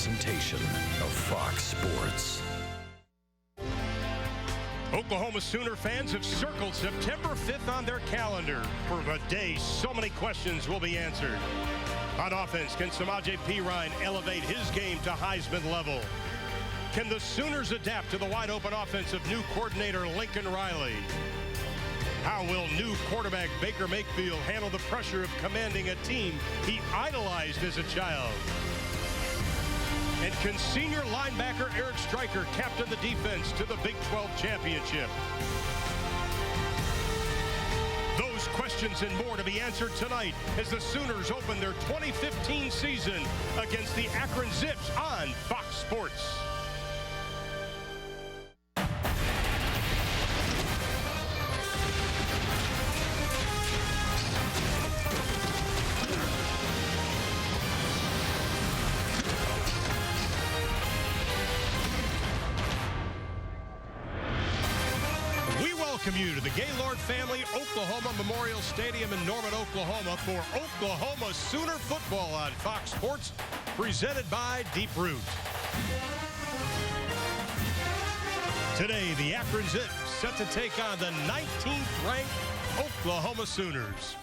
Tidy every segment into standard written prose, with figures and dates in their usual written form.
Presentation of Fox Sports. Oklahoma Sooner fans have circled September 5th on their calendar for the day so many questions will be answered. On offense, can Samaje Perine elevate his game to Heisman level? Can the Sooners adapt to the wide-open offense of new coordinator Lincoln Riley? How will new quarterback Baker Mayfield handle the pressure of commanding a team he idolized as a child? And can senior linebacker Eric Stryker captain the defense to the Big 12 championship? Those questions and more to be answered tonight as the Sooners open their 2015 season against the Akron Zips on Fox Sports. Welcome you to the Gaylord Family Oklahoma Memorial Stadium in Norman, Oklahoma for Oklahoma Sooner football on Fox Sports, presented by Deep Root. Today, the Akron Zips set to take on the 19th ranked Oklahoma Sooners.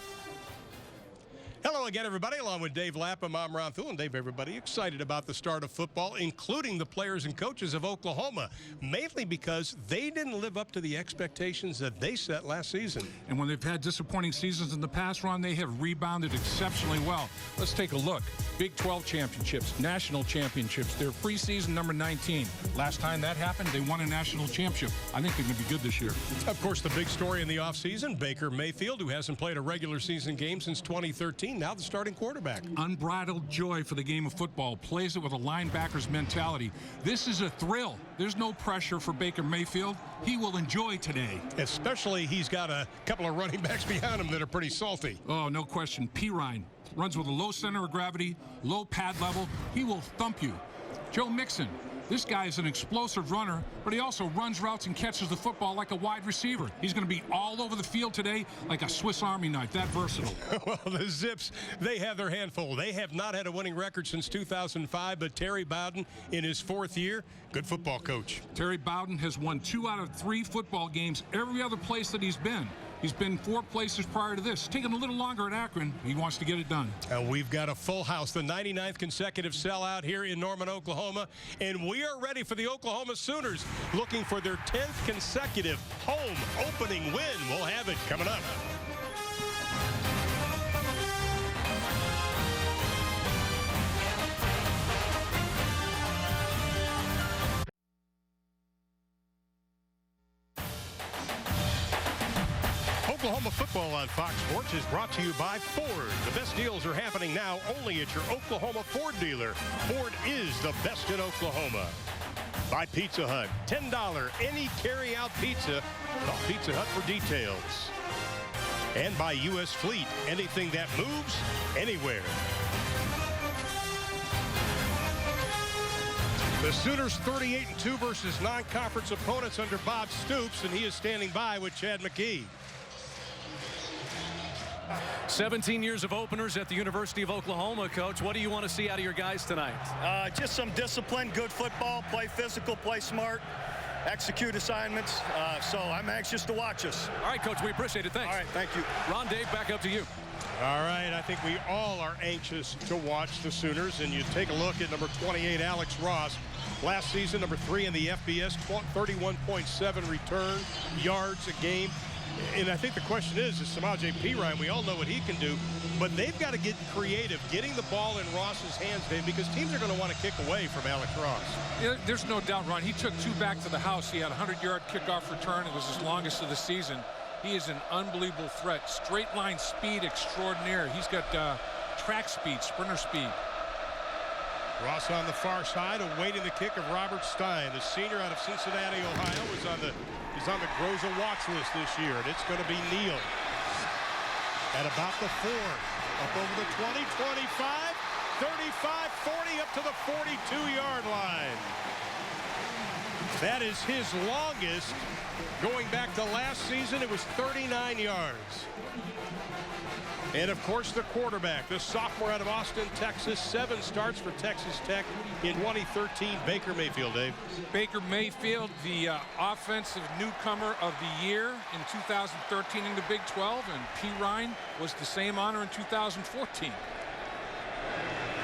Hello again, everybody. Along with Dave Lapham, I'm Ron Thule. And Dave, everybody, excited about the start of football, including the players and coaches of Oklahoma, mainly because they didn't live up to the expectations that they set last season. And when they've had disappointing seasons in the past, Ron, they have rebounded exceptionally well. Let's take a look. Big 12 championships, national championships. They're preseason number 19. Last time that happened, they won a national championship. I think they're going to be good this year. Of course, the big story in the offseason, Baker Mayfield, who hasn't played a regular season game since 2013, now the starting quarterback. Unbridled joy for the game of football. Plays it with a linebacker's mentality. This is a thrill. There's no pressure for Baker Mayfield. He will enjoy today. Especially he's got a couple of running backs behind him that are pretty salty. Oh, no question. Perine runs with a low center of gravity, low pad level. He will thump you. Joe Mixon. This guy is an explosive runner, but he also runs routes and catches the football like a wide receiver. He's going to be all over the field today like a Swiss Army knife, that versatile. Well, the Zips, they have their handful. They have not had a winning record since 2005, but Terry Bowden, in his 4th year, good football coach. Terry Bowden has won 2 out of 3 football games every other place that he's been. He's been 4 places prior to this. Taking a little longer at Akron. He wants to get it done. And we've got a full house, the 99th consecutive sellout here in Norman, Oklahoma. And we are ready for the Oklahoma Sooners, looking for their 10th consecutive home opening win. We'll have it coming up. Oklahoma football on Fox Sports is brought to you by Ford. The best deals are happening now only at your Oklahoma Ford dealer. Ford is the best in Oklahoma. By Pizza Hut, $10 any carry-out pizza. Call Pizza Hut for details. And by U.S. Fleet, anything that moves, anywhere. The Sooners 38-2 versus non-conference opponents under Bob Stoops, and he is standing by with Chad McKee. 17 years of openers at the University of Oklahoma, Coach. What do you want to see out of your guys tonight? Just some discipline, good football, play physical, play smart, execute assignments. So I'm anxious to watch us. All right, Coach, we appreciate it. Thanks. All right, thank you. Ron, Dave, back up to you. All right, I think we all are anxious to watch the Sooners, and you take a look at number 28, Alex Ross. Last season, number 3 in the FBS, 31.7 return yards a game. And I think the question is Samaje Perine, we all know what he can do, but they've got to get creative, getting the ball in Ross's hands, Dave, because teams are going to want to kick away from Alex Ross. Yeah, there's no doubt, Ron. He took 2 back to the house. He had a 100-yard kickoff return. It was his longest of the season. He is an unbelievable threat. Straight line speed extraordinaire. He's got track speed, sprinter speed. Ross on the far side, awaiting the kick of Robert Stein. The senior out of Cincinnati, Ohio, is on the Groza watch list this year, and it's going to be Neal at about the 4, up over the 20, 25, 35, 40, up to the 42-yard line. That is his longest. Going back to last season, it was 39 yards. And, of course, the quarterback, the sophomore out of Austin, Texas. 7 starts for Texas Tech in 2013. Baker Mayfield, Dave. Baker Mayfield, the offensive newcomer of the year in 2013 in the Big 12. And P. Ryan was the same honor in 2014.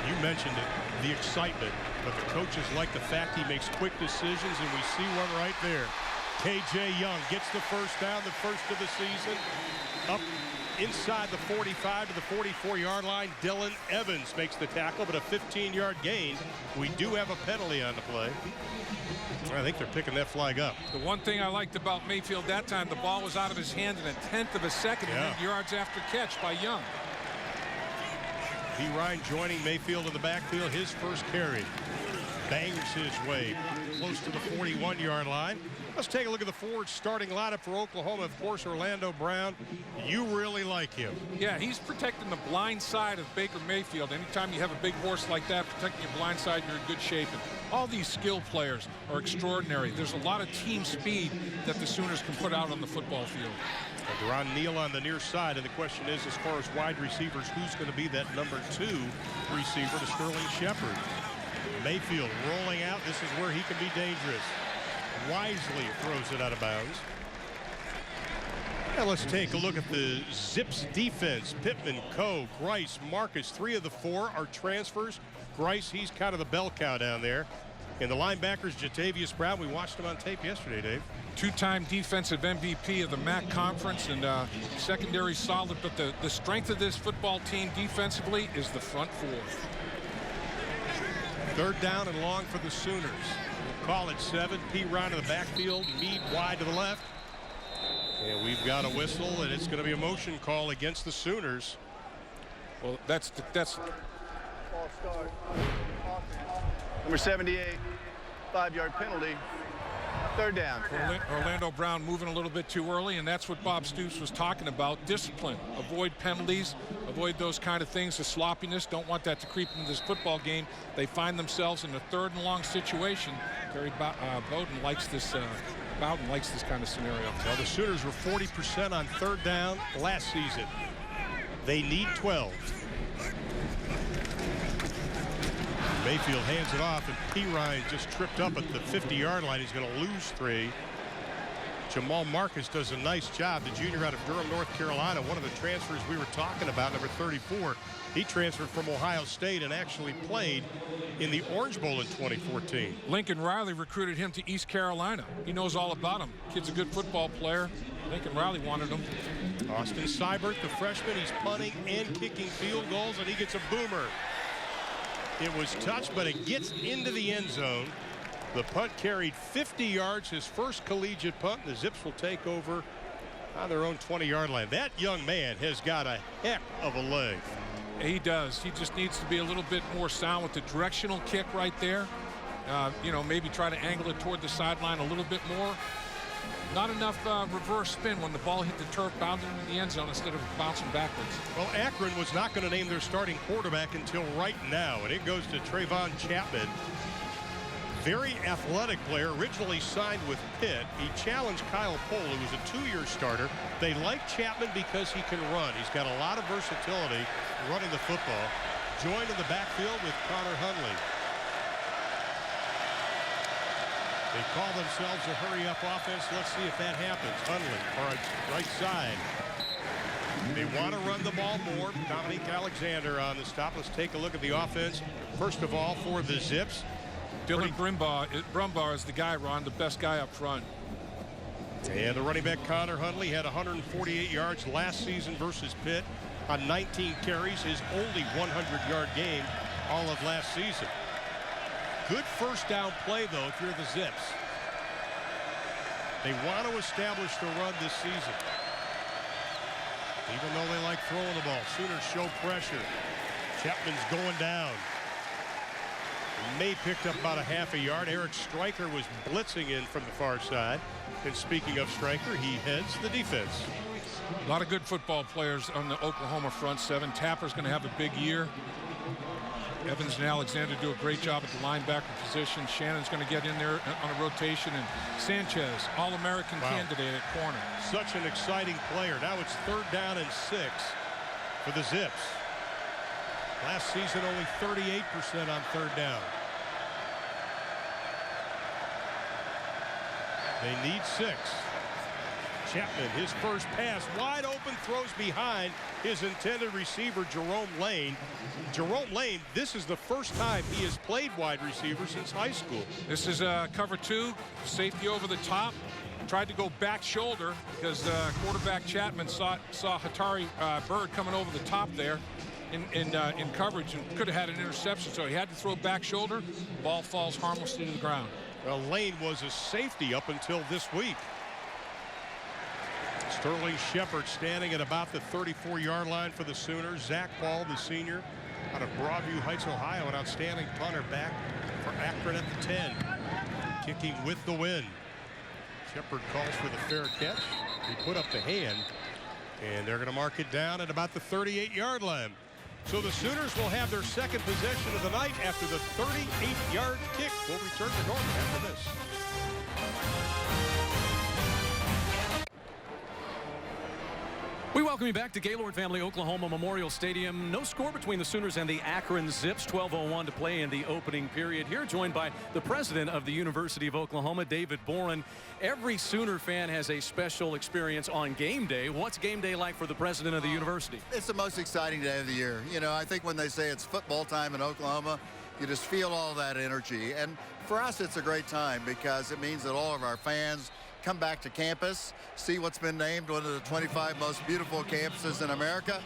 You mentioned it, the excitement. But the coaches like the fact he makes quick decisions, and we see one right there. K.J. Young gets the first down, the first of the season. Up inside the 45 to the 44-yard line. Dylan Evans makes the tackle, but a 15-yard gain. We do have a penalty on the play. I think they're picking that flag up. The one thing I liked about Mayfield that time, the ball was out of his hand in a tenth of a second, and then yards after catch by Young. P. Ryan joining Mayfield in the backfield, his first carry. Bangs his way close to the 41-yard line. Let's take a look at the forward starting lineup for Oklahoma. Of course, Orlando Brown. You really like him. Yeah, he's protecting the blind side of Baker Mayfield. Anytime you have a big horse like that protecting your blind side, you're in good shape. And all these skill players are extraordinary. There's a lot of team speed that the Sooners can put out on the football field. Deron Neal on the near side, and the question is, as far as wide receivers, who's going to be that number 2 receiver to Sterling Shepard? Mayfield rolling out. This is where he can be dangerous. Wisely throws it out of bounds. Now let's take a look at the Zips defense. Pittman, Coe, Grice, Marcus. 3 of the 4 are transfers. Grice, he's kind of the bell cow down there. And the linebackers, Jatavius Brown, we watched him on tape yesterday, Dave. 2-time defensive MVP of the MAC conference, and secondary solid, but the strength of this football team defensively is the front 4. 3rd down and long for the Sooners. We'll call it 7. P. Ryan in the backfield, Meade wide to the left. And we've got a whistle, and it's going to be a motion call against the Sooners. Well, that's Number 78, 5-yard penalty. 3rd down. Orlando Brown moving a little bit too early, and that's what Bob Stoops was talking about. Discipline. Avoid penalties. Avoid those kind of things. The sloppiness. Don't want that to creep into this football game. They find themselves in a 3rd and long situation. Terry Bowden likes this kind of scenario. Well, the Sooners were 40% on 3rd down last season. They need 12. Mayfield hands it off, and P. Ryan just tripped up at the 50-yard line. He's going to lose 3. Jamal Marcus does a nice job. The junior out of Durham, North Carolina, one of the transfers we were talking about, number 34. He transferred from Ohio State and actually played in the Orange Bowl in 2014. Lincoln Riley recruited him to East Carolina. He knows all about him. Kid's a good football player. Lincoln Riley wanted him. Austin Seibert, the freshman, he's punting and kicking field goals, and he gets a boomer. It was touched, but it gets into the end zone. The punt carried 50 yards, his first collegiate punt. The Zips will take over on their own 20-yard line. That young man has got a heck of a leg. He does. He just needs to be a little bit more sound with the directional kick right there. You know, maybe try to angle it toward the sideline a little bit more. Not enough reverse spin when the ball hit the turf, bounding in the end zone instead of bouncing backwards. Well, Akron was not going to name their starting quarterback until right now, and it goes to Trayvon Chapman. Very athletic player, originally signed with Pitt. He challenged Kyle Pohl, who was a 2-year starter. They like Chapman because he can run. He's got a lot of versatility running the football. Joined in the backfield with Connor Hundley. They call themselves a hurry-up offense. Let's see if that happens. Hundley, right side. They want to run the ball more. Dominique Alexander on the stop. Let's take a look at the offense. First of all, for the Zips. Dylan Brumbaugh is the guy, Ron, the best guy up front. And the running back, Connor Hundley, had 148 yards last season versus Pitt on 19 carries. His only 100-yard game all of last season. Good first down play, though, if you're the Zips. They want to establish the run this season. Even though they like throwing the ball. Sooners show pressure. Chapman's going down. May picked up about a half a yard. Eric Stryker was blitzing in from the far side. And speaking of Stryker, he heads the defense. A lot of good football players on the Oklahoma front 7. Tapper's going to have a big year. Evans and Alexander do a great job at the linebacker position. Shannon's going to get in there on a rotation, and Sanchez, All-American candidate at corner. Such an exciting player. Now it's 3rd down and 6 for the Zips. Last season, only 38% on 3rd down. They need 6. Chapman, his first pass, wide open, throws behind his intended receiver, Jerome Lane. Jerome Lane, this is the first time he has played wide receiver since high school. This is cover 2, safety over the top. Tried to go back shoulder because quarterback Chapman saw Hatari Bird coming over the top there in coverage and could have had an interception, so he had to throw back shoulder. Ball falls harmlessly to the ground. Well, Lane was a safety up until this week. Sterling Shepard standing at about the 34-yard line for the Sooners. Zach Ball, the senior, out of Broadview Heights, Ohio, an outstanding punter, back for Akron at the 10. Kicking with the win. Shepard calls for the fair catch. He put up the hand, and they're going to mark it down at about the 38-yard line. So the Sooners will have their second possession of the night after the 38-yard kick. We'll return to Norton after this. We welcome you back to Gaylord Family Oklahoma Memorial Stadium. No score between the Sooners and the Akron Zips. 12:01 to play in the opening period. Here joined by the president of the University of Oklahoma, David Boren. Every Sooner fan has a special experience on game day. What's game day like for the president of the university? It's the most exciting day of the year. You know, I think when they say it's football time in Oklahoma, you just feel all that energy. And for us, it's a great time because it means that all of our fans come back to campus, see what's been named one of the 25 most beautiful campuses in America,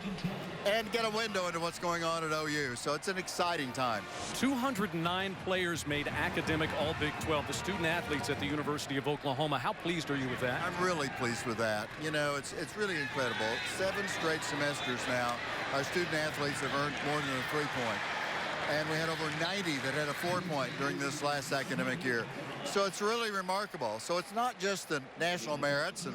and get a window into what's going on at OU. So it's an exciting time. 209 players made academic All Big 12, the student athletes at the University of Oklahoma. How pleased are you with that? I'm really pleased with that. You know, it's really incredible. 7 straight semesters now, our student athletes have earned more than a 3-point. And we had over 90 that had a 4-point during this last academic year. So it's really remarkable. So it's not just the national merits, and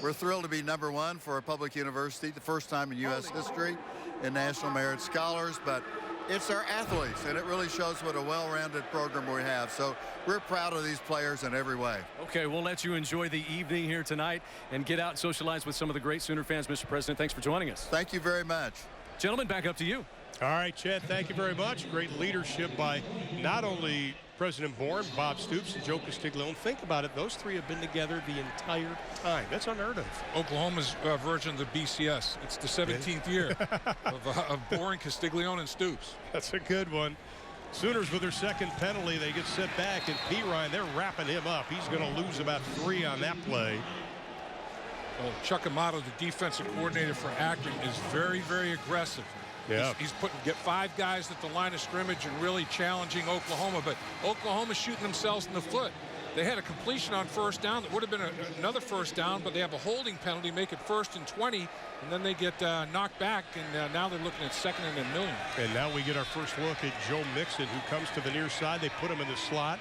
we're thrilled to be #1 for a public university, the first time in U.S. history in national merit scholars, but it's our athletes, and it really shows what a well-rounded program we have. So we're proud of these players in every way. Okay, we'll let you enjoy the evening here tonight and get out and socialize with some of the great Sooner fans. Mr. President, thanks for joining us. Thank you very much. Gentlemen, back up to you. All right, Chad, thank you very much. Great leadership by not only President Boren, Bob Stoops, and Joe Castiglione. Think about it. Those three have been together the entire time. That's unheard of. Oklahoma's version of the BCS. It's the 17th year of Boren, Castiglione, and Stoops. That's a good one. Sooners with their second penalty. They get set back, and P. Ryan, they're wrapping him up. He's going to lose about 3 on that play. Well, Chuck Amato, the defensive coordinator for Akron, is very, very aggressive. Yeah. He's get 5 guys at the line of scrimmage and really challenging Oklahoma, but Oklahoma's shooting themselves in the foot. They had a completion on first down that would have been another first down, but they have a holding penalty, make it 1st and 20, and then they get knocked back, and now they're looking at 2nd and a million. And now we get our first look at Joe Mixon, who comes to the near side. They put him in the slot.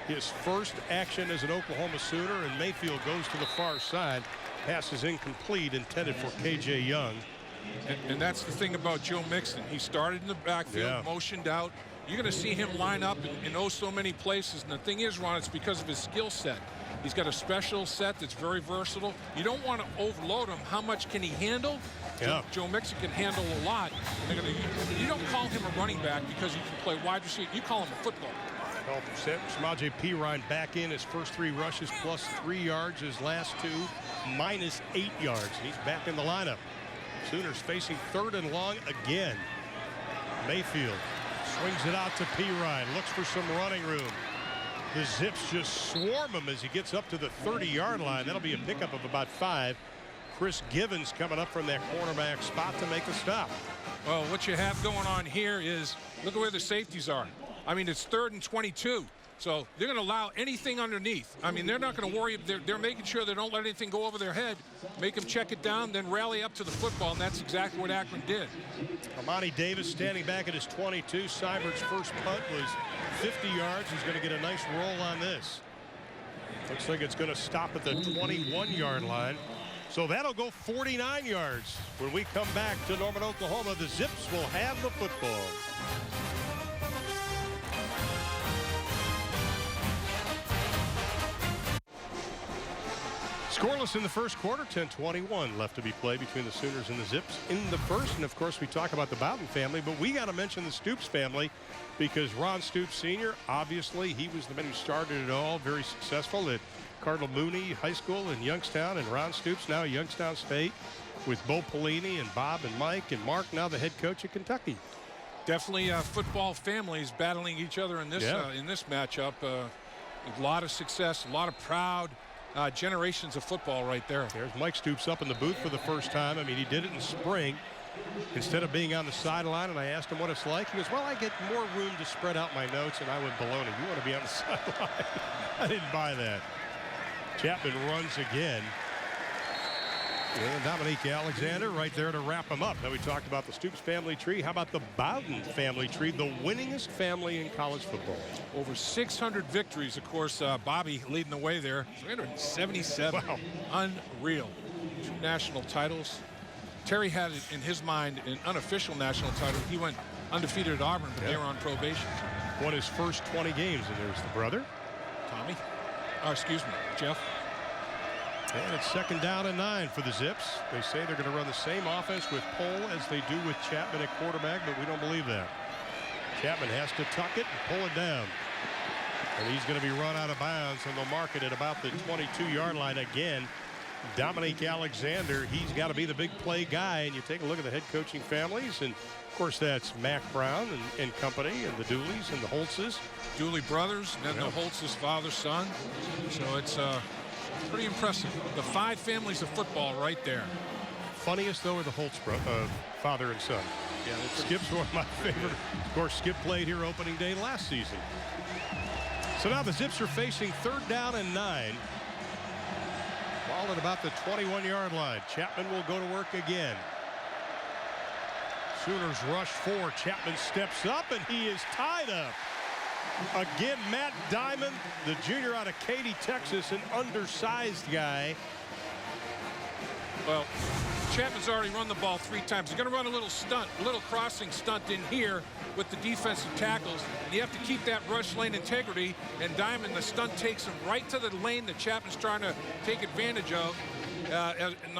His first action as an Oklahoma Sooner, and Mayfield goes to the far side. Pass is incomplete, intended for K.J. Young. And that's the thing about Joe Mixon. He started in the backfield, motioned out. You're going to see him line up in oh so many places. And the thing is, Ron, it's because of his skill set. He's got a special set that's very versatile. You don't want to overload him. How much can he handle? Yeah. Joe Mixon can handle a lot. And you don't call him a running back because he can play wide receiver. You call him a football. Samaje Perine back in his first 3 rushes, plus 3 yards. His last 2, minus 8 yards. He's back in the lineup. Sooners facing 3rd and long again. Mayfield swings it out to Perine. Looks for some running room. The Zips just swarm him as he gets up to the 30-yard line. That'll be a pickup of about 5. Chris Givens coming up from that cornerback spot to make a stop. Well, what you have going on here is, look at where the safeties are. I mean, it's 3rd and 22. So they're going to allow anything underneath. I mean, they're not going to worry. They're making sure they don't let anything go over their head, make them check it down, then rally up to the football, and that's exactly what Akron did. Amani Davis standing back at his 22. Seibert's first punt was 50 yards. He's going to get a nice roll on this. Looks like it's going to stop at the 21-yard line. So that'll go 49 yards. When we come back to Norman, Oklahoma, the Zips will have the football. Scoreless in the first quarter, 10:21 left to be played between the Sooners and the Zips in the first. And of course, we talk about the Bowden family, but we got to mention the Stoops family because Ron Stoops Sr., obviously, he was the man who started it all, very successful at Cardinal Mooney High School in Youngstown, and Ron Stoops now at Youngstown State with Bo Pelini and Bob and Mike and Mark, now the head coach at Kentucky. Definitely football families battling each other in this matchup. A lot of success, a lot of proud generations of football right there. There's Mike Stoops up in the booth for the first time. I mean, he did it in spring instead of being on the sideline, and I asked him what it's like. He goes, well, I get more room to spread out my notes, and I went, baloney. You want to be on the sideline? I didn't buy that. Chapman runs again. And Dominique Alexander right there to wrap him up. Now we talked about the Stoops family tree. How about the Bowden family tree, the winningest family in college football? Over 600 victories, of course. Bobby leading the way there. 377. Wow. Unreal. 2 national titles. Terry had in his mind an unofficial national title. He went undefeated at Auburn, but they were on probation. Won his first 20 games, and there's the brother. Tommy. Excuse me, Jeff. And it's 2nd down and 9 for the Zips. They say they're going to run the same offense with Pohl as they do with Chapman at quarterback, but we don't believe that. Chapman has to tuck it and pull it down. And he's going to be run out of bounds, and they'll mark it at about the 22-yard line again. Dominique Alexander, he's got to be the big play guy. And you take a look at the head coaching families, and of course that's Mac Brown and company, and the Dooleys and the Holtzes. Dooley brothers, and then the Holtz's father, son. So it's pretty impressive. The 5 families of football right there. Funniest, though, are the Holtz father and son. Yeah, Skip's one of my favorite. Of course, Skip played here opening day last season. So now the Zips are facing 3rd down and 9. Ball at about the 21-yard line. Chapman will go to work again. Sooners rush 4. Chapman steps up, and he is tied up. Again, Matt Diamond, the junior out of Katy, Texas, an undersized guy. Well, Chapman's already run the ball 3 times. He's going to run a little stunt, a little crossing stunt in here with the defensive tackles. And you have to keep that rush lane integrity. And Diamond, the stunt takes him right to the lane that Chapman's trying to take advantage of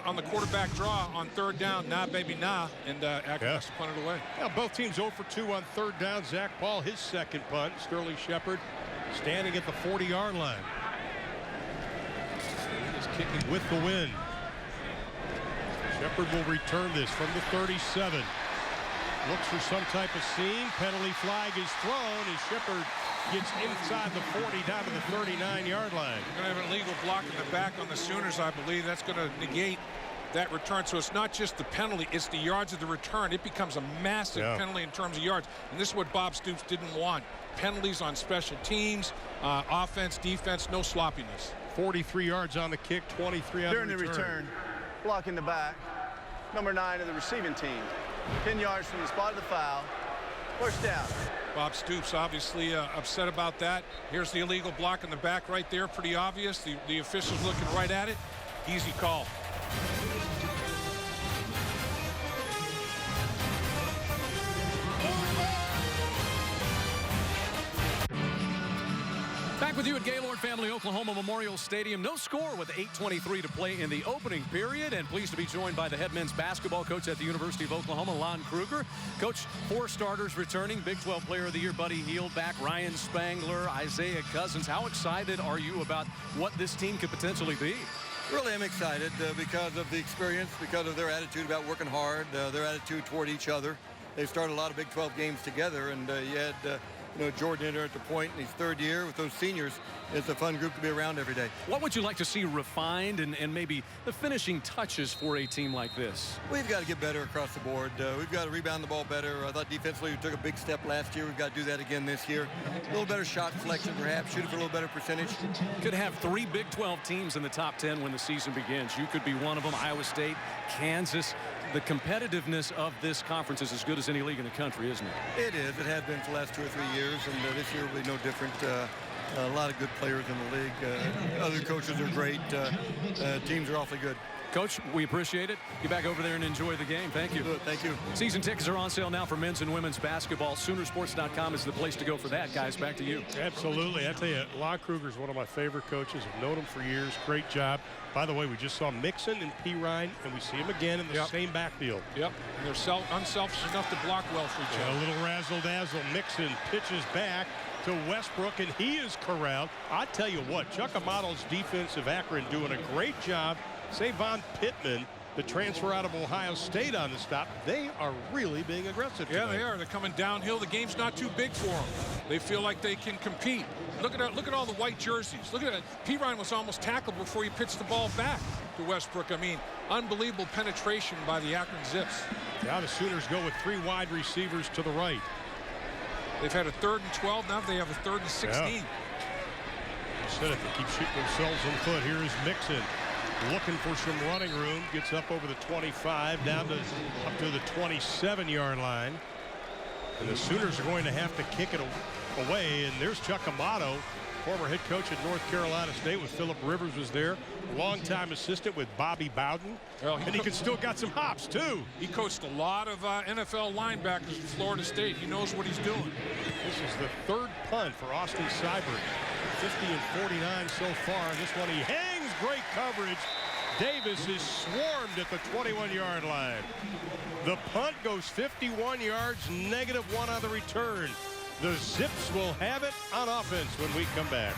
on the quarterback draw on 3rd down. Nah, baby, nah. And Akron has to punt it away. Yeah, both teams 0 for 2 on 3rd down. Zach Paul, his 2nd punt. Sterling Shepard standing at the 40-yard line. He is kicking with the wind. Shepard will return this from the 37. Looks for some type of seam. Penalty flag is thrown as Shepard gets inside the 40 down to the 39-yard line. You're going to have an illegal block in the back on the Sooners, I believe. That's going to negate that return. So it's not just the penalty, it's the yards of the return. It becomes a massive penalty in terms of yards. And this is what Bob Stoops didn't want. Penalties on special teams, offense, defense, no sloppiness. 43 yards on the kick, 23 on During the return. Block in the back. Number 9 of the receiving team. 10 yards from the spot of the foul. 1st down. Bob Stoops obviously upset about that. Here's the illegal block in the back right there. Pretty obvious. The officials looking right at it. Easy call. Back with you at Gaylord Family Oklahoma Memorial Stadium. No score with 8:23 to play in the opening period. And pleased to be joined by the head men's basketball coach at the University of Oklahoma, Lon Kruger. Coach, 4 starters returning. Big 12 Player of the Year, Buddy Hield back. Ryan Spangler, Isaiah Cousins. How excited are you about what this team could potentially be? Really, I'm excited because of the experience, because of their attitude about working hard, their attitude toward each other. They've started a lot of Big 12 games together, and you had Jordan in there at the point in his 3rd year with those seniors. It's a fun group to be around every day. What would you like to see refined and maybe the finishing touches for a team like this? We've got to get better across the board. We've got to rebound the ball better. I thought defensively we took a big step last year. We've got to do that again this year. A little better shot selection, perhaps. Shoot it for a little better percentage. Could have 3 Big 12 teams in the top 10 when the season begins. You could be one of them. Iowa State, Kansas. The competitiveness of this conference is as good as any league in the country, isn't it? It is. It has been for the last 2 or 3 years, and this year will be no different. A lot of good players in the league. Other coaches are great. Teams are awfully good. Coach, we appreciate it. Get back over there and enjoy the game. Thank you. Thank you. Season tickets are on sale now for men's and women's basketball. Soonersports.com is the place to go for that, guys. Back to you. Absolutely. I tell you, Lon Kruger's one of my favorite coaches. I've known him for years. Great job. By the way, we just saw Mixon and P. Ryan, and we see him again in the same backfield. Yep, and they're unselfish enough to block well for each other. A little razzle-dazzle. Mixon pitches back to Westbrook, and he is corralled. I tell you what, Chuck Amato's defense of Akron doing a great job. Say Von Pittman, the transfer out of Ohio State, on the stop. They are really being aggressive tonight. Yeah, they are. They're coming downhill. The game's not too big for them. They feel like they can compete. Look at all the white jerseys. Look at it. P. Ryan was almost tackled before he pitched the ball back to Westbrook. I mean, unbelievable penetration by the Akron Zips. Now the Sooners go with 3 wide receivers to the right. They've had a 3rd and 12. Now they have a 3rd and 16. Yeah. Instead of they keep shooting themselves in the foot. Here is Mixon looking for some running room. Gets up over the 25, down to up to the 27-yard line. And the Sooners are going to have to kick it away. And there's Chuck Amato, former head coach at North Carolina State with Philip Rivers was there. Longtime assistant with Bobby Bowden. Well, and he can still got some hops, too. He coached a lot of NFL linebackers at Florida State. He knows what he's doing. This is the 3rd punt for Austin Seibert. 50 and 49 so far. This one he hangs. Great coverage. Davis is swarmed at the 21-yard line. The punt goes 51 yards, -1 on the return. The Zips will have it on offense when we come back.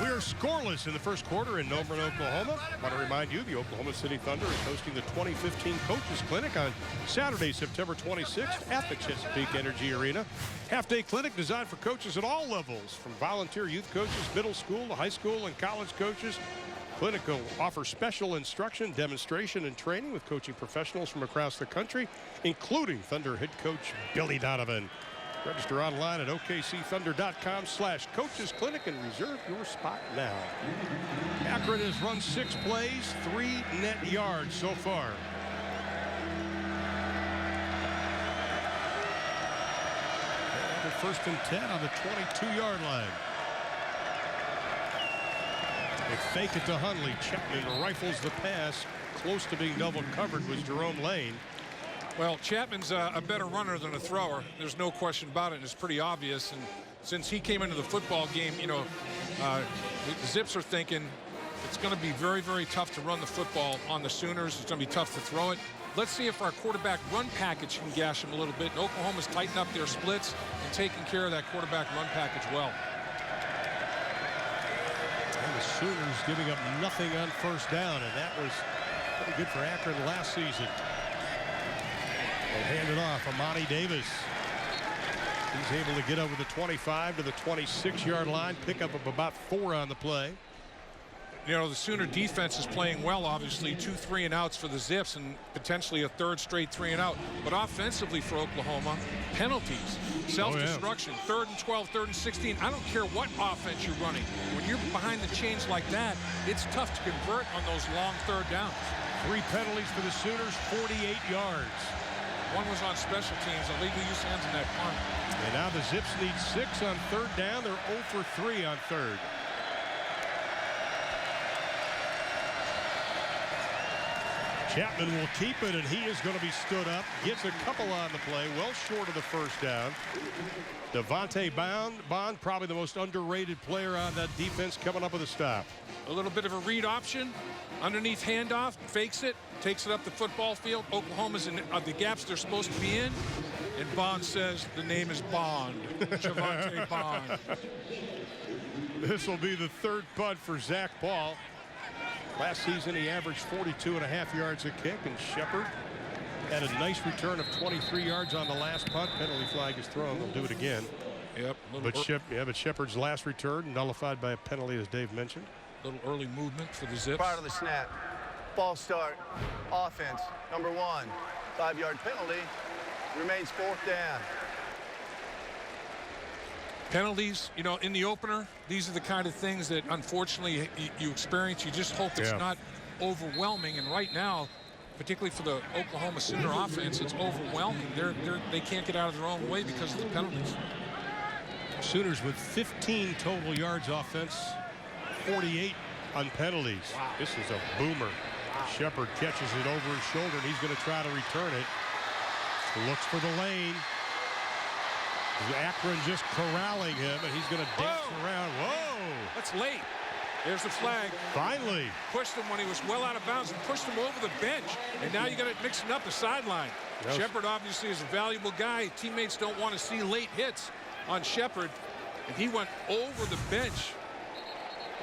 We are scoreless in the first quarter in Norman, Oklahoma. I want to remind you, the Oklahoma City Thunder is hosting the 2015 Coaches Clinic on Saturday, September 26th at the Chesapeake Energy Arena. Half-day clinic designed for coaches at all levels, from volunteer youth coaches, middle school to high school and college coaches. Clinic will offer special instruction, demonstration, and training with coaching professionals from across the country, including Thunder head coach Billy Donovan. Register online at okcthunder.com/coaches clinic and reserve your spot now. Akron has run 6 plays, 3 net yards so far. And 1st and 10 on the 22-yard line. They fake it to Hundley. Chapman rifles the pass. Close to being double covered was Jerome Lane. Well, Chapman's a better runner than a thrower. There's no question about it. It's pretty obvious. And since he came into the football game, you know, the Zips are thinking it's going to be very, very tough to run the football on the Sooners. It's going to be tough to throw it. Let's see if our quarterback run package can gash them a little bit. And Oklahoma's tightened up their splits and taking care of that quarterback run package well. And the Sooners giving up nothing on 1st down, and that was pretty good for Akron last season. They'll hand it off. Amani Davis. He's able to get over the 25 to the 26-yard line, pick up about 4 on the play. You know, the Sooner defense is playing well, obviously. 2 3-and-outs for the Zips and potentially a 3rd straight 3-and-out. But offensively for Oklahoma, penalties, self-destruction, 3rd and 12, 3rd and 16. I don't care what offense you're running. When you're behind the chains like that, it's tough to convert on those long 3rd downs. 3 penalties for the Sooners, 48 yards. One was on special teams, illegal use hands in that punt. And now the Zips need 6 on 3rd down. They're 0 for 3 on 3rd. Chapman will keep it, and he is going to be stood up. Gets a couple on the play, well short of the 1st down. Devontae Bond, probably the most underrated player on that defense, coming up with a stop. A little bit of a read option. Underneath handoff, fakes it, takes it up the football field. Oklahoma's in the gaps they're supposed to be in. And Bond says the name is Bond. Javonte Bond. This will be the 3rd punt for Zach Paul. Last season, he averaged 42.5 yards a kick, and Shepard had a nice return of 23 yards on the last punt. Penalty flag is thrown. They'll do it again. Yep. But Shepard's last return nullified by a penalty, as Dave mentioned. Little early movement for the Zips. Prior to the snap, ball start, offense, number 1, 5-yard penalty, remains 4th down. Penalties, you know, in the opener, these are the kind of things that unfortunately you experience. You just hope it's not overwhelming. And right now, particularly for the Oklahoma Sooner offense, it's overwhelming. They can't get out of their own way because of the penalties. Sooners with 15 total yards offense, 48 on penalties. Wow. This is a boomer. Wow. Shepard catches it over his shoulder, and he's going to try to return it. Looks for the lane. Akron just corralling him, and he's going to dance around. Whoa! That's late. There's the flag. Finally. Pushed him when he was well out of bounds and pushed him over the bench. And now you got it mixing up the sideline. Yes. Shepard obviously is a valuable guy. Teammates don't want to see late hits on Shepard. And he went over the bench.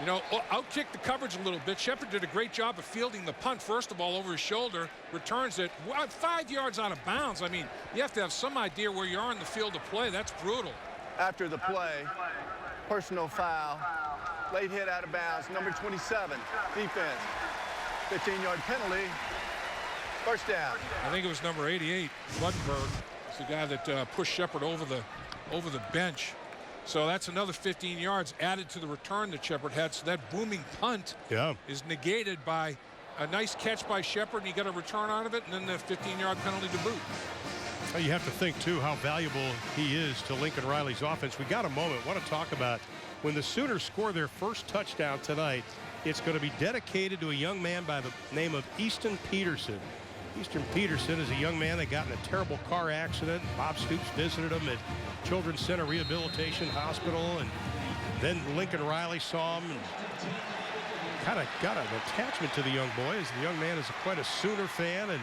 You know, outkicked the coverage a little bit. Shepard did a great job of fielding the punt, first of all, over his shoulder. Returns it 5 yards out of bounds. I mean, you have to have some idea where you are in the field of play. That's brutal. After the play, personal foul, late hit out of bounds, number 27, defense, 15-yard penalty, first down. I think it was number 88, Luddenberg. It's the guy that pushed Shepard over the bench. So that's another 15 yards added to the return that Shepard had. So that booming punt is negated by a nice catch by Shepard, and you got a return out of it, and then the 15-yard penalty to boot. Well, you have to think, too, how valuable he is to Lincoln Riley's offense. We got a moment. Want to talk about when the Sooners score their first touchdown tonight. It's going to be dedicated to a young man by the name of Easton Peterson. Easton Peterson is a young man that got in a terrible car accident. Bob Stoops visited him at Children's Center Rehabilitation Hospital, and then Lincoln Riley saw him and kind of got an attachment to the young boy, as the young man is quite a Sooner fan and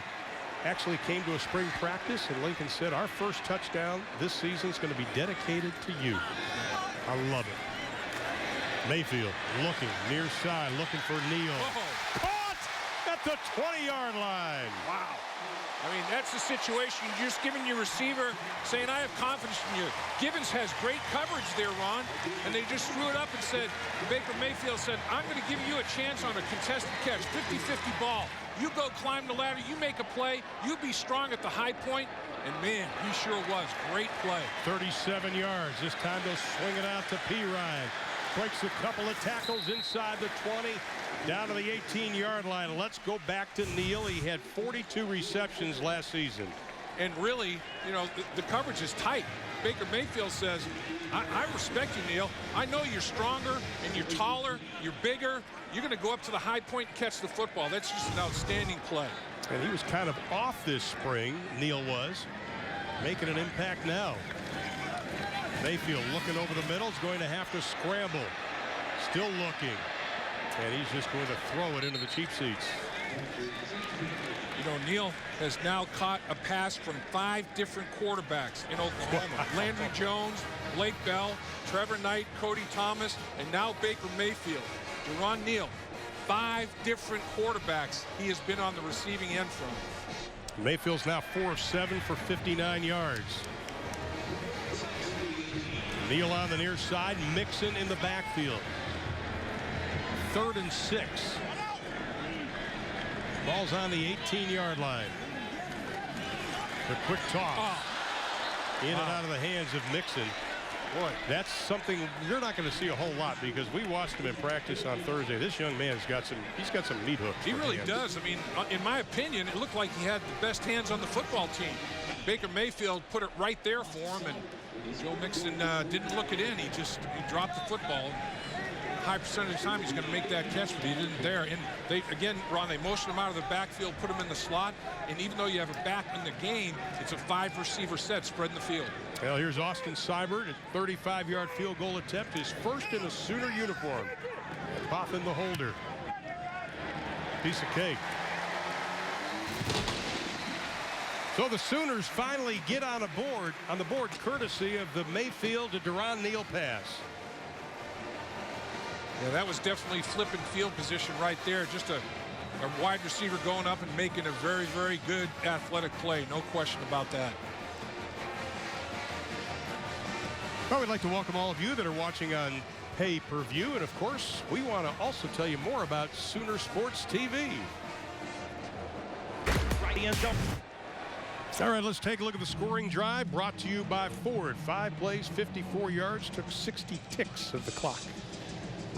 actually came to a spring practice, and Lincoln said, our first touchdown this season is going to be dedicated to you. I love it. Mayfield looking near side, looking for Neal. Caught at the 20-yard line. Wow. I mean, that's the situation. You're just giving your receiver, saying, I have confidence in you. Gibbons has great coverage there, Ron, and they just threw it up and said, Baker Mayfield said, I'm going to give you a chance on a contested catch, 50-50 ball. You go climb the ladder, you make a play, you be strong at the high point, and man, he sure was. Great play. 37 yards. This time they'll swing it out to P. Ryan. Breaks a couple of tackles inside the 20. Down to the 18-yard line. Let's go back to Neal. He had 42 receptions last season. And really, you know, the coverage is tight. Baker Mayfield says, I respect you, Neal. I know you're stronger and you're taller, you're bigger. You're going to go up to the high point and catch the football. That's just an outstanding play. And he was kind of off this spring, Neal was. Making an impact now. Mayfield looking over the middle, is going to have to scramble. Still looking. And he's just going to throw it into the cheap seats. You know, Neal has now caught a pass from 5 different quarterbacks in Oklahoma. Landry Jones, Blake Bell, Trevor Knight, Cody Thomas, and now Baker Mayfield. Deron Neal, 5 different quarterbacks he has been on the receiving end from. Mayfield's now 4 of 7 for 59 yards. Neal on the near side, Mixon in the backfield. 3rd and 6. Ball's on the 18-yard line. The quick toss. In and out of the hands of Mixon. Boy, that's something you're not going to see a whole lot, because we watched him in practice on Thursday. This young man's got some meat hooks. He really does. I mean, in my opinion, it looked like he had the best hands on the football team. Baker Mayfield put it right there for him, and Joe Mixon didn't look it in. He dropped the football. High percentage of the time he's going to make that catch, but he didn't there. And they, again, Ron, they motioned him out of the backfield, put him in the slot, and even though you have a back in the game, it's a 5-receiver set spreading the field. Well, here's Austin Seibert, a 35-yard field goal attempt, his first in a Sooner uniform. Boffin the holder. Piece of cake. So the Sooners finally get on the board courtesy of the Mayfield to Deron Neal pass. Yeah, that was definitely flipping field position right there. Just a wide receiver going up and making a very, very good athletic play. No question about that. Well, we'd like to welcome all of you that are watching on pay-per-view. And, of course, we want to also tell you more about Sooner Sports TV. All right, let's take a look at the scoring drive brought to you by Ford. 5 plays, 54 yards, took 60 ticks of the clock.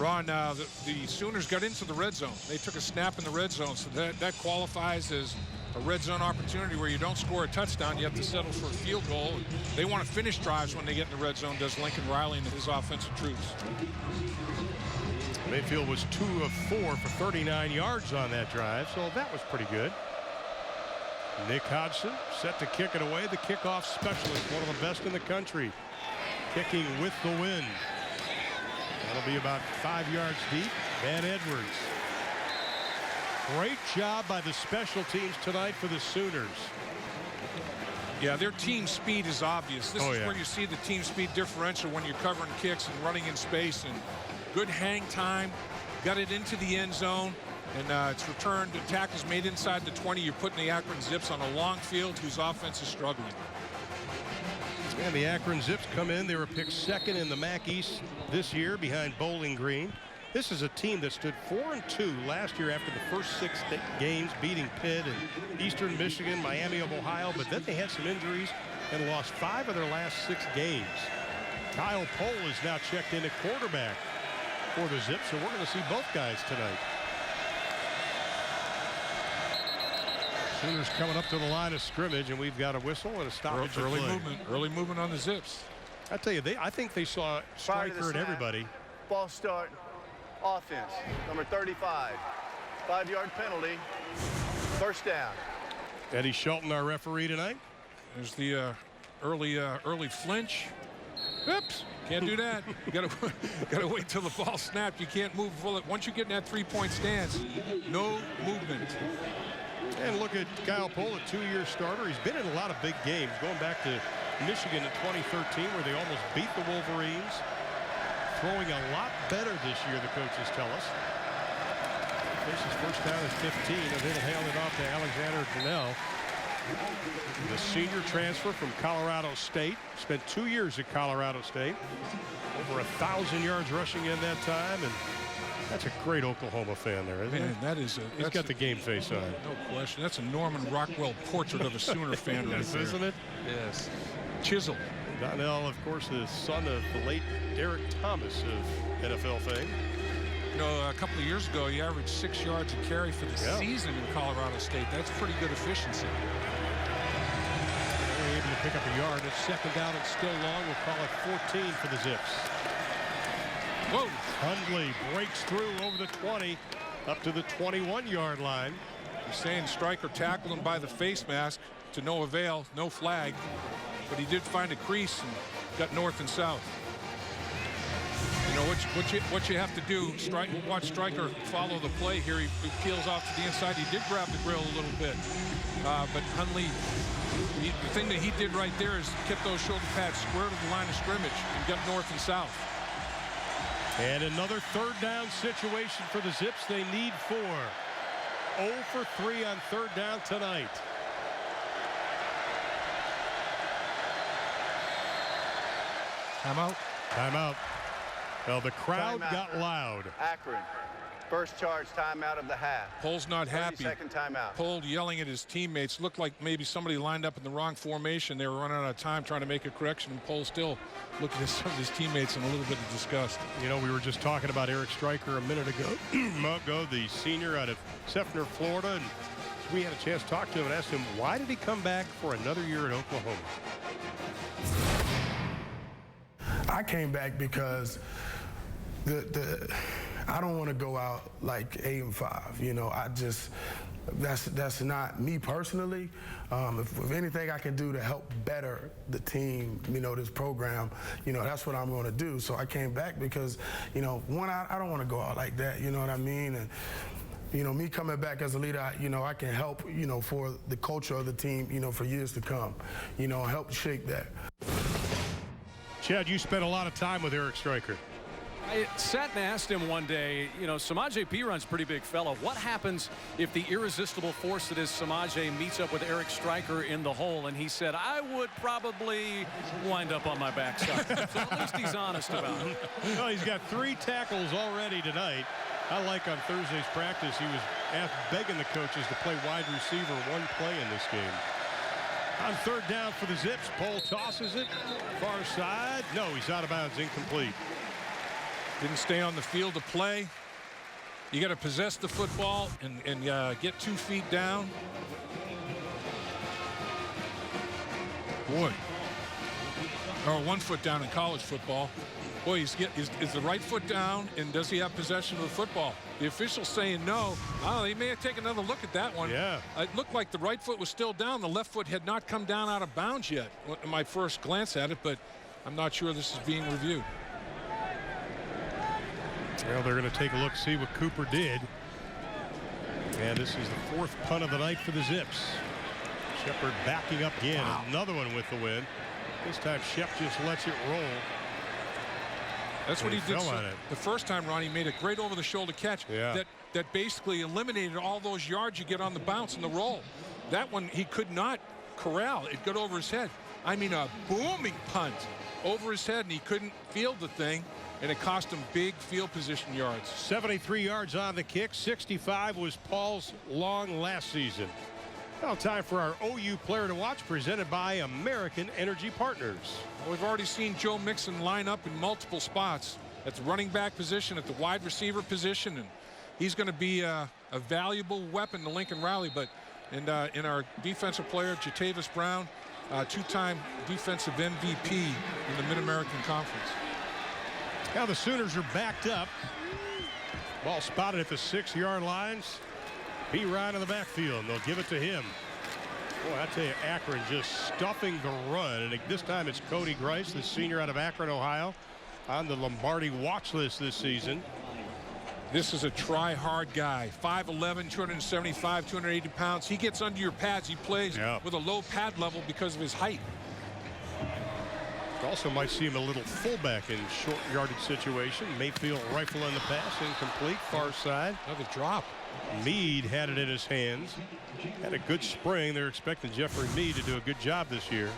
Ron, the Sooners got into the red zone. They took a snap in the red zone, so that qualifies as a red zone opportunity where you don't score a touchdown. You have to settle for a field goal. They want to finish drives when they get in the red zone, does Lincoln Riley and his offensive troops. Mayfield was 2 of 4 for 39 yards on that drive, so that was pretty good. Nick Hodgson set to kick it away. The kickoff specialist, one of the best in the country, kicking with the wind. That'll be about 5 yards deep. Van Edwards. Great job by the special teams tonight for the Sooners. Yeah, their team speed is obvious. This is yeah. where you see the team speed differential when you're covering kicks and running in space, and good hang time. Got it into the end zone, and it's returned. The tackles made inside the 20. You're putting the Akron Zips on a long field whose offense is struggling. And the Akron Zips come in. They were picked second in the MAC East this year behind Bowling Green. This is a team that stood 4-2 last year after the first 6 games, beating Pitt and Eastern Michigan, Miami of Ohio, but then they had some injuries and lost 5 of their last 6 games. Kyle Pohl is now checked in at quarterback for the Zips, so we're going to see both guys tonight. Sooners coming up to the line of scrimmage, and we've got a whistle and a stoppage. Early movement on the Zips. I tell you, I think they saw Stryker and everybody. Ball start. Offense, number 35. 5-yard penalty. First down. Eddie Shelton, our referee tonight. There's the early flinch. Oops, can't do that. You gotta wait till the ball snapped. You can't move once you get in that 3-point stance. No movement. And look at Kyle Pohl, a 2-year starter. He's been in a lot of big games, going back to Michigan in 2013, where they almost beat the Wolverines. Throwing a lot better this year, the coaches tell us. Faces first down at 15, and then hand it off to Alexander Donnell. The senior transfer from Colorado State. Spent 2 years at Colorado State. Over 1,000 yards rushing in that time, and that's a great Oklahoma fan there, isn't it? That is He's got the game face on. No question. That's a Norman Rockwell portrait of a Sooner fan right there. Isn't it? Yes. Chisel. Donnell, of course, the son of the late Derek Thomas of NFL fame. You know, a couple of years ago, he averaged 6 yards a carry for the season in Colorado State. That's pretty good efficiency. They're able to pick up a yard. It's second down and still long. We'll call it 14 for the Zips. Whoa. Hundley breaks through over the 20 up to the 21-yard line. He's saying Stryker tackled him by the face mask to no avail, no flag. But he did find a crease and got north and south. You know what you have to do. Watch Stryker follow the play here. He peels off to the inside. He did grab the grill a little bit, but Hundley. The thing that he did right there is kept those shoulder pads square to the line of scrimmage and got north and south. And another third down situation for the Zips. They need 4. 0 for 3 on third down tonight. Timeout. Timeout. Well, the crowd got loud. Akron. First charge timeout of the half. Pohl's not happy. 30-second timeout. Pohl yelling at his teammates. Looked like maybe somebody lined up in the wrong formation. They were running out of time trying to make a correction, and Pohl still looking at some of his teammates in a little bit of disgust. You know, we were just talking about Eric Stryker a minute ago, the senior out of Sefner, Florida, and we had a chance to talk to him and asked him, why did he come back for another year at Oklahoma? I came back because I don't want to go out like 8-5. You know, that's not me personally. If anything I can do to help better the team, you know, this program, you know, that's what I'm going to do. So I came back because, you know, one, I don't want to go out like that. You know what I mean? And you know, me coming back as a leader, you know, I can help, you know, for the culture of the team, you know, for years to come, you know, help shape that. Chad, you spent a lot of time with Eric Stryker. I sat and asked him one day, you know, Samaje Perine pretty big fellow. What happens if the irresistible force that is Samaje meets up with Eric Stryker in the hole? And he said, I would probably wind up on my backside. So at least he's honest about it. Well, he's got 3 tackles already tonight. I like on Thursday's practice, he was begging the coaches to play wide receiver 1 play in this game. On third down for the Zips, Pohl tosses it. Far side. No, he's out of bounds, incomplete. Didn't stay on the field to play. You got to possess the football and get 2 feet down. Boy. Or 1 foot down in college football. Boy, is the right foot down, and does he have possession of the football? The official's saying no. Oh, he may have taken another look at that one. Yeah. It looked like the right foot was still down. The left foot had not come down out of bounds yet, in my first glance at it, but I'm not sure this is being reviewed. Well, they're going to take a look, see what Cooper did. And this is the 4th punt of the night for the Zips. Shepard backing up again. Wow. Another one with the win. This time Shep just lets it roll. That's what he did the first time, Ron. He made a great over-the-shoulder catch that basically eliminated all those yards you get on the bounce and the roll. That one he could not corral. It got over his head. I mean, a booming punt over his head, and he couldn't field the thing, and it cost him big field position yards. 73 yards on the kick. 65 was Paul's long last season. Now time for our OU Player to Watch, presented by American Energy Partners. Well, we've already seen Joe Mixon line up in multiple spots at the running back position, at the wide receiver position, and he's going to be a valuable weapon to Lincoln Riley. But in our defensive player, Jatavis Brown, 2-time defensive MVP in the Mid-American Conference. Now the Sooners are backed up. Ball spotted at the 6-yard lines. P. Ryan in the backfield, and they'll give it to him. Boy, I tell you, Akron just stuffing the run. And this time it's Cody Grice, the senior out of Akron, Ohio, on the Lombardi watch list this season. This is a try-hard guy. 5'11", 275, 280 pounds. He gets under your pads. He plays with a low pad level because of his height. Also might see him a little fullback in short yardage situation. Mayfield rifle in the pass, incomplete, far side. Another drop. Meade had it in his hands. Had a good spring. They're expecting Jeffrey Meade to do a good job this year.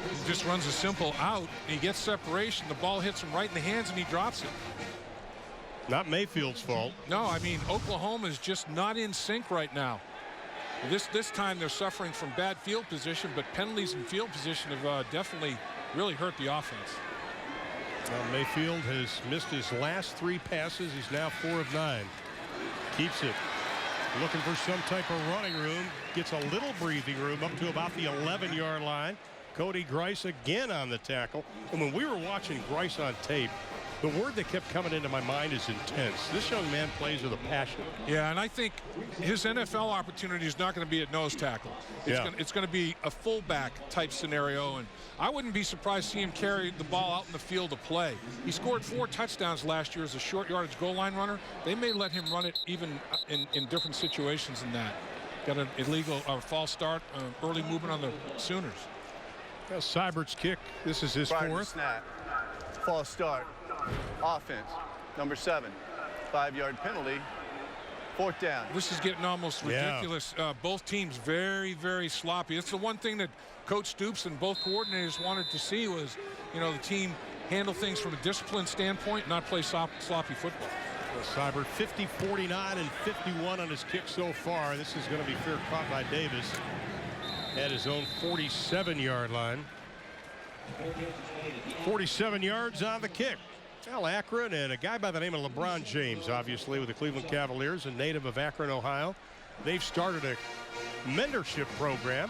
He just runs a simple out. He gets separation. The ball hits him right in the hands, and he drops it. Not Mayfield's fault. No, I mean, Oklahoma is just not in sync right now. This time they're suffering from bad field position, but penalties in field position have definitely really hurt the offense. Well, Mayfield has missed his last 3 passes. He's now 4 of 9. Keeps it. Looking for some type of running room. Gets a little breathing room up to about the 11-yard line. Cody Grice again on the tackle. And when we were watching Grice on tape, the word that kept coming into my mind is intense. This young man plays with a passion. Yeah, and I think his NFL opportunity is not going to be at nose tackle. It's going to be a fullback type scenario, and I wouldn't be surprised to see him carry the ball out in the field to play. He scored 4 touchdowns last year as a short yardage goal line runner. They may let him run it even in different situations than that. Got an illegal false start, early movement on the Sooners. Well, Seibert's kick. This is his 4th. Snap. False start. Offense. Number 7. 5-yard penalty. 4th down. This is getting almost ridiculous. Both teams very, very sloppy. It's the one thing that Coach Stoops and both coordinators wanted to see was, the team handle things from a discipline standpoint, not play sloppy football. Well, Seibert 50, 49, and 51 on his kick so far. This is going to be fair caught by Davis at his own 47-yard line. 47 yards on the kick. Well, Akron and a guy by the name of LeBron James, obviously, with the Cleveland Cavaliers, a native of Akron, Ohio. They've started a mentorship program.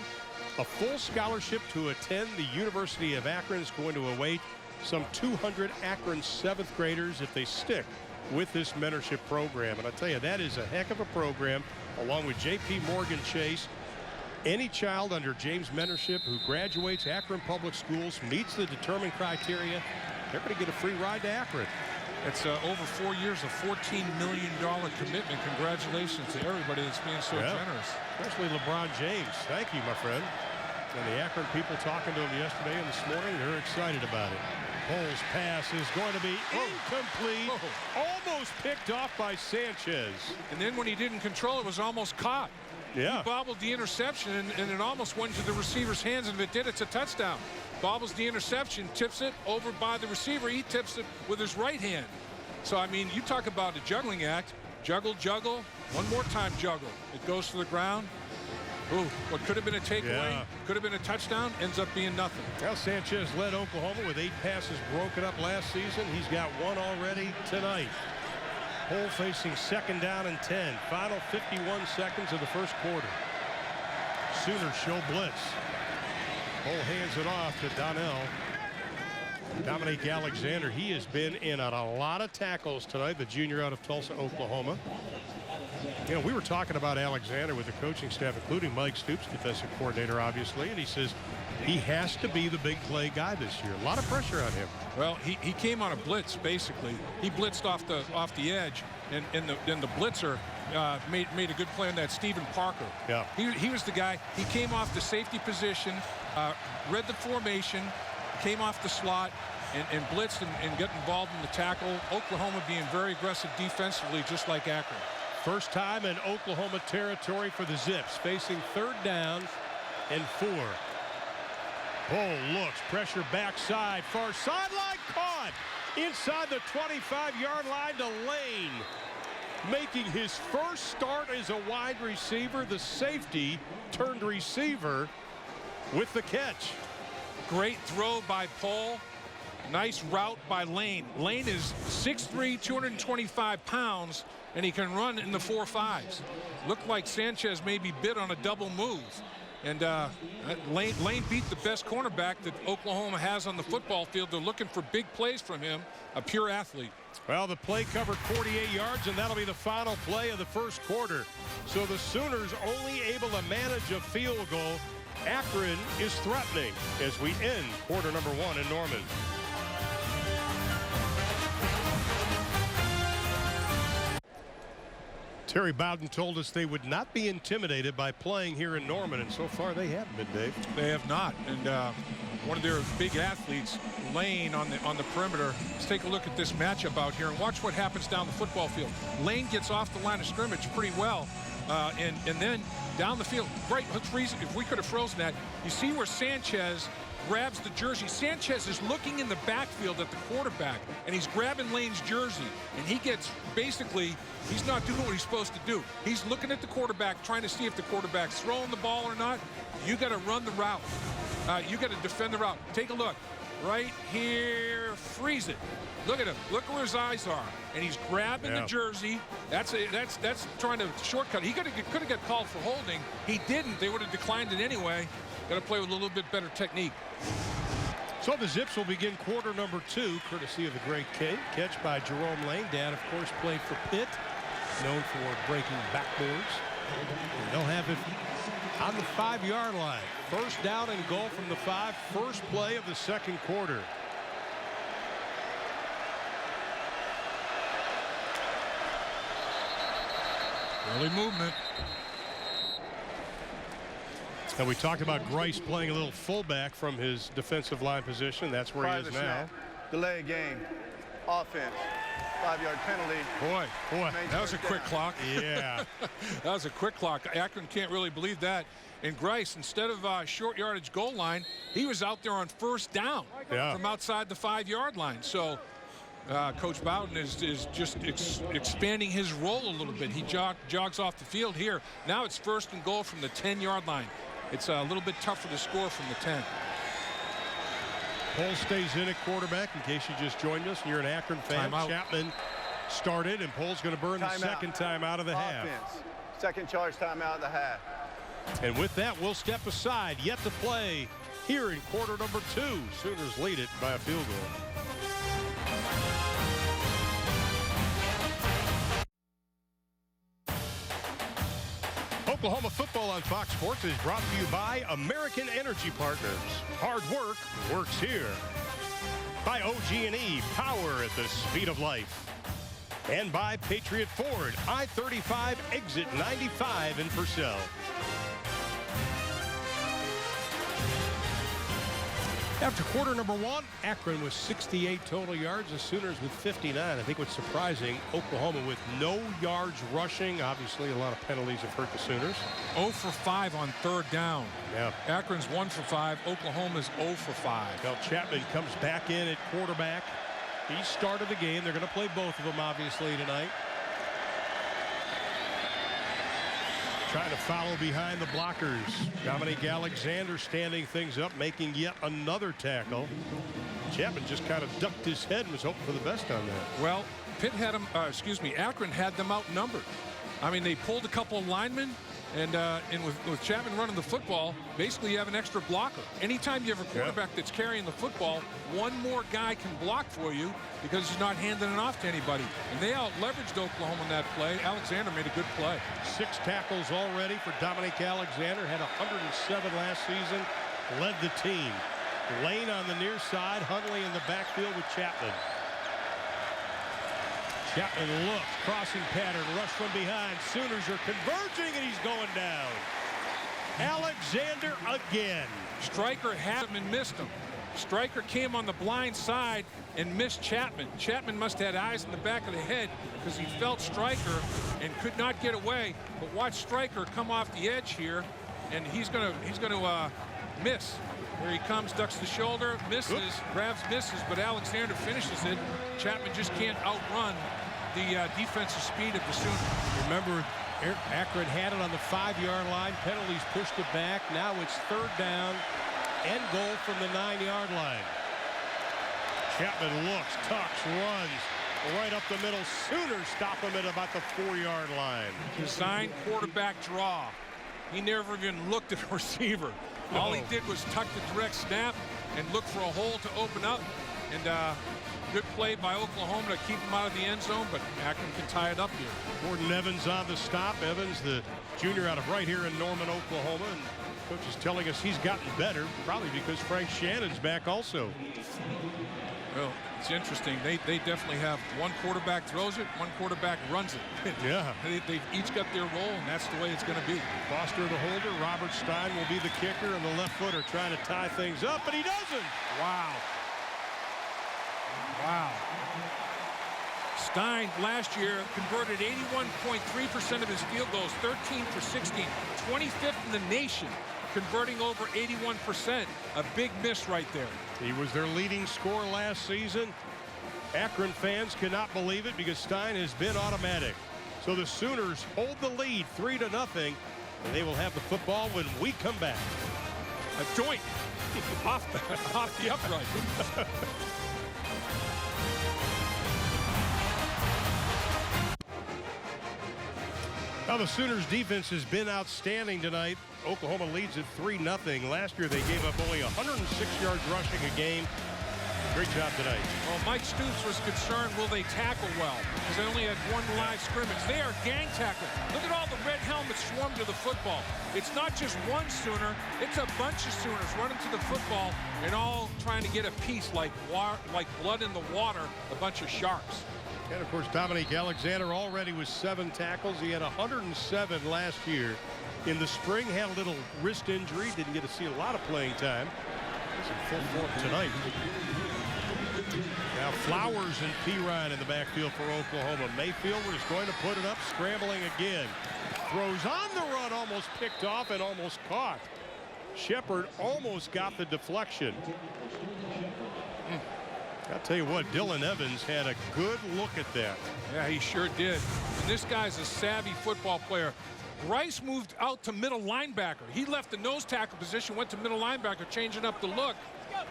A full scholarship to attend the University of Akron is going to await some 200 Akron 7th graders if they stick with this mentorship program. And I tell you, that is a heck of a program, along with J.P. Morgan Chase. Any child under James' mentorship who graduates Akron Public Schools, meets the determined criteria, they're going to get a free ride to Akron. It's over 4 years, a $14 million commitment. Congratulations to everybody that's being so generous. Especially LeBron James. Thank you, my friend. And the Akron people talking to him yesterday and this morning, they're excited about it. Poles' pass is going to be incomplete. Almost picked off by Sanchez. And then when he didn't control it, was almost caught. Yeah. He bobbled the interception, and it almost went into the receiver's hands, and if it did, it's a touchdown. Bobbles the interception, tips it over by the receiver. He tips it with his right hand. So, I mean, you talk about a juggling act. Juggle, juggle. One more time, juggle. It goes to the ground. Ooh, what could have been a takeaway, could have been a touchdown, ends up being nothing. Well, Sanchez led Oklahoma with 8 passes broken up last season. He's got 1 already tonight. Cole facing 2nd down and 10. Final 51 seconds of the first quarter. Sooners show blitz. Cole hands it off to Donnell. Dominique Alexander, he has been in on a lot of tackles tonight, the junior out of Tulsa, Oklahoma. You know, we were talking about Alexander with the coaching staff, including Mike Stoops, defensive coordinator, obviously, and he says he has to be the big play guy this year. A lot of pressure on him. Well, he came on a blitz, basically. He blitzed off the edge, and the blitzer made a good play on that. Stephen Parker. Yeah. He was the guy. He came off the safety position, read the formation, came off the slot, and blitzed and got involved in the tackle. Oklahoma being very aggressive defensively, just like Akron. First time in Oklahoma territory for the Zips, facing 3rd down and 4. Bull looks, pressure backside, far sideline, caught inside the 25-yard line to Lane. Making his first start as a wide receiver, the safety turned receiver with the catch. Great throw by Paul. Nice route by Lane. Lane is 6'3", 225 pounds, and he can run in the 4.5s. Looked like Sanchez maybe bit on a double move. And Lane beat the best cornerback that Oklahoma has on the football field. They're looking for big plays from him, a pure athlete. Well, the play covered 48 yards, and that'll be the final play of the first quarter. So the Sooners only able to manage a field goal. Akron is threatening as we end quarter number 1 in Norman. Terry Bowden told us they would not be intimidated by playing here in Norman, and so far they haven't been, Dave. They have not. And one of their big athletes, Lane, on the perimeter. Let's take a look at this matchup out here and watch what happens down the football field. Lane gets off the line of scrimmage pretty well, and then down the field. Right, let's reason if we could have frozen that. You see where Sanchez grabs the jersey. Sanchez is looking in the backfield at the quarterback, and he's grabbing Lane's jersey, and he gets basically, he's not doing what he's supposed to do. He's looking at the quarterback, trying to see if the quarterback's throwing the ball or not. You got to run the route. You got to defend the route. Take a look. Right here, freeze it. Look at him. Look where his eyes are, and he's grabbing the jersey. That's trying to shortcut. He could have got called for holding. He didn't. They would have declined it anyway. Got to play with a little bit better technique. So the Zips will begin quarter number 2, courtesy of the great catch by Jerome Lane. Dad, of course, played for Pitt, known for breaking backboards. And they'll have it on the 5-yard line. First down and goal from the 5. First play of the second quarter. Early movement. And we talked about Grice playing a little fullback from his defensive line position. That's where he is now. Delay game. Offense. 5-yard penalty. Boy, that was a quick clock. Yeah. That was a quick clock. Akron can't really believe that. And Grice, instead of short yardage goal line, he was out there on first down from outside the 5-yard line. So Coach Bowden is just expanding his role a little bit. He jogs off the field here. Now it's first and goal from the 10-yard line. It's a little bit tougher to score from the 10. Pohl stays in at quarterback in case you just joined us and you're an Akron fan. Timeout. Chapman started, and Pohl's going to burn the second timeout of the half. Second charge timeout of the half. And with that, we'll step aside. Yet to play here in quarter number 2. Sooners lead it by a field goal. Oklahoma football on Fox Sports is brought to you by American Energy Partners. Hard work works here. By OG&E, power at the speed of life. And by Patriot Ford, I-35 exit 95 in Purcell. After quarter number 1, Akron with 68 total yards, the Sooners with 59. I think what's surprising, Oklahoma with no yards rushing. Obviously, a lot of penalties have hurt the Sooners. 0 for 5 on third down. Yeah. Akron's 1 for 5. Oklahoma's 0 for 5. Well, Chapman comes back in at quarterback. He started the game. They're going to play both of them, obviously, tonight. trying to follow behind the blockers. Dominique Alexander standing things up, making yet another tackle. Chapman just kind of ducked his head and was hoping for the best on that. Well, Pitt had them, Akron had them outnumbered. I mean, they pulled a couple of linemen, and with Chapman running the football, basically you have an extra blocker. Anytime you have a quarterback that's carrying the football, one more guy can block for you because he's not handing it off to anybody. And they out-leveraged Oklahoma in that play. Alexander made a good play. 6 tackles already for Dominique Alexander. Had 107 last season. Led the team. Lane on the near side. Hundley in the backfield with Chapman. Chapman looks, crossing pattern, rush from behind. Sooners are converging, and he's going down. Alexander again. Stryker had him and missed him. Stryker came on the blind side and missed Chapman. Chapman must have had eyes in the back of the head because he felt Stryker and could not get away. But watch Stryker come off the edge here, and he's gonna miss. Here he comes, ducks the shoulder, misses, grabs, misses, but Alexander finishes it. Chapman just can't outrun the defensive speed of the Sooners. Remember, Akron had it on the 5-yard line. Penalties pushed it back. Now it's 3rd down and goal from the 9-yard line. Chapman looks, tucks, runs right up the middle. Sooners stop him at about the 4-yard line. Designed quarterback draw. He never even looked at the receiver. All he did was tuck the direct snap and look for a hole to open up. And good play by Oklahoma to keep him out of the end zone, but Akron can tie it up here. Gordon Evans on the stop. Evans, the junior out of right here in Norman, Oklahoma. And coach is telling us he's gotten better, probably because Frank Shannon's back also. Well, it's interesting. They definitely have one quarterback throws it, one quarterback runs it. Yeah. They've each got their role, and that's the way it's going to be. Foster the holder. Robert Stein will be the kicker, and the left footer trying to tie things up, but he doesn't. Wow. Wow. Stein last year converted 81.3% of his field goals, 13 for 16, 25th in the nation, converting over 81%. A big miss right there. He was their leading scorer last season. Akron fans cannot believe it because Stein has been automatic. So the Sooners hold the lead 3-0, and they will have the football when we come back. A joint off the upright. Now the Sooners defense has been outstanding tonight. Oklahoma leads at 3-0. Last year they gave up only 106 yards rushing a game. Great job tonight. Well, Mike Stoops was concerned, will they tackle well? Because they only had one live scrimmage. They are gang tackling. Look at all the red helmets swarm to the football. It's not just one Sooner, it's a bunch of Sooners running to the football and all trying to get a piece like blood in the water, a bunch of sharks. And of course, Dominique Alexander already with 7 tackles. He had 107 last year. In the spring, had a little wrist injury. Didn't get to see a lot of playing time. He's in full form tonight. Now Flowers and Pirine in the backfield for Oklahoma. Mayfield is going to put it up, scrambling again. Throws on the run, almost picked off and almost caught. Shepard almost got the deflection. I'll tell you what, Dylan Evans had a good look at that. Yeah, he sure did. And this guy's a savvy football player. Rice moved out to middle linebacker. He left the nose tackle position, went to middle linebacker, changing up the look.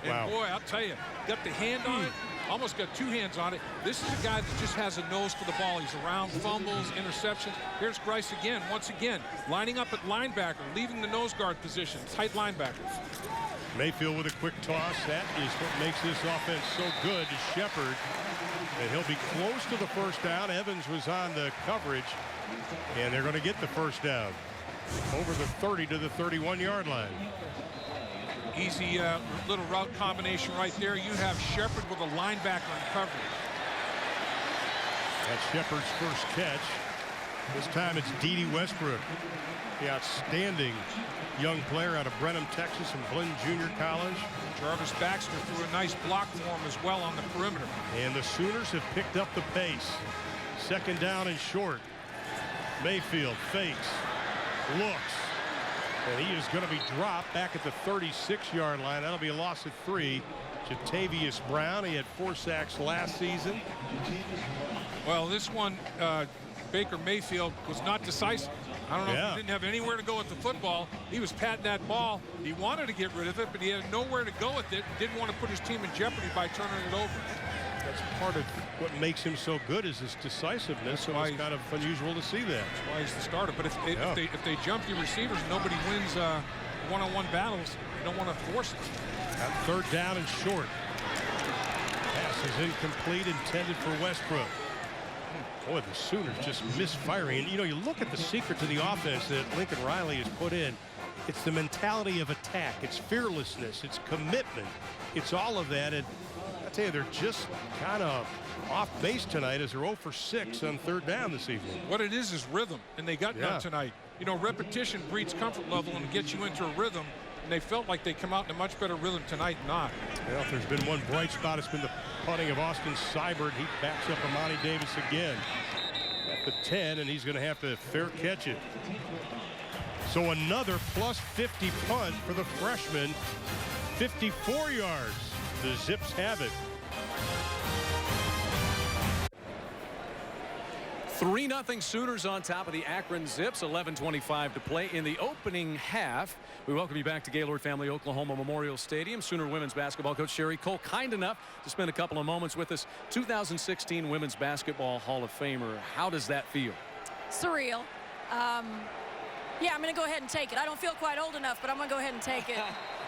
And wow. Boy, I'll tell you, got the hand on it, almost got 2 hands on it. This is a guy that just has a nose for the ball. He's around fumbles, interceptions. Here's Rice again, once again, lining up at linebacker, leaving the nose guard position, tight linebackers. Mayfield with a quick toss. That is what makes this offense so good to Shepard. And he'll be close to the first down. Evans was on the coverage, and they're going to get the first down over the 30 to the 31-yard line. Easy little route combination right there. You have Shepard with a linebacker in coverage. That's Shepard's first catch. This time it's Dede Westbrook, the outstanding young player out of Brenham, Texas, and Glenn Junior College. Jarvis Baxter threw a nice block for him as well on the perimeter. And the Sooners have picked up the pace. 2nd down and short. Mayfield fakes, looks, and he is going to be dropped back at the 36-yard line. That'll be a loss at 3. Jatavius Brown, he had 4 sacks last season. Well, this one, Baker Mayfield was not decisive. I don't know if he didn't have anywhere to go with the football. He was patting that ball. He wanted to get rid of it, but he had nowhere to go with it. Didn't want to put his team in jeopardy by turning it over. That's part of what makes him so good is his decisiveness. So it's kind of unusual to see that. That's why he's the starter. But if they jump the receivers, nobody wins one-on-one battles. You don't want to force it. At third down and short. Pass is incomplete, intended for Westbrook. Boy, the Sooners just misfiring. And, you know, you look at the secret to the offense that Lincoln Riley has put in. It's the mentality of attack. It's fearlessness. It's commitment. It's all of that. And I tell you, they're just kind of off base tonight as they're 0 for 6 on third down this evening. What it is rhythm, and they got none tonight. You know, repetition breeds comfort level and gets you into a rhythm, and they felt like they come out in a much better rhythm tonight than not. Well, if there's been one bright spot, it's been the punting of Austin Seibert. He backs up Amani Davis again at the 10, and he's going to have to fair catch it. So another plus 50 punt for the freshman. 54 yards. The Zips have it. 3-0 Sooners on top of the Akron Zips. 11:25 to play in the opening half. We welcome you back to Gaylord Family Oklahoma Memorial Stadium. Sooner women's basketball coach Sherry Cole, kind enough to spend a couple of moments with us. 2016 Women's Basketball Hall of Famer. How does that feel? Surreal. Yeah, I'm going to go ahead and take it. I don't feel quite old enough, but I'm going to go ahead and take it.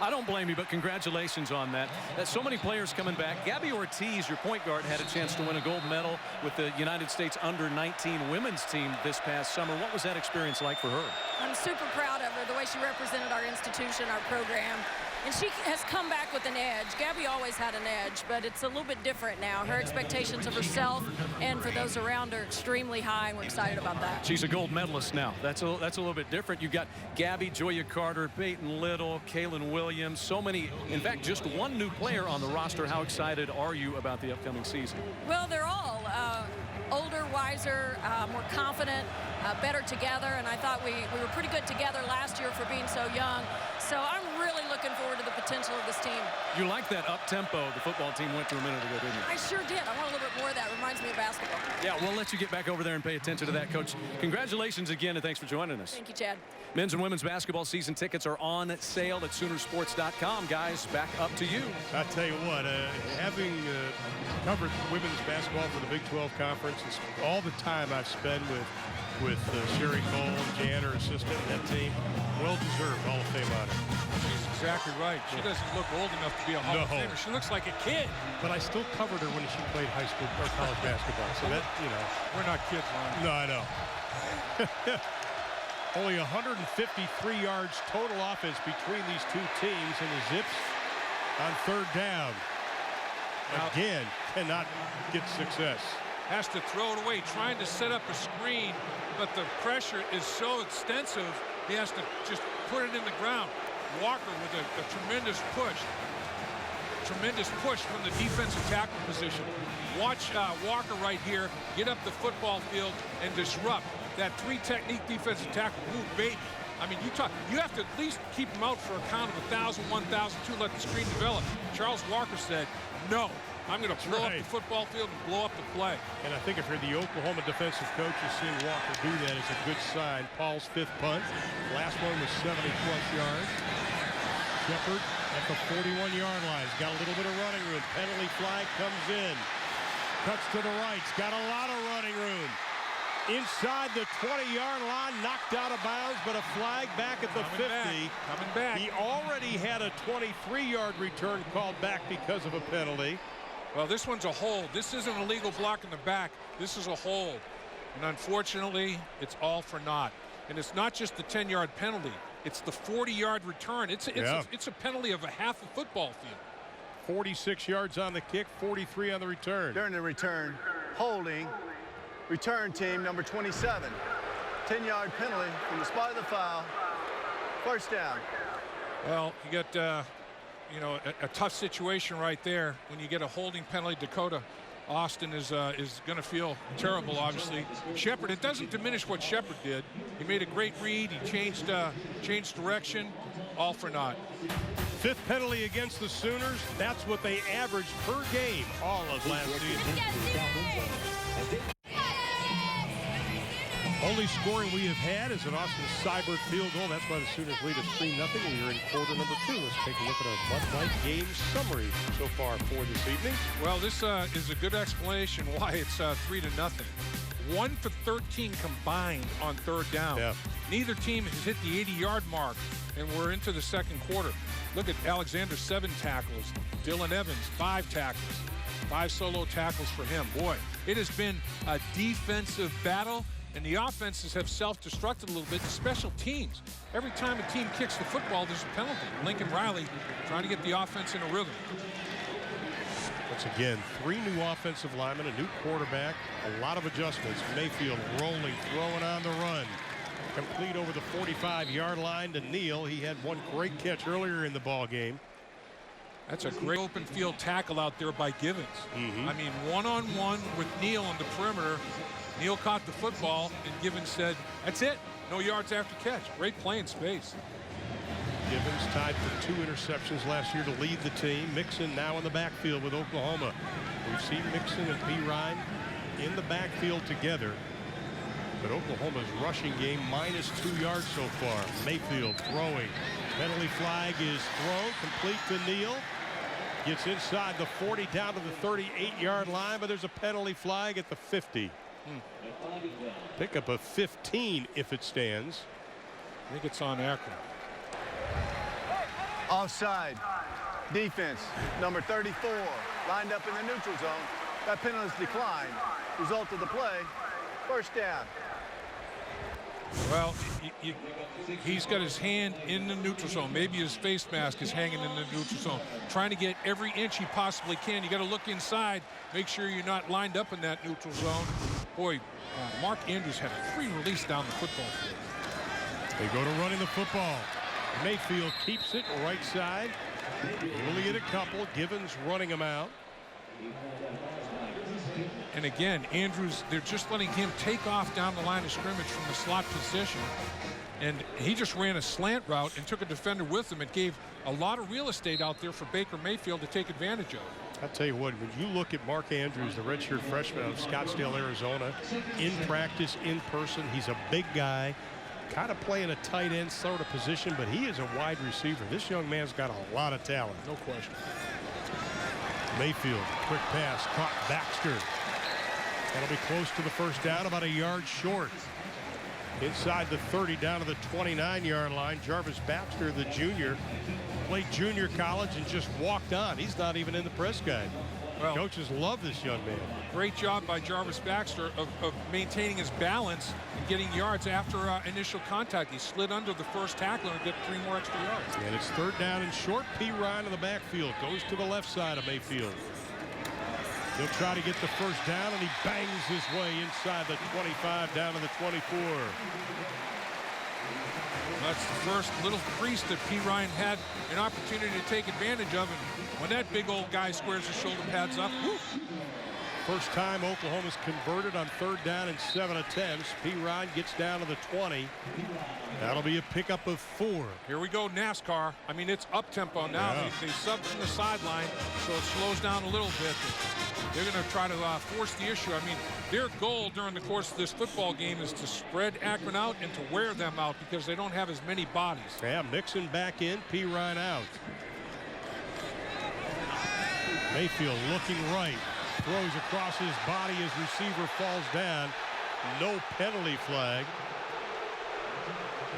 I don't blame you, but congratulations on that. So many players coming back. Gabby Ortiz, your point guard, had a chance to win a gold medal with the United States under-19 women's team this past summer. What was that experience like for her? I'm super proud of her, the way she represented our institution, our program. And she has come back with an edge. Gabby always had an edge, but it's a little bit different now. Her expectations of herself and for those around her are extremely high, and we're excited about that. She's a gold medalist now. That's a little bit different. You've got Gabby, Joya Carter, Peyton Little, Kaylin Williams, so many. In fact, just one new player on the roster. How excited are you about the upcoming season? Well, they're all older, wiser, more confident, better together, and I thought we were pretty good together last year for being so young. So I'm really looking forward to the potential of this team. You like that up-tempo the football team went through a minute ago, didn't you? I sure did. I want a little bit more of that. Reminds me of basketball. Yeah, we'll let you get back over there and pay attention to that, Coach. Congratulations again, and thanks for joining us. Thank you, Chad. Men's and women's basketball season tickets are on sale at Soonersports.com. Guys, back up to you. I tell you what, having covered women's basketball for the Big 12 Conference, it's all the time I've spent with Sherry Cole and Jan, her assistant, and that team. Well-deserved Hall of Fame honor. She's exactly right. She doesn't look old enough to be a Hall of Famer. She looks like a kid. But I still covered her when she played high school or college basketball. So that, you know. We're not kids, Ron. No, I know. Only 153 yards total offense between these two teams, and the Zips on third down. Again, cannot get success. Has to throw it away, trying to set up a screen, but the pressure is so extensive, he has to just put it in the ground. Walker with a tremendous push. Tremendous push from the defensive tackle position. Watch Walker right here get up the football field and disrupt that three-technique defensive tackle. Ooh, baby. I mean, you have to at least keep him out for a count of 1,000, 1,002, let the screen develop. Charles Walker said, no, I'm going to blow up the football field and blow up the play. And I think if you're the Oklahoma defensive coach, seeing Walker do that is a good sign. Paul's fifth punt. Last one was 70-plus yards. Shepard at the 41-yard line. He's got a little bit of running room. Penalty flag comes in. Cuts to the right. He's got a lot of running room. Inside the 20-yard line, knocked out of bounds, but a flag back at the 50. Coming back. He already had a 23-yard return called back because of a penalty. Well, this one's a hold. This isn't a legal block in the back. This is a hold. And unfortunately, it's all for naught. And it's not just the 10-yard penalty. It's the 40-yard return. It's a penalty of a half a football field. 46 yards on the kick, 43 on the return. During the return, holding, return team number 27. 10-yard penalty from the spot of the foul. First down. Well, you got you know, a tough situation right there when you get a holding penalty. Dakota Austin is going to feel terrible, obviously. Shepard, it doesn't diminish what Shepard did. He made a great read. He changed direction. All for naught. Fifth penalty against the Sooners. That's what they averaged per game all of last season. Only scoring we have had is an Austin Seibert field goal. That's why the Sooners lead at 3-0. We are in quarter number 2. Let's take a look at our Bud Light game summary so far for this evening. Well, this is a good explanation why it's 3-0. 1 for 13 combined on third down. Yeah. Neither team has hit the 80-yard mark, and we're into the second quarter. Look at Alexander, 7 tackles. Dylan Evans, 5 tackles. 5 solo tackles for him. Boy, it has been a defensive battle, and the offenses have self-destructed a little bit. The special teams, every time a team kicks the football, there's a penalty. Lincoln Riley trying to get the offense in a rhythm. Once again, 3 new offensive linemen, a new quarterback, a lot of adjustments. Mayfield rolling, throwing on the run. Complete over the 45-yard line to Neal. He had one great catch earlier in the ball game. That's a great open field tackle out there by Givens. I mean, one-on-one with Neal on the perimeter. Neal caught the football, and Givens said, that's it. No yards after catch. Great play in space. Givens tied for 2 interceptions last year to lead the team. Mixon now in the backfield with Oklahoma. We've seen Mixon and P. Ryan in the backfield together. But Oklahoma's rushing game -2 yards so far. Mayfield throwing. Penalty flag is thrown. Complete to Neal. Gets inside the 40 down to the 38-yard line, but there's a penalty flag at the 50. Pick up a 15 if it stands. I think it's on Akron. Offside. Defense, number 34, lined up in the neutral zone. That penalty is declined. Result of the play, first down. Well, he's got his hand in the neutral zone. Maybe his face mask is hanging in the neutral zone, trying to get every inch he possibly can. You got to look inside, make sure you're not lined up in that neutral zone. Boy, Mark Andrews had a free release down the football field. They go to running the football. Mayfield keeps it right side. Only get a couple. Givens running him out. And again, Andrews, they're just letting him take off down the line of scrimmage from the slot position. And he just ran a slant route and took a defender with him. It gave a lot of real estate out there for Baker Mayfield to take advantage of. I'll tell you what, when you look at Mark Andrews, the redshirt freshman out of Scottsdale, Arizona, in practice, in person, he's a big guy, kind of playing a tight end sort of position, but he is a wide receiver. This young man's got a lot of talent. No question. Mayfield, quick pass, caught Baxter. That'll be close to the first down, about a yard short. Inside the 30, down to the 29-yard line. Jarvis Baxter, the junior, played junior college and just walked on. He's not even in the press guide. Well, coaches love this young man. Great job by Jarvis Baxter of maintaining his balance and getting yards after initial contact. He slid under the first tackler and got 3 more extra yards. And it's third down and short. P. Ryan in the backfield goes to the left side of Mayfield. He'll try to get the first down, and he bangs his way inside the 25 down to the 24. That's the first little crease that P. Ryan had an opportunity to take advantage of, and when that big old guy squares his shoulder pads up, whoop. First time Oklahoma's converted on third down in 7 attempts. P. Ryan gets down to the 20. That'll be a pickup of 4. Here we go, NASCAR. I mean, it's up-tempo now. Yeah. They sub from the sideline, so it slows down a little bit. They're going to try to force the issue. I mean, their goal during the course of this football game is to spread Akron out and to wear them out because they don't have as many bodies. Yeah, Mixon back in, P. Ryan out. Mayfield looking right. Throws across his body as receiver falls down. No penalty flag.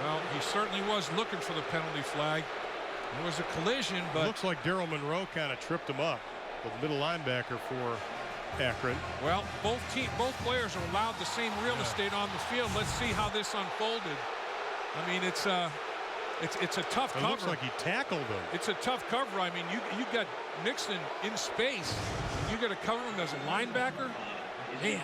Well, he certainly was looking for the penalty flag. There was a collision, but looks like Daryl Monroe kind of tripped him up, the middle linebacker for Akron. Well, both players are allowed the same real estate on the field. Let's see how this unfolded. I mean, it's a tough cover. It looks like he tackled him. It's a tough cover. I mean, you got Mixon in space. You got to cover him as a linebacker. Man,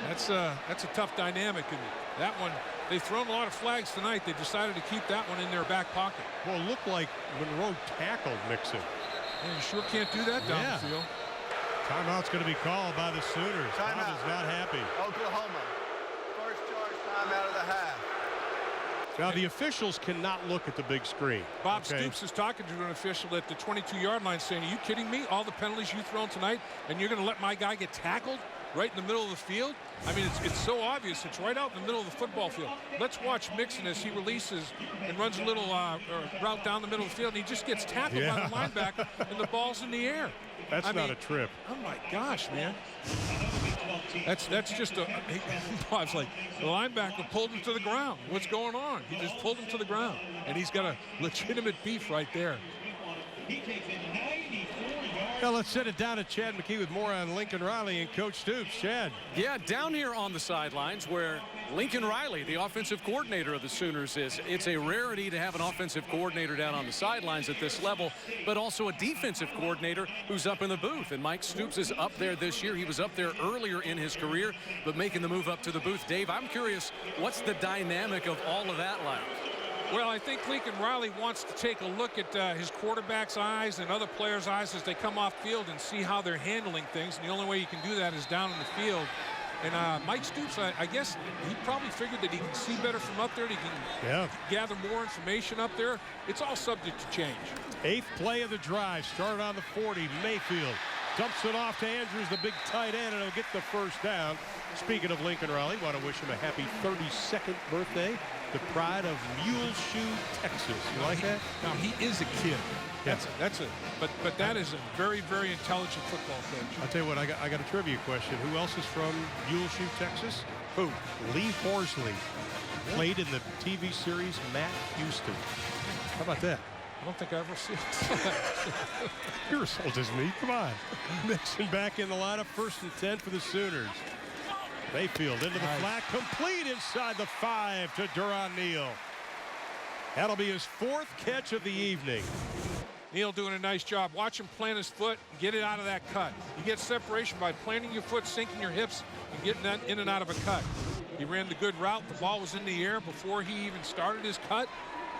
that's a tough dynamic. And that one, they've thrown a lot of flags tonight. They decided to keep that one in their back pocket. Well, it looked like Monroe tackled Mixon. Yeah, you sure can't do that down the field. Timeout's going to be called by the Sooners. Timeout is not happy. Oklahoma, first charge timeout of the half. Now, the officials cannot look at the big screen. Bob Stoops is talking to an official at the 22-yard line saying, are you kidding me? All the penalties you've thrown tonight, and you're going to let my guy get tackled? right in the middle of the field. I mean, it's so obvious. It's right out in the middle of the football field. Let's watch Mixon as he releases and runs a little route down the middle of the field, and he just gets tackled by the linebacker, and the ball's in the air. That's not a trip. Oh, my gosh, man. That's just a – I was like, the linebacker pulled him to the ground. What's going on? He just pulled him to the ground, and he's got a legitimate beef right there. Now let's send it down to Chad McKee with more on Lincoln Riley and Coach Stoops. Chad. Yeah, down here on the sidelines where Lincoln Riley, the offensive coordinator of the Sooners, is. It's a rarity to have an offensive coordinator down on the sidelines at this level, but also a defensive coordinator who's up in the booth. And Mike Stoops is up there this year. He was up there earlier in his career, but making the move up to the booth. Dave, I'm curious, what's the dynamic of all of that like? Well, I think Lincoln Riley wants to take a look at his quarterback's eyes and other players' eyes as they come off field and see how they're handling things. And the only way you can do that is down in the field. And Mike Stoops, I guess he probably figured that he can see better from up there. He can gather more information up there. It's all subject to change. 8th play of the drive. Started on the 40. Mayfield dumps it off to Andrews, the big tight end, and he'll get the first down. Speaking of Lincoln Riley, want to wish him a happy 32nd birthday. The pride of Muleshoe, Texas. You like that? Now, he is a kid. But that is a very, very intelligent football coach. I'll tell you what, I got a trivia question. Who else is from Muleshoe, Texas? Who? Lee Horsley. Played in the TV series Matt Houston. How about that? I don't think I ever see it. You're as old as me. Come on. Mixon back in the lineup. 1st and 10 for the Sooners. Mayfield into the flat, complete inside the 5 to Duron Neal. That'll be his 4th catch of the evening. Neal doing a nice job. Watch him plant his foot and get it out of that cut. You get separation by planting your foot, sinking your hips, and getting that in and out of a cut. He ran the good route. The ball was in the air before he even started his cut.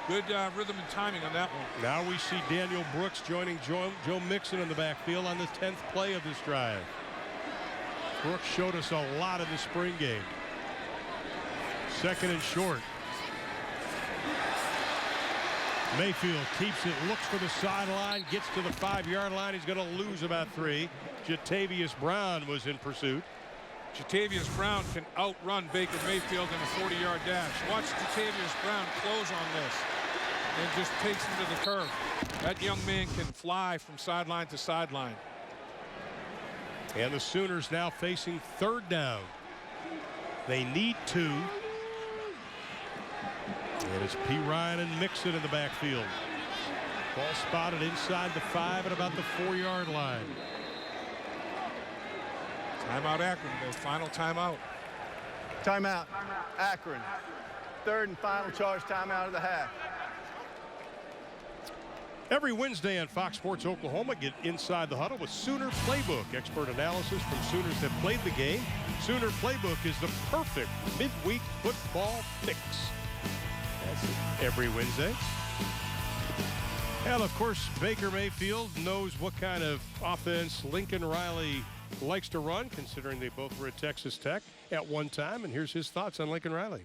Good rhythm and timing on that one. Now we see Daniel Brooks joining Joe Mixon in the backfield on the 10th play of this drive. Brooks showed us a lot in the spring game. 2nd and short. Mayfield keeps it, looks for the sideline, gets to the 5-yard line. He's going to lose about 3. Jatavius Brown was in pursuit. Jatavius Brown can outrun Baker Mayfield in a 40-yard dash. Watch Jatavius Brown close on this and just takes him to the turf. That young man can fly from sideline to sideline. And the Sooners now facing 3rd down. They need 2. And it's P. Ryan and Mixon in the backfield. Ball spotted inside the 5 at about the 4-yard line. Timeout Akron, their final timeout. Timeout Akron. 3rd and final charge timeout of the half. Every Wednesday on Fox Sports Oklahoma, get inside the huddle with Sooner Playbook. Expert analysis from Sooners that played the game. Sooner Playbook is the perfect midweek football fix. That's every Wednesday. And of course, Baker Mayfield knows what kind of offense Lincoln Riley likes to run, considering they both were at Texas Tech at one time. And here's his thoughts on Lincoln Riley.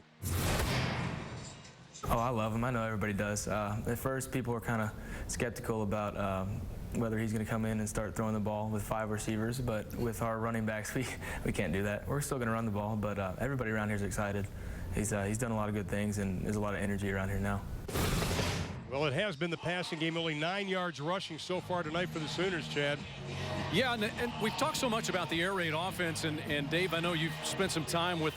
Oh, I love him. I know everybody does. At first, people were kind of skeptical about whether he's going to come in and start throwing the ball with 5 receivers, but with our running backs, we can't do that. We're still going to run the ball, but everybody around here is excited. He's done a lot of good things, and there's a lot of energy around here now. Well, it has been the passing game, only 9 yards rushing so far tonight for the Sooners, Chad. Yeah, and we've talked so much about the air raid offense, and Dave, I know you've spent some time with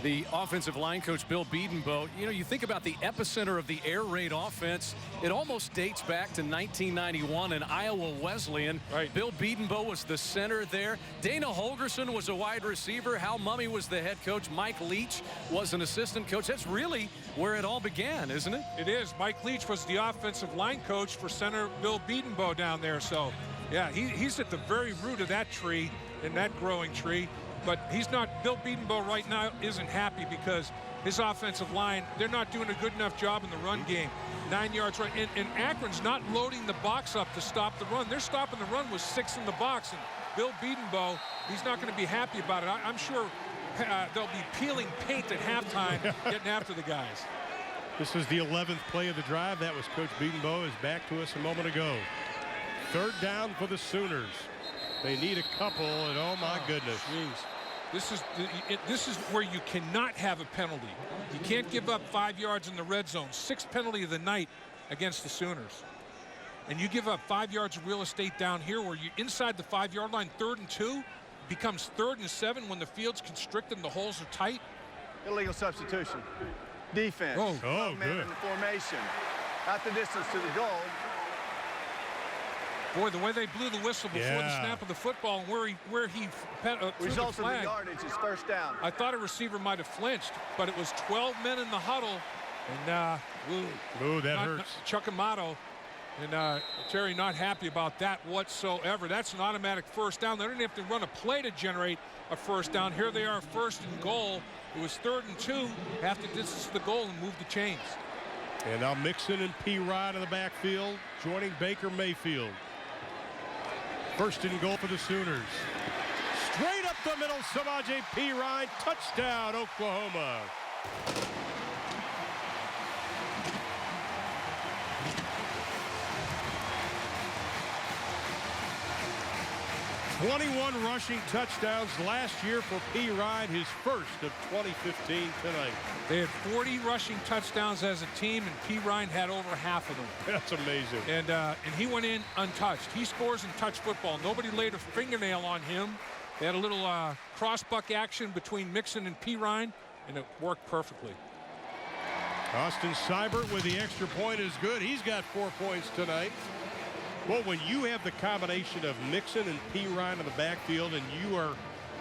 the offensive line coach, Bill Bedenbaugh. You know, you think about the epicenter of the air raid offense, it almost dates back to 1991 in Iowa Wesleyan. Right. Bill Bedenbaugh was the center there. Dana Holgerson was a wide receiver. Hal Mumme was the head coach. Mike Leach was an assistant coach. That's really where it all began, isn't it? It is. Mike Leach was the offensive line coach for center Bill Bedenbaugh down there. So, yeah, he's at the very root of that tree, in that growing tree. But he's not, Bill Bedenbaugh right now isn't happy because his offensive line, they're not doing a good enough job in the run game. 9 yards run. And Akron's not loading the box up to stop the run. They're stopping the run with 6 in the box. And Bill Bedenbaugh, he's not going to be happy about it. I'm sure they'll be peeling paint at halftime, getting after the guys. This is the 11th play of the drive. That was Coach Bedenbaugh. Is back to us a moment ago. 3rd down for the Sooners. They need a couple, and oh my goodness. Geez. This is where you cannot have a penalty. You can't give up 5 yards in the red zone. 6th penalty of the night against the Sooners. And you give up 5 yards of real estate down here where you're inside the 5-yard line, 3rd and 2, becomes 3rd and 7 when the field's constricted and the holes are tight. Illegal substitution. Defense. Oh, man good. in the formation. Out the distance to the goal. Boy, the way they blew the whistle before the snap of the football and where he threw Result the flag. of the yardage is first down. I thought a receiver might have flinched, but it was 12 men in the huddle. And, that hurts. Chuck Amato and Terry not happy about that whatsoever. That's an automatic first down. They didn't have to run a play to generate a first down. Here they are, 1st and goal. It was 3rd and 2, half the distance to the goal, and moved the chains. And now Mixon and P. Ryan in the backfield, joining Baker Mayfield. 1st and goal for the Sooners. Straight up the middle, Samaje P. Ryan, touchdown, Oklahoma. 21 rushing touchdowns last year for P. Ryan, his first of 2015 tonight. They had 40 rushing touchdowns as a team, and P. Ryan had over half of them. That's amazing. And he went in untouched. He scores in touch football. Nobody laid a fingernail on him. They had a little cross-buck action between Mixon and P. Ryan, and it worked perfectly. Austin Seibert with the extra point is good. He's got 4 points tonight. Well, when you have the combination of Mixon and P. Ryan in the backfield and you are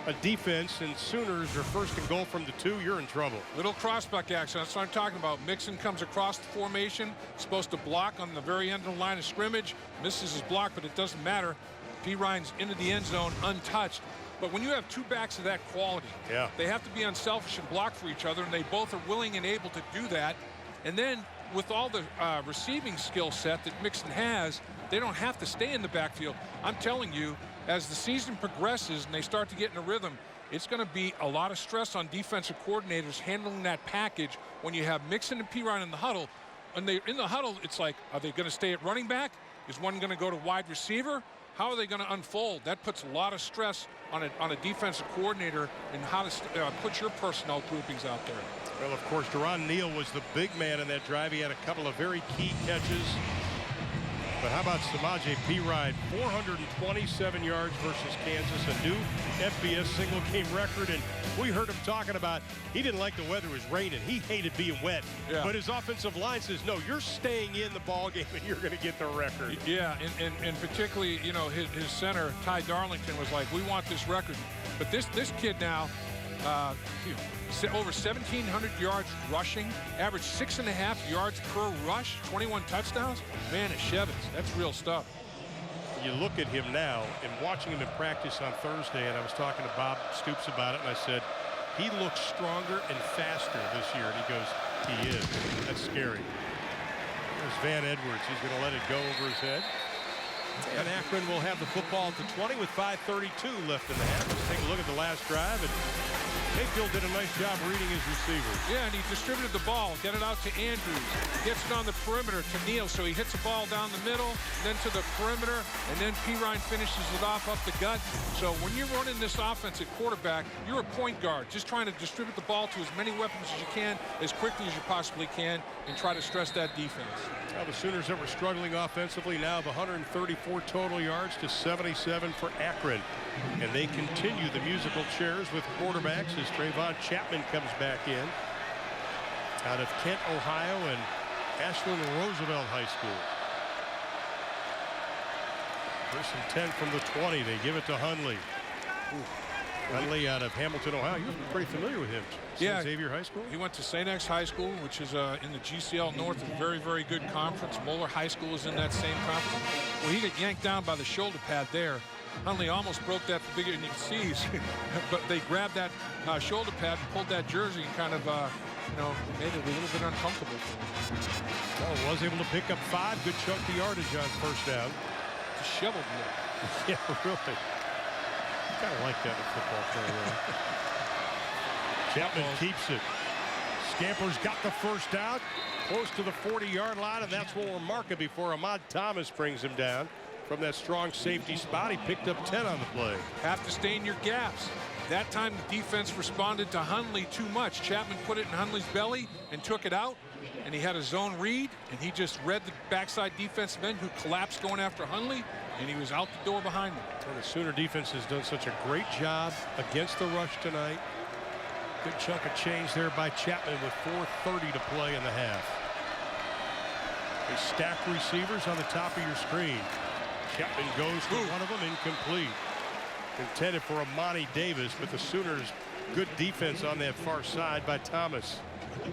a defense and Sooners are 1st and goal from the 2, you're in trouble. Little crossbuck action. That's what I'm talking about. Mixon comes across the formation, supposed to block on the very end of the line of scrimmage, misses his block, but it doesn't matter. P. Ryan's into the end zone untouched. But when you have 2 backs of that quality, they have to be unselfish and block for each other, and they both are willing and able to do that. And then with all the receiving skill set that Mixon has, they don't have to stay in the backfield. I'm telling you, as the season progresses and they start to get in a rhythm, it's going to be a lot of stress on defensive coordinators handling that package when you have Mixon and P. Ryan in the huddle. When they're in the huddle, it's like, are they going to stay at running back? Is one going to go to wide receiver? How are they going to unfold? That puts a lot of stress on a defensive coordinator and how to put your personnel groupings out there. Well, of course, Deron Neal was the big man in that drive. He had a couple of very key catches. But how about Samaje P. Ryan? 427 yards versus Kansas, a new FBS single game record. And we heard him talking about he didn't like the weather was raining. He hated being wet. Yeah. But his offensive line says, no, you're staying in the ball game and you're going to get the record. Yeah, and particularly, you know, his center, Ty Darlington, was like, we want this record. But this kid now, over 1,700 yards rushing, average 6.5 yards per rush, 21 touchdowns. Man, it's Shevitz. That's real stuff. You look at him now and watching him in practice on Thursday, and I was talking to Bob Stoops about it, and I said, he looks stronger and faster this year. And he goes, he is. That's scary. There's Van Edwards. He's going to let it go over his head. And Akron will have the football at the 20 with 5:32 left in the half. Let's take a look at the last drive. And Mayfield did a nice job reading his receivers. Yeah, and he distributed the ball, get it out to Andrews, gets it on the perimeter to Neal, so he hits the ball down the middle, then to the perimeter, and then P. Ryan finishes it off up the gut. So when you're running this offense at quarterback, you're a point guard, just trying to distribute the ball to as many weapons as you can, as quickly as you possibly can, and try to stress that defense. Well, the Sooners that were struggling offensively now have 134 total yards to 77 for Akron. And they continue the musical chairs with quarterbacks as Trayvon Chapman comes back in out of Kent, Ohio, and Ashland Roosevelt High School. 1st and 10 from the 20. They give it to Hundley. Hundley out of Hamilton, Ohio. You're pretty familiar with him. Yeah, Xavier High School? He went to St. X High School, which is in the GCL North, a very, very good conference. Moeller High School is in that same conference. Well, he got yanked down by the shoulder pad there. Hundley almost broke that figure, and you can see, but they grabbed that shoulder pad and pulled that jersey and kind of, you know, made it a little bit uncomfortable for him. Well, was able to pick up 5. Good chunk of yardage on 1st down. Disheveled look. Yeah, really. Kind of like that in football player. Chapman keeps it. Scampers got the 1st down, close to the 40-yard line, and that's what we're marking before Ahmad Thomas brings him down. From that strong safety spot, he picked up 10 on the play. Have to stay in your gaps. that time the defense responded to Hundley too much. Chapman put it in Hundley's belly and took it out, and he had a zone read, and he just read the backside defensive end who collapsed going after Hundley, and he was out the door behind him. And the Sooner defense has done such a great job against the rush tonight. Good chunk of change there by Chapman with 4:30 to play in the half. They stack receivers on the top of your screen. Chapman goes to one of them, incomplete. Intended for Amani Davis, but the Sooners good defense on that far side by Thomas.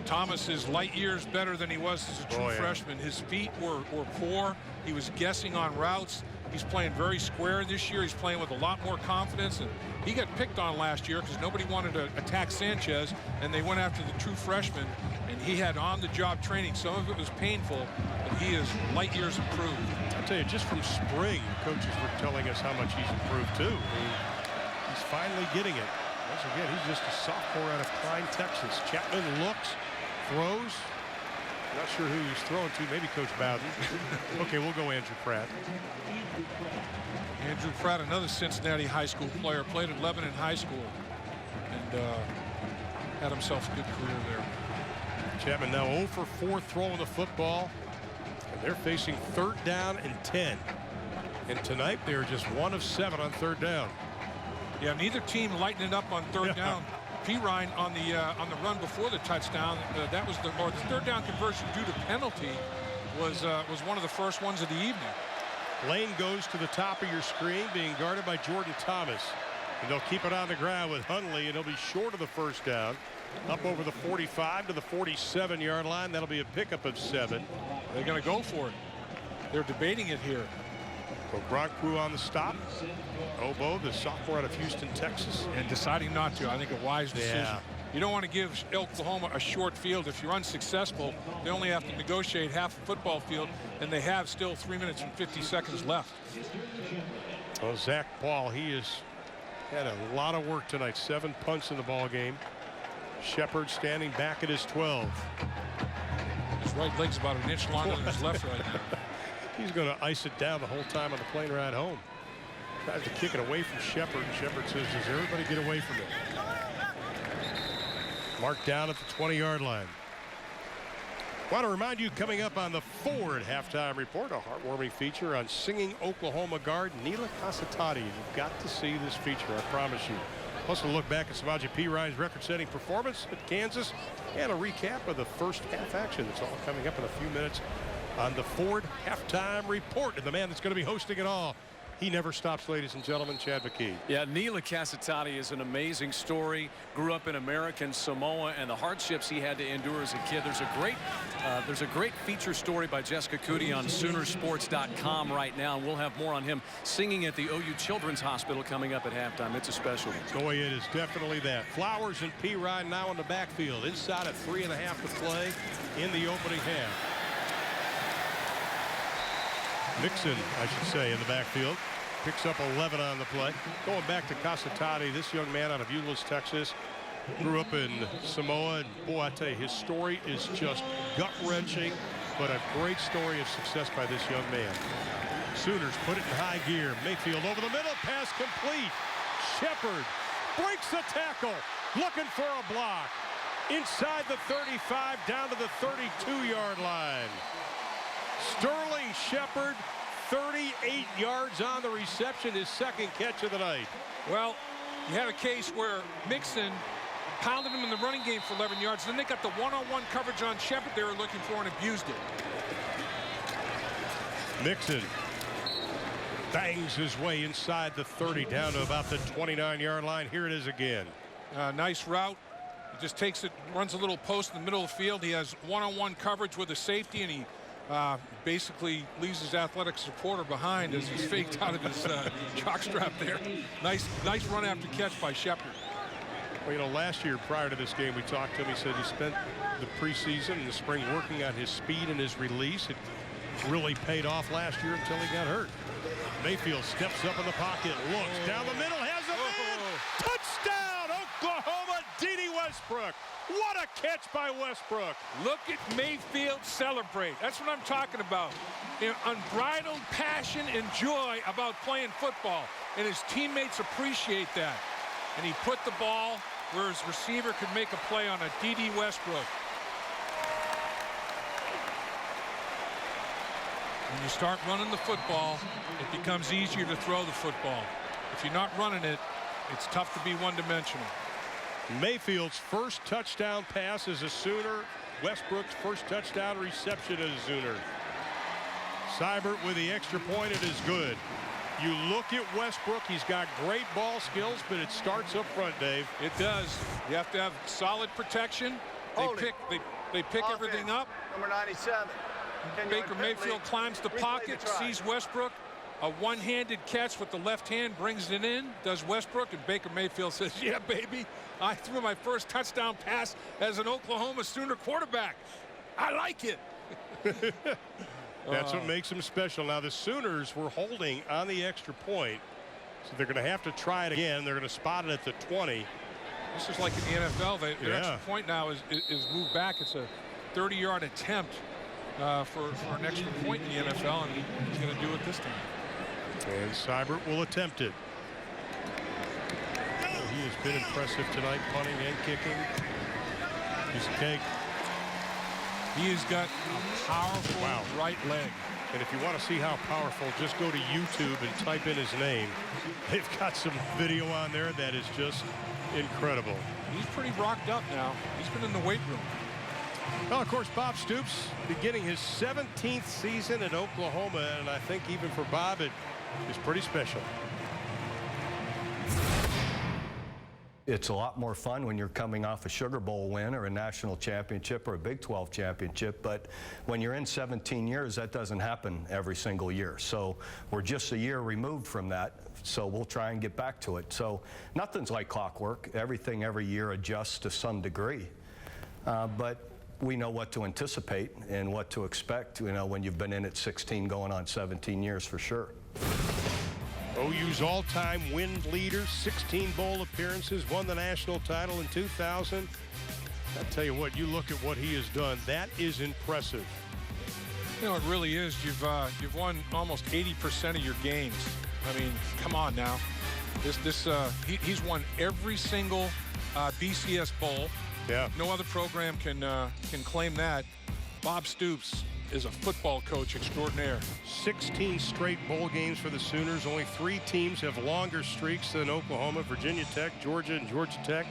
Thomas is light years better than he was as a true freshman. His feet were poor. He was guessing on routes. He's playing very square this year. He's playing with a lot more confidence, and he got picked on last year because nobody wanted to attack Sanchez, and they went after the true freshman, and he had on-the-job training. Some of it was painful, but he is light years improved. I'll tell you, just from spring, coaches were telling us how much he's improved too. He's finally getting it. Once again, he's just a sophomore out of Klein, Texas. Chapman looks, throws. Not sure who he's throwing to. Maybe Coach Bowden. Okay, we'll go Andrew Pratt. Andrew Pratt, another Cincinnati high school player, played at Lebanon High School and had himself a good career there. Chapman now 0 for 4 throwing the football. And they're facing 3rd down and 10. And tonight they are just 1 of 7 on 3rd down. Yeah, neither team lighting it up on 3rd down. Pirine on the run before the touchdown. That was the 3rd down conversion due to penalty was one of the first ones of the evening. Lane goes to the top of your screen, being guarded by Jordan Thomas. And they'll keep it on the ground with Hundley, and he'll be short of the 1st down. Up over the 45 to the 47-yard line. That'll be a pickup of 7. They're going to go for it. They're debating it here. Okronkwo on the stop. Obo, the sophomore out of Houston, Texas. And deciding not to. I think a wise decision. Yeah. You don't want to give Oklahoma a short field. If you're unsuccessful, they only have to negotiate half a football field, and they have still 3 minutes and 50 seconds left. Well, Zach Paul, he has had a lot of work tonight. 7 punts in the ball game. Shepard standing back at his 12. His right leg's about an inch longer than his left right now. He's going to ice it down the whole time on the plane ride home. Tries to kick it away from Shepard, and Shepard says, does everybody get away from it? Marked down at the 20-yard line. Want to remind you, coming up on the Ford halftime report, a heartwarming feature on singing Oklahoma guard Neela Casatati. You've got to see this feature, I promise you. Plus, we'll look back at Samaje Perine's record-setting performance at Kansas and a recap of the first half action. That's all coming up in a few minutes on the Ford halftime report. And the man that's going to be hosting it all, he never stops, ladies and gentlemen, Chad McKee. Yeah, Neela Casatati is an amazing story. Grew up in American Samoa, and the hardships he had to endure as a kid. There's a great feature story by Jessica Cootie on Soonersports.com right now, and we'll have more on him singing at the OU Children's Hospital coming up at halftime. It's a special one. Boy, it is definitely that. Flowers and Pirine now in the backfield, inside at 3.5 to play in the opening half. Mixon, I should say, in the backfield. Picks up 11 on the play. Going back to Casatati, this young man out of Euless, Texas. Grew up in Samoa. And boy, I tell you, his story is just gut-wrenching, but a great story of success by this young man. Sooners put it in high gear. Mayfield over the middle. Pass complete. Shepard breaks the tackle. Looking for a block. Inside the 35, down to the 32-yard line. Sterling Shepard, 38 yards on the reception, his second catch of the night. Well, you had a case where Mixon pounded him in the running game for 11 yards. Then they got the one-on-one coverage on Shepard they were looking for and abused it. Mixon bangs his way inside the 30, down to about the 29-yard line. Here it is again. Nice route. He just takes it, runs a little post in the middle of the field. He has one-on-one coverage with a safety, and he basically leaves his athletic supporter behind as he's faked out of his jockstrap there. Nice run after catch by Shepard. Well, you know, last year prior to this game, we talked to him. He said he spent the preseason and the spring working on his speed and his release. It really paid off last year until he got hurt. Mayfield steps up in the pocket, looks down the middle, has a man. Touchdown, Oklahoma, Dede Westbrook. What a catch by Westbrook. Look at Mayfield celebrate. That's what I'm talking about. Unbridled passion and joy about playing football, and his teammates appreciate that. and he put the ball where his receiver could make a play on a D.D. Westbrook. When you start running the football, it becomes easier to throw the football. If you're not running it, it's tough to be one-dimensional. Mayfield's first touchdown pass as a Sooner. Westbrook's first touchdown reception as a Sooner. Seibert with the extra point. It is good. You look at Westbrook, he's got great ball skills, but it starts up front, Dave. It does. You have to have solid protection. They pick everything up. Number 97. Baker Mayfield climbs the pocket, sees Westbrook. A one-handed catch with the left hand, brings it in, does Westbrook, and Baker Mayfield says, yeah, baby, I threw my first touchdown pass as an Oklahoma Sooner quarterback. I like it. That's what makes them special. Now, the Sooners were holding on the extra point, so they're going to have to try it again. They're going to spot it at the 20. This is like in the NFL. Their extra point now is moved back. It's a 30-yard attempt for an extra point in the NFL, and he's going to do it this time. And Seibert will attempt it. He has been impressive tonight, punting and kicking. He's a cake. He has got a powerful right leg. And if you want to see how powerful, just go to YouTube and type in his name. They've got some video on there that is just incredible. He's pretty rocked up now. He's been in the weight room. Well, of course, Bob Stoops beginning his 17th season at Oklahoma, and I think even for Bob it is pretty special. It's a lot more fun when you're coming off a Sugar Bowl win or a national championship or a Big 12 championship, but when you're in 17 years, that doesn't happen every single year. So we're just a year removed from that, so we'll try and get back to it. So nothing's like clockwork. Everything every year adjusts to some degree, but we know what to anticipate and what to expect, you know, when you've been in it 16 going on 17 years for sure. OU's all-time win leader, 16 bowl appearances, won the national title in 2000. I'll tell you what, you look at what he has done, that is impressive. You know, it really is. You've won almost 80% of your games. I mean, come on now. He's won every single BCS bowl. Yeah. No other program can claim that. Bob Stoops is a football coach extraordinaire. 16 straight bowl games for the Sooners. Only 3 teams have longer streaks than Oklahoma, Virginia Tech, Georgia, and Georgia Tech.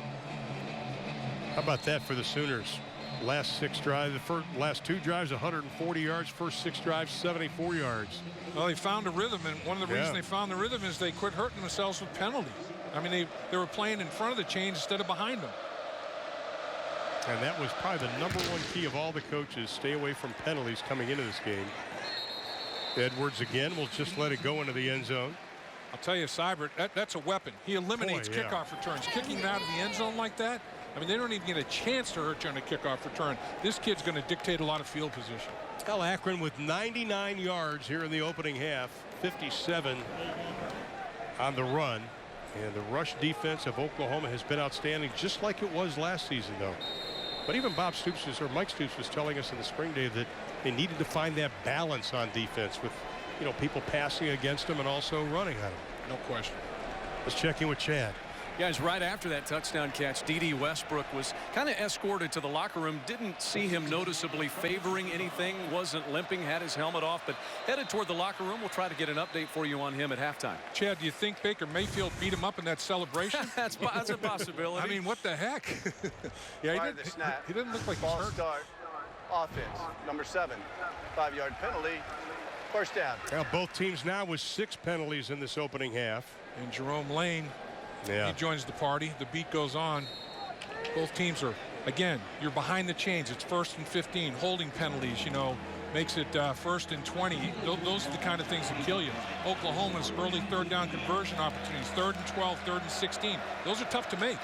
How about that for the Sooners? Last 6 drives, last 2 drives, 140 yards. First 6 drives, 74 yards. Well, they found a rhythm, and one of the reasons they found the rhythm is they quit hurting themselves with penalties. I mean, they were playing in front of the chains instead of behind them. And that was probably the #1 key of all the coaches. Stay away from penalties coming into this game. Edwards again will just let it go into the end zone. I'll tell you, Seibert, that's a weapon. He eliminates kickoff returns. Kicking them out of the end zone like that, I mean, they don't even get a chance to hurt you on a kickoff return. This kid's going to dictate a lot of field position. Well, Akron with 99 yards here in the opening half, 57 on the run. And the rush defense of Oklahoma has been outstanding, just like it was last season, though. But even Mike Stoops was telling us in the spring, Dave, that they needed to find that balance on defense with, you know, people passing against them and also running on them. No question. Let's check in with Chad. Guys, right after that touchdown catch, D.D. Westbrook was kind of escorted to the locker room. Didn't see him noticeably favoring anything, wasn't limping, had his helmet off, but headed toward the locker room. We'll try to get an update for you on him at halftime. Chad, do you think Baker Mayfield beat him up in that celebration? That's a possibility. I mean, what the heck? Yeah, he didn't look like he was hurt. Start. Offense, number 7, 5-yard penalty. First down. Well, both teams now with 6 penalties in this opening half. And Jerome Lane, he joins the party. The beat goes on. Both teams are, again, you're behind the chains. It's 1st and 15. Holding penalties, you know, makes it 1st and 20. Those are the kind of things that kill you. Oklahoma's early 3rd down conversion opportunities, 3rd and 12, 3rd and 16. Those are tough to make.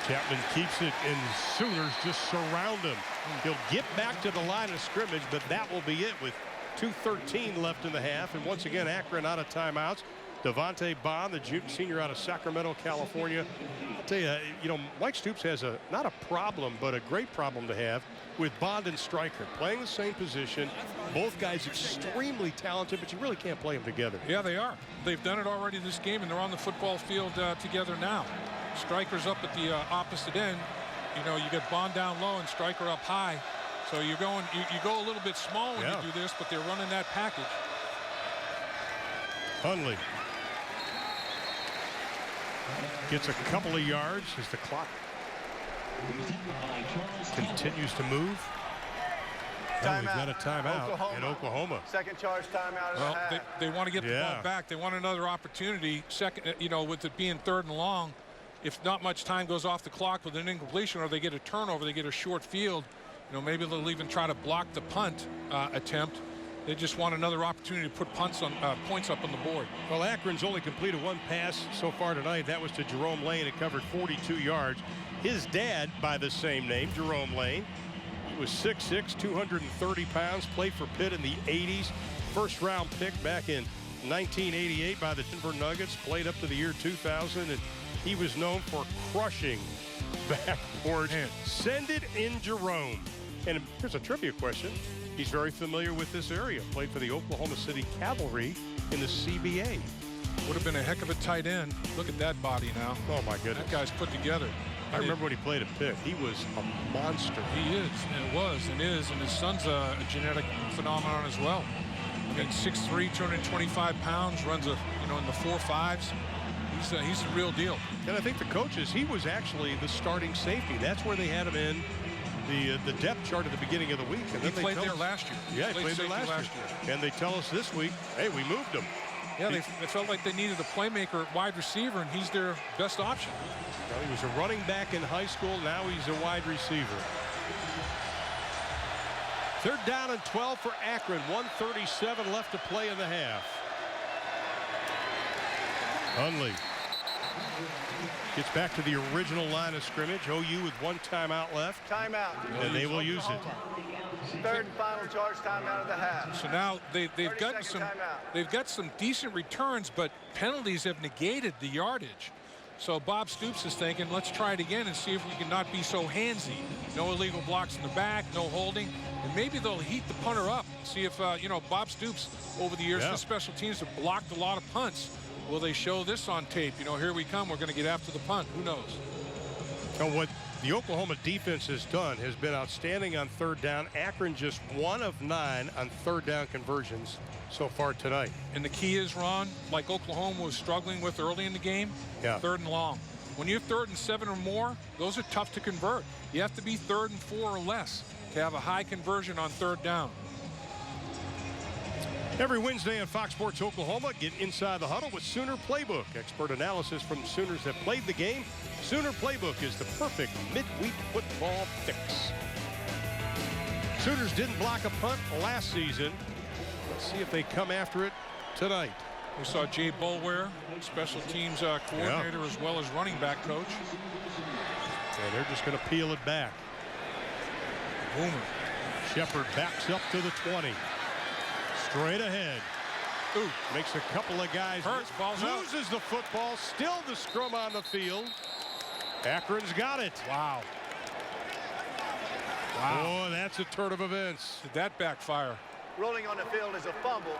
Chapman keeps it, and Sooners just surround him. He'll get back to the line of scrimmage, but that will be it with 2:13 left in the half. And once again, Akron out of timeouts. Devontae Bond, the senior out of Sacramento, California. I'll tell you, Mike Stoops has not a problem, but a great problem to have with Bond and Stryker playing the same position. Both guys extremely talented, but you really can't play them together. Yeah, they are. They've done it already this game, and they're on the football field together now. Stryker's up at the opposite end. You get Bond down low and Stryker up high. So you go a little bit small when you do this, but they're running that package. Hundley gets a couple of yards as the clock continues to move. We've got a timeout in Oklahoma. Second charge timeout of the half. They want to get the ball back. They want another opportunity. Second, with it being 3rd and long, if not much time goes off the clock with an incompletion or they get a turnover, they get a short field, maybe they'll even try to block the punt attempt. They just want another opportunity to put points up on the board. Well, Akron's only completed one pass so far tonight. That was to Jerome Lane. It covered 42 yards. His dad, by the same name, Jerome Lane, he was 6'6", 230 pounds, played for Pitt in the 80s. First-round pick back in 1988 by the Denver Nuggets, played up to the year 2000, and he was known for crushing backboards. Send it in, Jerome. And here's a trivia question. He's very familiar with this area. Played for the Oklahoma City Cavalry in the CBA. Would have been a heck of a tight end. Look at that body now. Oh, my goodness. That guy's put together. I remember when he played at Pitt. He was a monster. He is, and was, and is. And his son's a genetic phenomenon as well. I mean, 6'3", 225 pounds, runs in the 4.5s. He's the real deal. And I think the coaches, he was actually the starting safety. That's where they had him in the depth chart at the beginning of the week. And he played there last year. Yeah, he played there last year. And they tell us this week, hey, we moved him. Yeah, they felt like they needed a playmaker at wide receiver, and he's their best option. Well, he was a running back in high school. Now he's a wide receiver. 3rd down and 12 for Akron. 1:37 left to play in the half. Hundley gets back to the original line of scrimmage. OU with one timeout left. Timeout. And they will use it. 3rd and final charge timeout of the half. So now they've got some decent returns, but penalties have negated the yardage. So Bob Stoops is thinking, let's try it again and see if we can not be so handsy. No illegal blocks in the back, no holding, and maybe they'll heat the punter up. See if Bob Stoops over the years the special teams have blocked a lot of punts. Will they show this on tape? Here we come. We're going to get after the punt. Who knows? And what the Oklahoma defense has done has been outstanding on 3rd down. Akron just 1 of 9 on 3rd down conversions so far tonight. And the key is, Ron, like Oklahoma was struggling with early in the game, 3rd and long. When you're 3rd and 7 or more, those are tough to convert. You have to be 3rd and 4 or less to have a high conversion on 3rd down. Every Wednesday on Fox Sports Oklahoma, get inside the huddle with Sooner Playbook. Expert analysis from Sooners that played the game. Sooner Playbook is the perfect midweek football fix. Sooners didn't block a punt last season. Let's see if they come after it tonight. We saw Jay Boulware, special teams coordinator as well as running back coach. And they're just going to peel it back. Boomer. Shepard backs up to the 20. Straight ahead. Ooh, makes a couple of guys loses the football. Still the scrum on the field. Akron's got it. Wow. Oh, that's a turn of events. Did that backfire? Rolling on the field is a fumble.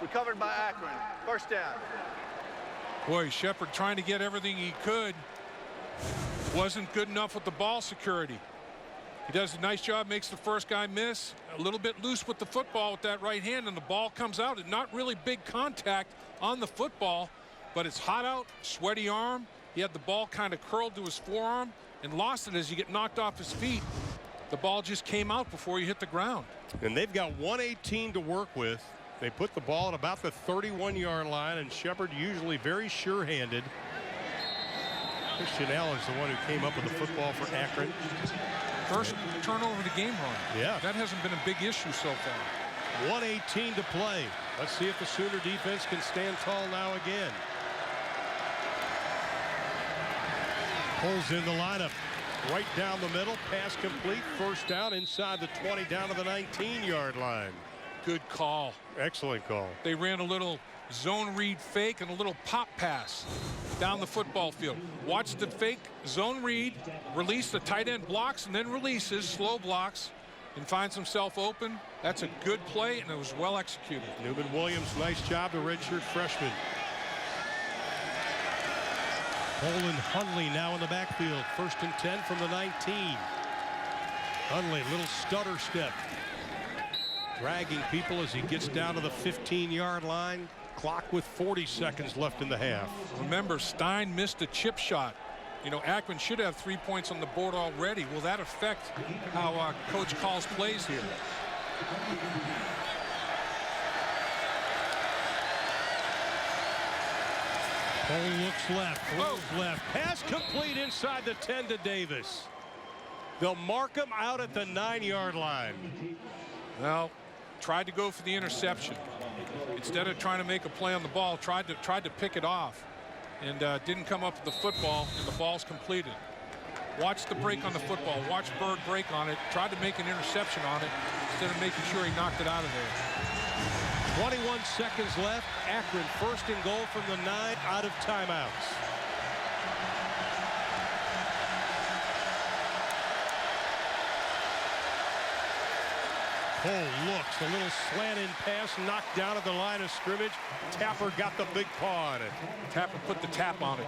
Recovered by Akron. 1st down. Boy, Shepard trying to get everything he could. Wasn't good enough with the ball security. He does a nice job, makes the first guy miss. A little bit loose with the football with that right hand, and the ball comes out. And not really big contact on the football, but it's hot out, sweaty arm. He had the ball kind of curled to his forearm and lost it as he get knocked off his feet. The ball just came out before he hit the ground. And they've got 118 to work with. They put the ball at about the 31-yard line, and Shepard usually very sure-handed. Christian Allen's the one who came up with the football for Akron. First turnover of the game, Ron. Yeah. That hasn't been a big issue so far. 1:18 to play. Let's see if the Sooner defense can stand tall now again. Pulls in the lineup. Right down the middle. Pass complete. 1st down inside the 20 down to the 19-yard line. Good call. Excellent call. They ran a little zone read fake and a little pop pass down the football field. Watch the fake zone read, release the tight end blocks, and then releases, slow blocks, and finds himself open. That's a good play, and it was well executed. Newman Williams, nice job, the redshirt freshman. Bolin Hundley now in the backfield. 1st and 10 from the 19. Hundley, little stutter step. Dragging people as he gets down to the 15-yard line. Clock with 40 seconds left in the half. Remember, Stein missed a chip shot. You know, Akron should have 3 points on the board already. Will that affect how coach calls plays here? Cole looks left, throws left. Pass complete inside the 10 to Davis. They'll mark him out at the 9-yard line. Well, tried to go for the interception. Instead of trying to make a play on the ball, tried to pick it off, and didn't come up with the football, and the ball's completed. Watch the break on the football. Watch Bird break on it. Tried to make an interception on it instead of making sure he knocked it out of there. 21 seconds left. Akron 1st and goal from the 9 out of timeouts. Cole looks, a little slanted pass knocked down at the line of scrimmage. Tapper got the big paw on it. Tapper put the tap on it.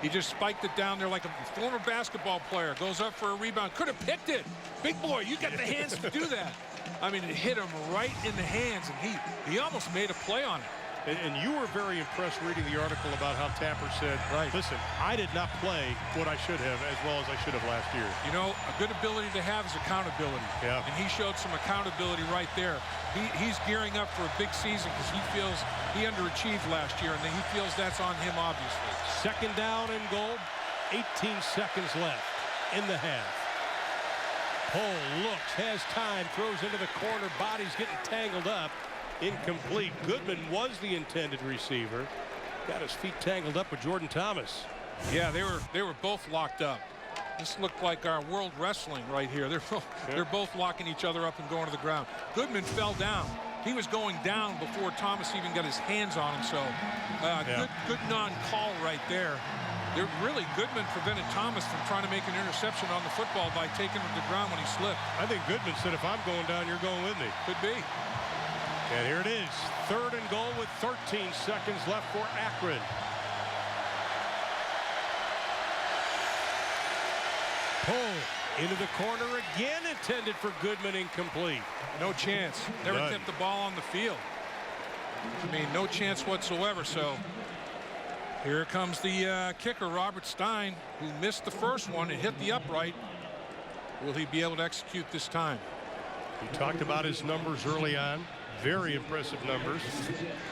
He just spiked it down there like a former basketball player. Goes up for a rebound. Could have picked it. Big boy, you got the hands to do that. I mean, it hit him right in the hands, and he almost made a play on it. And you were very impressed reading the article about how Tapper said, right, listen, I did not play what I should have as well as I should have last year. You know, a good ability to have is accountability. Yeah. And he showed some accountability right there. He's gearing up for a big season because he feels he underachieved last year, and he feels that's on him, obviously. 2nd down and goal. 18 seconds left in the half. Cole looks, has time, throws into the corner. Body's getting tangled up. Incomplete. Goodman was the intended receiver. Got his feet tangled up with Jordan Thomas. Yeah, they were both locked up. This looked like our world wrestling right here. They're both locking each other up and going to the ground. Goodman fell down. He was going down before Thomas even got his hands on him. So good non-call right there. Really, Goodman prevented Thomas from trying to make an interception on the football by taking him to the ground when he slipped. I think Goodman said, if I'm going down, you're going with me. Could be. And here it is, 3rd and goal with 13 seconds left for Akron. Pull into the corner again, intended for Goodman, incomplete. No chance. Never kept the ball on the field. I mean, no chance whatsoever. So here comes the kicker, Robert Stein, who missed the first one and hit the upright. Will he be able to execute this time? We talked about his numbers early on. Very impressive numbers.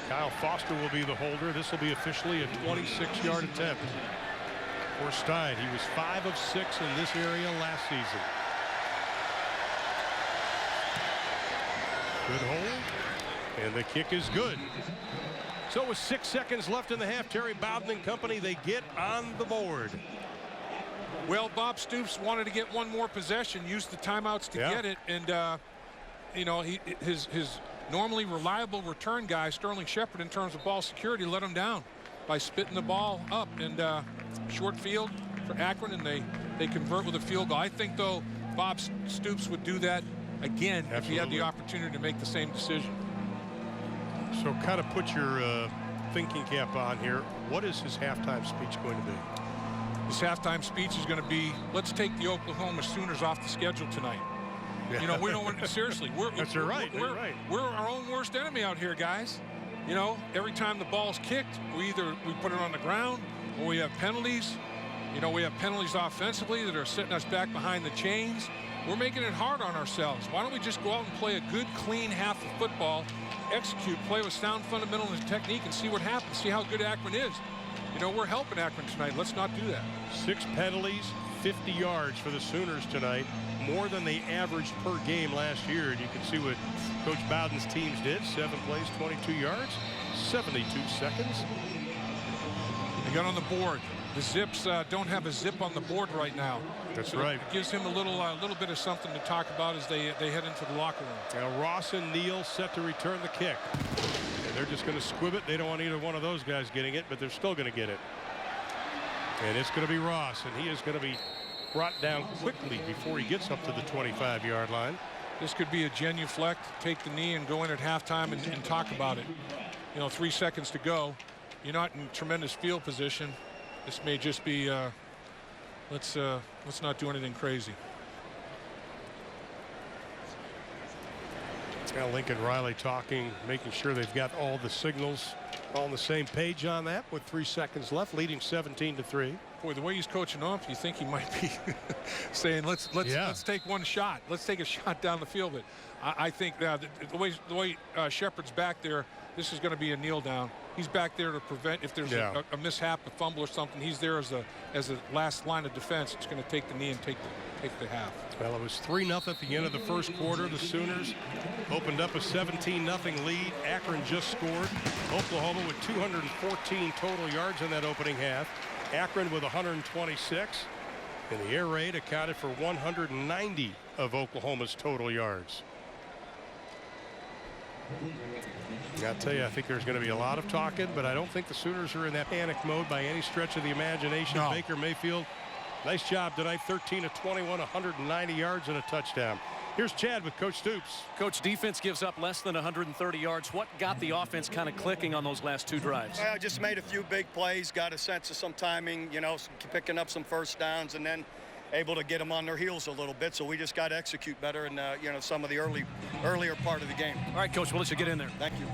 Kyle Foster will be the holder. This will be officially a 26-yard attempt for Stein. He was 5 of 6 in this area last season. Good hold. And the kick is good. So with 6 seconds left in the half, Terry Bowden and company, they get on the board. Well, Bob Stoops wanted to get one more possession, used the timeouts to get it, and you know, his normally reliable return guy, Sterling Shepard, in terms of ball security, let him down by spitting the ball up. And short field for Akron, and they convert with a field goal. I think, though, Bob Stoops would do that again if he had the opportunity to make the same decision. So kind of put your thinking cap on here. What is his halftime speech going to be? His halftime speech is going to be, let's take the Oklahoma Sooners off the schedule tonight. You know, we don't want, seriously, we're our own worst enemy out here, guys. You know, every time the ball's kicked, we put it on the ground, or we have penalties. You know, we have penalties offensively that are setting us back behind the chains. We're making it hard on ourselves. Why don't we just go out and play a good, clean half of football, execute, play with sound fundamentals and technique, and see what happens, see how good Akron is. You know, we're helping Akron tonight. Let's not do that. 6 penalties, 50 yards for the Sooners tonight. More than they averaged per game last year. And you can see what Coach Bowden's teams did. 7 plays, 22 yards, 72 seconds. They got on the board. The Zips don't have a zip on the board right now. That's so right. It gives him a little bit of something to talk about as they head into the locker room. Now Ross and Neal set to return the kick. And they're just going to squib it. They don't want either one of those guys getting it, but they're still going to get it. And it's going to be Ross, and he is going to be brought down quickly before he gets up to the 25-yard line. This could be a genuflect, take the knee and go in at halftime and talk about it. 3 seconds to go. You're not in tremendous field position. This may just be let's not do anything crazy. Now Lincoln Riley talking, making sure they've got all the signals all on the same page on that with 3 seconds left, leading 17-3. Boy, the way he's coaching off, you think he might be saying, let's take one shot. Let's take a shot down the field. But I think the way Shepard's back there, this is going to be a kneel down. He's back there to prevent if there's a mishap, a fumble or something. He's there as a last line of defense. It's going to take the knee and take the half. Well, it was 3-0 at the end of the first quarter. The Sooners opened up a 17-0 lead. Akron just scored. Oklahoma with 214 total yards in that opening half. Akron with 126. And the air raid accounted for 190 of Oklahoma's total yards. I'll tell you, I think there's going to be a lot of talking, but I don't think the Sooners are in that panic mode by any stretch of the imagination. No. Baker Mayfield, nice job tonight, 13 of 21, 190 yards and a touchdown. Here's Chad with Coach Stoops. Coach, defense gives up less than 130 yards. What got the offense kind of clicking on those last 2 drives? I just made a few big plays, got a sense of some timing, picking up some first downs, and then able to get them on their heels a little bit. So we just got to execute better in some of the earlier part of the game. All right, Coach, we'll let you get in there. Thank you.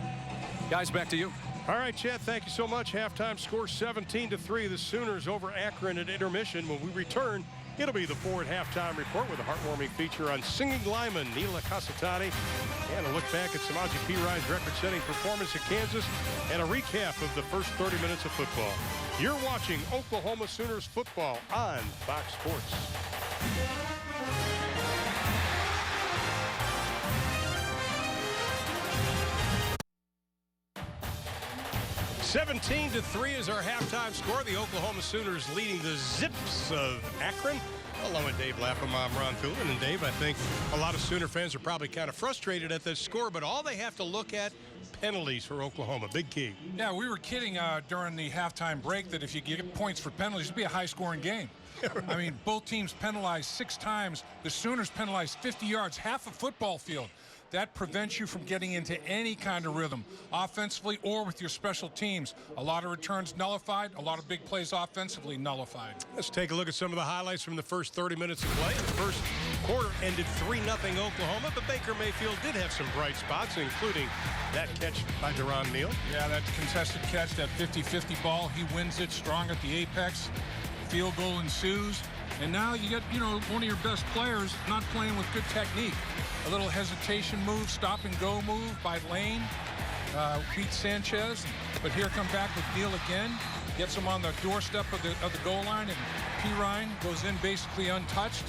Guys, back to you. All right, Chad, thank you so much. Halftime score 17-3. The Sooners over Akron at intermission. When we return, it'll be the Ford halftime report with a heartwarming feature on singing lineman Neela Casatani, and a look back at Samaje Perine's record-setting performance at Kansas, and a recap of the first 30 minutes of football. You're watching Oklahoma Sooners football on Fox Sports. 17-3 is our halftime score. The Oklahoma Sooners leading the Zips of Akron. Along with Dave Lapham, I'm Ron Thulin. And Dave, I think a lot of Sooner fans are probably kind of frustrated at this score, but all they have to look at, penalties for Oklahoma. Big key. Yeah, we were kidding during the halftime break that if you get points for penalties, it'd be a high-scoring game. Right. I mean, both teams penalized 6 times. The Sooners penalized 50 yards, half a football field. That prevents you from getting into any kind of rhythm, offensively or with your special teams. A lot of returns nullified, a lot of big plays offensively nullified. Let's take a look at some of the highlights from the first 30 minutes of play. The first quarter ended 3-0 Oklahoma, but Baker Mayfield did have some bright spots, including that catch by Deron Neal. Yeah, that contested catch, that 50-50 ball, he wins it strong at the apex. Field goal ensues. And now you get, one of your best players not playing with good technique. A little hesitation move, stop and go move by Lane. Beats Sanchez. But here come back with Neal again. Gets him on the doorstep of the goal line. And Perine goes in basically untouched.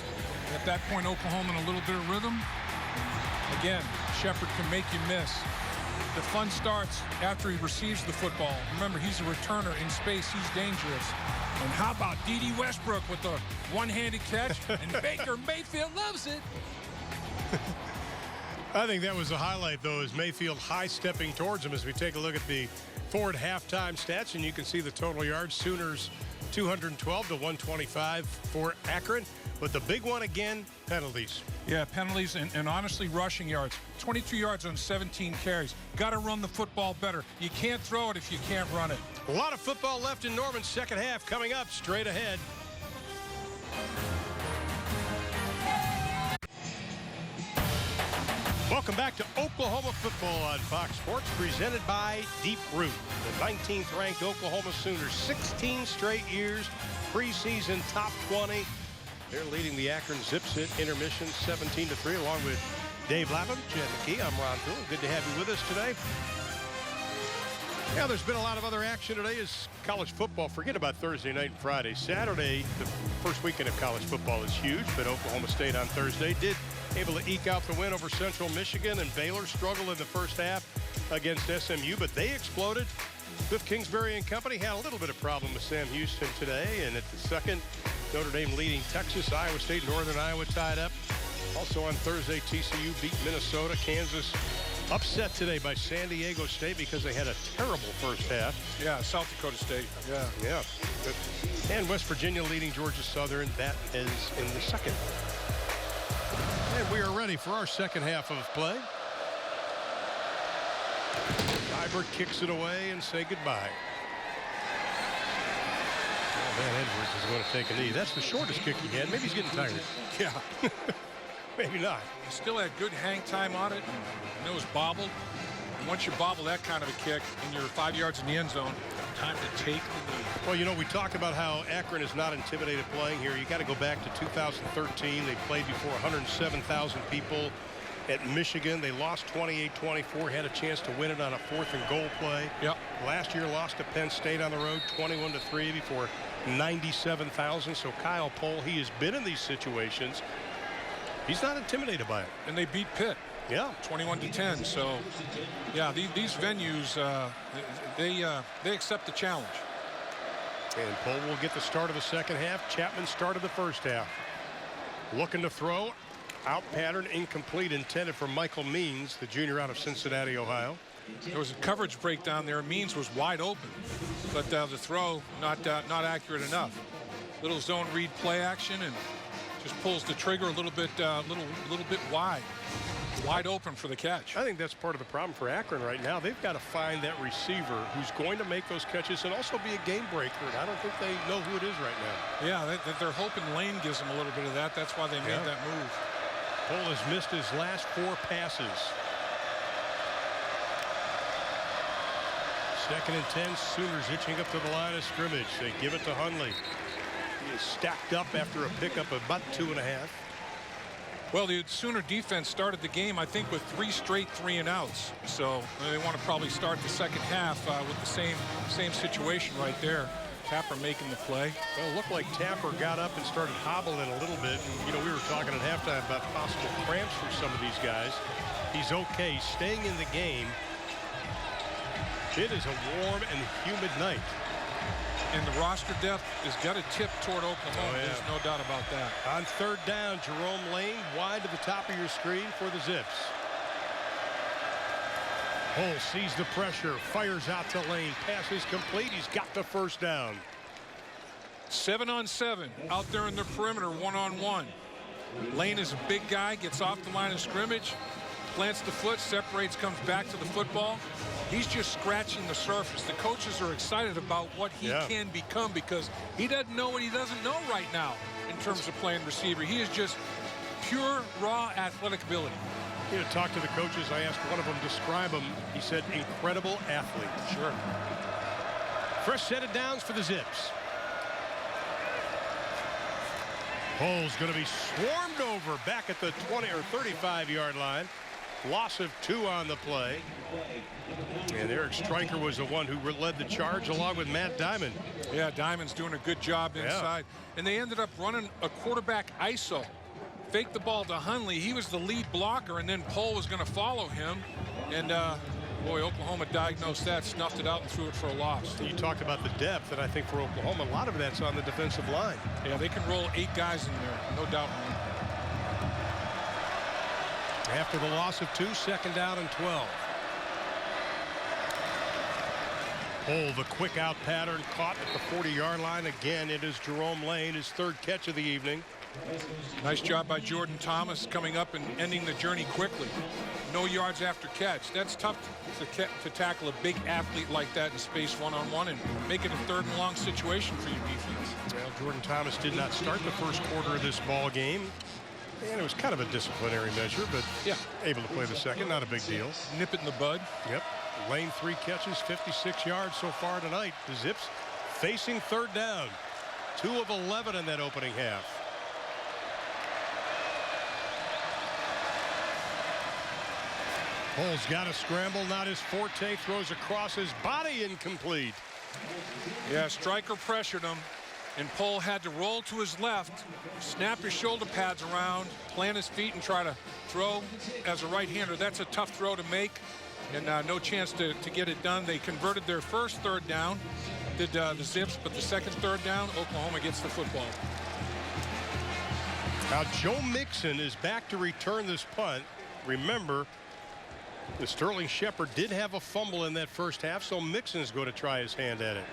At that point, Oklahoma in a little bit of rhythm. Again, Shepard can make you miss. The fun starts after he receives the football. Remember, he's a returner in space. He's dangerous. And how about D.D. Westbrook with the one-handed catch? And Baker Mayfield loves it. I think that was a highlight, though, is Mayfield high-stepping towards him as we take a look at the Ford halftime stats. And you can see the total yards. Sooners 212 to 125 for Akron. But the big one again, penalties. Yeah, penalties and honestly rushing yards. 22 yards on 17 carries. Got to run the football better. You can't throw it if you can't run it. A lot of football left in Norman's second half coming up straight ahead. Welcome back to Oklahoma football on Fox Sports, presented by Deep Root. The 19th ranked Oklahoma Sooners, 16 straight years, preseason top 20. They're leading the Akron Zips at intermission 17-3, along with Dave Lapham, Chad McKee. I'm Ron Thulin. Good to have you with us today. Yeah, there's been a lot of other action today as college football. Forget about Thursday night and Friday. Saturday, the first weekend of college football is huge, but Oklahoma State on Thursday did able to eke out the win over Central Michigan, and Baylor struggled in the first half against SMU, but they exploded. Cliff Kingsbury and company had a little bit of problem with Sam Houston today, and at the second, Notre Dame leading Texas, Iowa State, Northern Iowa tied up. Also on Thursday, TCU beat Minnesota. Kansas Upset today by San Diego State because they had a terrible first half. Yeah, South Dakota State. Yeah. And West Virginia leading Georgia Southern. That is in the second. And we are ready for our second half of play. Ibert kicks it away and say goodbye. Van Edwards is going to take a knee. That's the shortest kick he had. Maybe he's getting tired. Yeah. Maybe not. He still had good hang time on it. And it was bobbled. And once you bobble that kind of a kick and you're 5 yards in the end zone, time to take the knee. Well, you know, we talked about how Akron is not intimidated playing here. You got to go back to 2013. They played before 107,000 people at Michigan. They lost 28-24, had a chance to win it on a 4th and goal play. Yep. Last year lost to Penn State on the road 21-3 before 97,000. So Kyle Pohl, he has been in these situations. He's not intimidated by it. And they beat Pitt. Yeah. 21-10. So, yeah, these venues, they accept the challenge. And Pohl will get the start of the second half. Chapman started the first half. Looking to throw. Out pattern, incomplete, intended for Michael Means, the junior out of Cincinnati, Ohio. There was a coverage breakdown there. Means was wide open, but the throw not accurate enough. Little zone read play action and just pulls the trigger a little bit wide open for the catch. I think that's part of the problem for Akron right now. They've got to find that receiver who's going to make those catches and also be a game breaker. And I don't think they know who it is right now. Yeah, they're hoping Lane gives them a little bit of that. That's why they made that move. Pohl has missed his last 4 passes. 2nd and 10. Sooners hitching up to the line of scrimmage. They give it to Hundley. He is stacked up after a pickup of about 2.5. Well, the Sooner defense started the game, I think, with 3 straight 3-and-outs. So they want to probably start the second half with the same situation right there. Tapper making the play. Well, it looked like Tapper got up and started hobbling a little bit. You know, we were talking at halftime about possible cramps from some of these guys. He's okay, staying in the game. It is a warm and humid night. And the roster depth has got to tip toward Oklahoma. There's no doubt about that. On 3rd down, Jerome Lane wide to the top of your screen for the Zips. Pohl sees the pressure, fires out to Lane. Pass is complete. He's got the first down. 7-on-7 out there in the perimeter, 1-on-1. Lane is a big guy, gets off the line of scrimmage, plants the foot, separates, comes back to the football. He's just scratching the surface. The coaches are excited about what he can become because he doesn't know what he doesn't know right now in terms of playing receiver. He is just pure, raw athletic ability. You know, talk to the coaches. I asked one of them, describe him. He said, incredible athlete. Sure. Fresh set of downs for the Zips. Pohl's going to be swarmed over back at the 20 or 35-yard line. Loss of 2 on the play. And Eric Stryker was the one who led the charge along with Matt Diamond. Yeah, Diamond's doing a good job inside. And they ended up running a quarterback ISO. Faked the ball to Hundley. He was the lead blocker, and then Pohl was going to follow him. And, boy, Oklahoma diagnosed that, snuffed it out, and threw it for a loss. You talked about the depth, and I think for Oklahoma, a lot of that's on the defensive line. Yeah, they can roll 8 guys in there, no doubt. After the loss of 2, 2nd down and 12. Pohl, the quick out pattern, caught at the 40-yard line. Again, it is Jerome Lane, his 3rd catch of the evening. Nice job by Jordan Thomas coming up and ending the journey quickly. No yards after catch. That's tough to tackle a big athlete like that in space 1-on-1 and make it a 3rd and long situation for your defense. Well, Jordan Thomas did not start the first quarter of this ball game. And it was kind of a disciplinary measure, but able to play the second, not a big deal. Nip it in the bud. Yep. Lane 3 catches, 56 yards so far tonight. The Zips facing 3rd down. 2 of 11 in that opening half. Pohl's got a scramble, not his forte, throws across his body, incomplete. Yeah, Stryker pressured him, and Pohl had to roll to his left, snap his shoulder pads around, plant his feet, and try to throw as a right-hander. That's a tough throw to make, and no chance to get it done. They converted their first 3rd down, did the Zips, but the second 3rd down, Oklahoma gets the football. Now, Joe Mixon is back to return this punt. Remember, The Sterling Shepard did have a fumble in that first half, so Mixon's going to try his hand at it.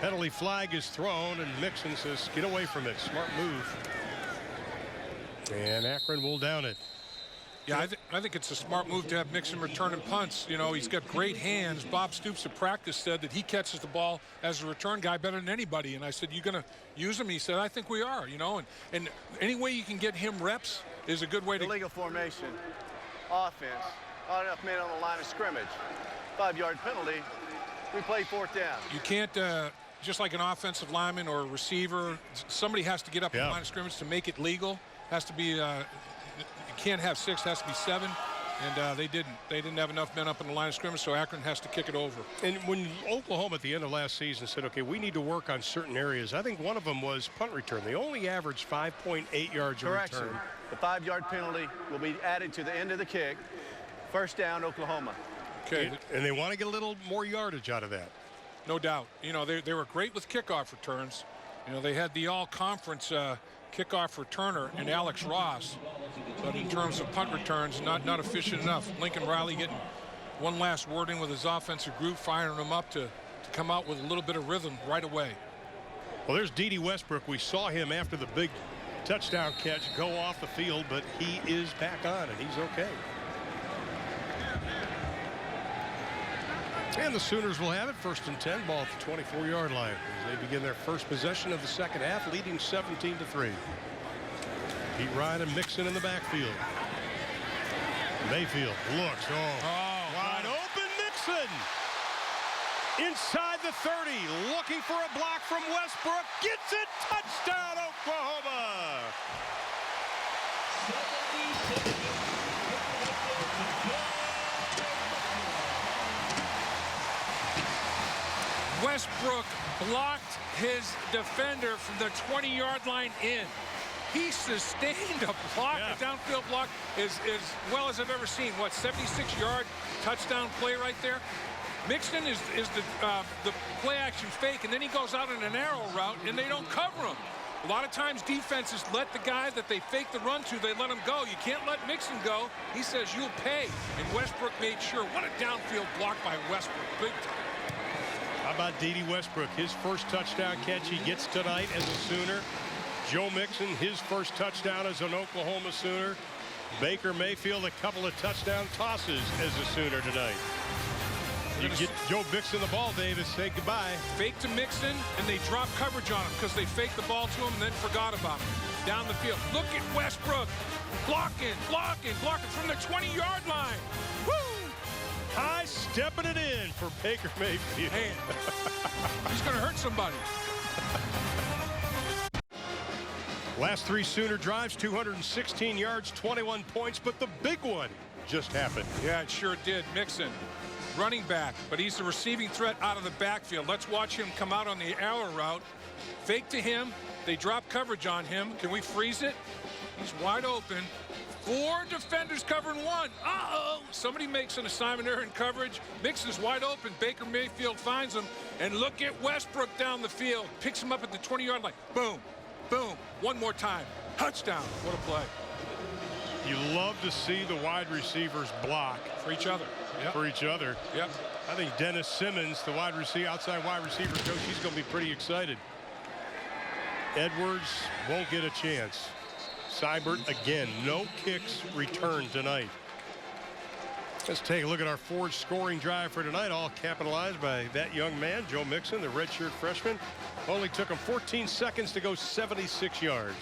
Penalty flag is thrown, and Mixon says, get away from it. Smart move. And Akron will down it. Yeah, I think it's a smart move to have Mixon returning punts. You know, he's got great hands. Bob Stoops at practice said that he catches the ball as a return guy better than anybody. And I said, you going to use him? He said, I think we are, you know. And any way you can get him reps is a good way to. Illegal formation, offense, not enough men on the line of scrimmage. 5-yard penalty. We play 4th down. You can't, just like an offensive lineman or a receiver, somebody has to get up in the line of scrimmage to make it legal. Has to be. You can't have 6, has to be 7, and they didn't. They didn't have enough men up in the line of scrimmage, so Akron has to kick it over. And when Oklahoma at the end of last season said, okay, we need to work on certain areas, I think one of them was punt return. They only averaged 5.8 yards a return. The 5-yard penalty will be added to the end of the kick. 1st down, Oklahoma. Okay. And they want to get a little more yardage out of that. No doubt. You know, they were great with kickoff returns. You know, they had the all-conference kickoff returner in Alex Ross, but in terms of punt returns, not efficient enough. Lincoln Riley getting one last word in with his offensive group, firing them up to come out with a little bit of rhythm right away. Well, there's D.D. Westbrook. We saw him after the big touchdown catch go off the field, but he is back on and he's okay. And the Sooners will have it 1st and 10, ball at the 24-yard line as they begin their first possession of the second half, leading 17-3. Pete Ryan and Mixon in the backfield. Mayfield looks, wide open. Mixon inside the 30, looking for a block from Westbrook, gets it, touchdown Oklahoma. Westbrook blocked his defender from the 20-yard line in. He sustained a block, a downfield block, as well as I've ever seen. What, 76-yard touchdown play right there? Mixon is the play-action fake, and then he goes out in an arrow route, and they don't cover him. A lot of times defenses let the guy that they fake the run to, they let him go. You can't let Mixon go. He says, you'll pay. And Westbrook made sure. What a downfield block by Westbrook. Big time. How about D.D. Westbrook? His first touchdown catch he gets tonight as a Sooner. Joe Mixon, his first touchdown as an Oklahoma Sooner. Baker Mayfield, a couple of touchdown tosses as a Sooner tonight. You get Joe Mixon the ball, Davis, say goodbye. Fake to Mixon, and they drop coverage on him because they faked the ball to him and then forgot about him. Down the field. Look at Westbrook. Blocking from the 20-yard line. Woo! High stepping it in for Baker Mayfield. Man, he's going to hurt somebody. Last 3 Sooner drives, 216 yards, 21 points, but the big one just happened. Yeah, it sure did. Mixon, running back, but he's the receiving threat out of the backfield. Let's watch him come out on the arrow route. Fake to him. They drop coverage on him. Can we freeze it? He's wide open. 4 defenders covering 1. Uh-oh. Somebody makes an assignment error in coverage. Mixon's wide open. Baker Mayfield finds him. And look at Westbrook down the field. Picks him up at the 20-yard line. Boom. Boom. One more time. Touchdown. What a play. You love to see the wide receivers block. For each other. Yep. For each other. Yep. I think Dennis Simmons, the outside wide receiver coach, he's going to be pretty excited. Edwards won't get a chance. Seibert again, no kicks returned tonight. Let's take a look at our Ford scoring drive for tonight, all capitalized by that young man, Joe Mixon, the redshirt freshman. Only took him 14 seconds to go 76 yards.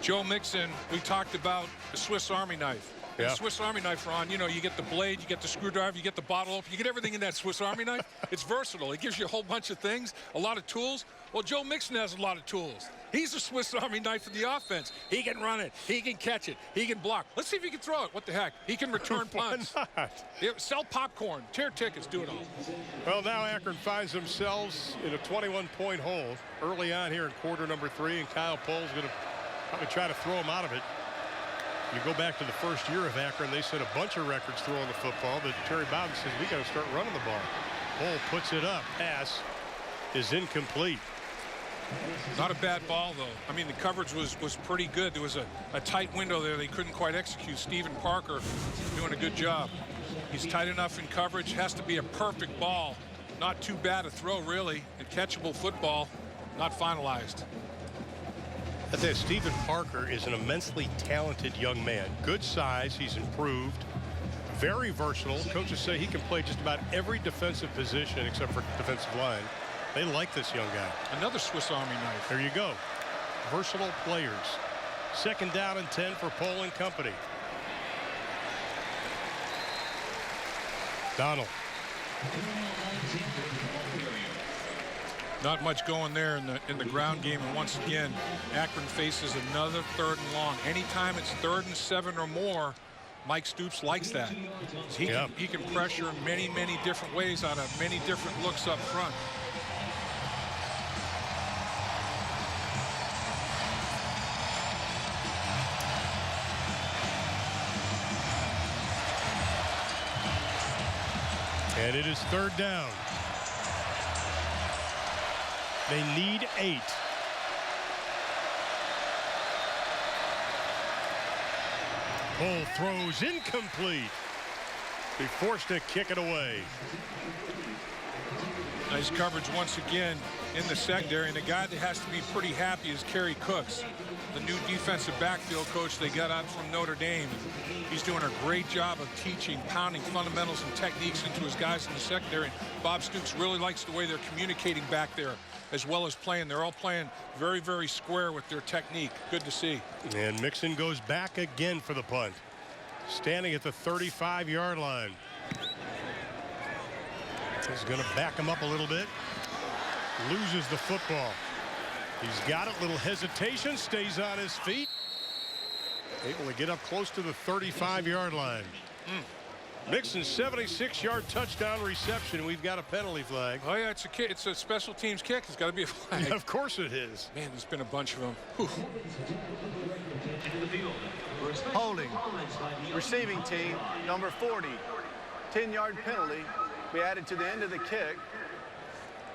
Joe Mixon, we talked about the Swiss Army knife. Yeah. The Swiss Army knife, Ron, you know, you get the blade, you get the screwdriver, you get the bottle opener, you get everything in that Swiss Army knife. It's versatile. It gives you a whole bunch of things, a lot of tools. Well, Joe Mixon has a lot of tools. He's a Swiss Army knife of the offense. He can run it. He can catch it. He can block. Let's see if he can throw it. What the heck? He can return punts. Why not? Yeah, sell popcorn. Tear tickets. Do it all. Well, now Akron finds themselves in a 21-point hole early on here in quarter number 3, and Kyle Pohl's going to probably try to throw him out of it. You go back to the first year of Akron, they set a bunch of records throwing the football, but Terry Bowden says, we got to start running the ball. Pohl puts it up. Pass is incomplete. Not a bad ball, though. I mean, the coverage was pretty good. There was a tight window there they couldn't quite execute. Stephen Parker doing a good job. He's tight enough in coverage. Has to be a perfect ball. Not too bad a throw, really. And catchable football, not finalized. I think Stephen Parker is an immensely talented young man. Good size. He's improved. Very versatile. Coaches say he can play just about every defensive position except for defensive line. They like this young guy. Another Swiss Army knife. There you go. Versatile players. 2nd down and 10 for Pohl and company. Donald. Not much going there in the ground game, and once again, Akron faces another 3rd and long. Anytime it's 3rd and 7 or more, Mike Stoops likes that. He can pressure in many, many different ways out of many different looks up front. And it is 3rd down. They need 8. Pohl throws incomplete. Be forced to kick it away. Nice coverage once again in the secondary, and the guy that has to be pretty happy is Kerry Cooks, the new defensive backfield coach they got out from Notre Dame. He's doing a great job of teaching, pounding fundamentals and techniques into his guys in the secondary. Bob Stoops really likes the way they're communicating back there as well as playing. They're all playing very, very square with their technique. Good to see. And Mixon goes back again for the punt. Standing at the 35-yard line. He's going to back him up a little bit. Loses the football. He's got it. Little hesitation. Stays on his feet. Able to get up close to the 35-yard line. Mixon's 76-yard touchdown reception. We've got a penalty flag. Oh, yeah, it's a kick. It's a special teams kick. It's got to be a flag. Yeah, of course it is. Man, there's been a bunch of them. Whew. Holding. Receiving team, number 40. 10-yard penalty. We added to the end of the kick.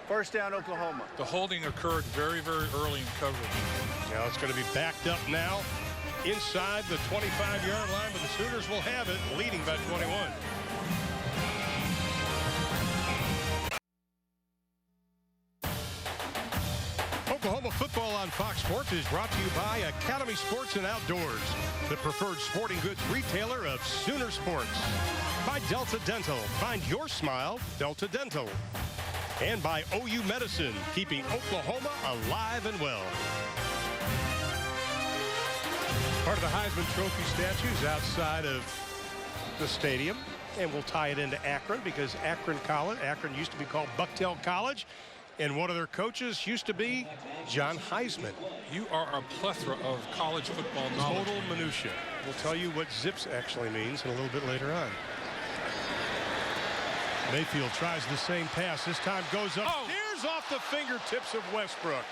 1st down, Oklahoma. The holding occurred very, very early in coverage. Now it's going to be backed up now inside the 25-yard line, but the Sooners will have it, leading by 21. Oklahoma football on Fox Sports is brought to you by Academy Sports and Outdoors, the preferred sporting goods retailer of Sooner Sports. By Delta Dental. Find your smile, Delta Dental. And by OU Medicine, keeping Oklahoma alive and well. Part of the Heisman Trophy statues outside of the stadium. And we'll tie it into Akron because Akron used to be called Bucktail College. And one of their coaches used to be John Heisman. You are a plethora of college football knowledge. Total minutia. We'll tell you what zips actually means in a little bit later on. Mayfield tries the same pass. This time goes upstairs off the fingertips of Westbrook.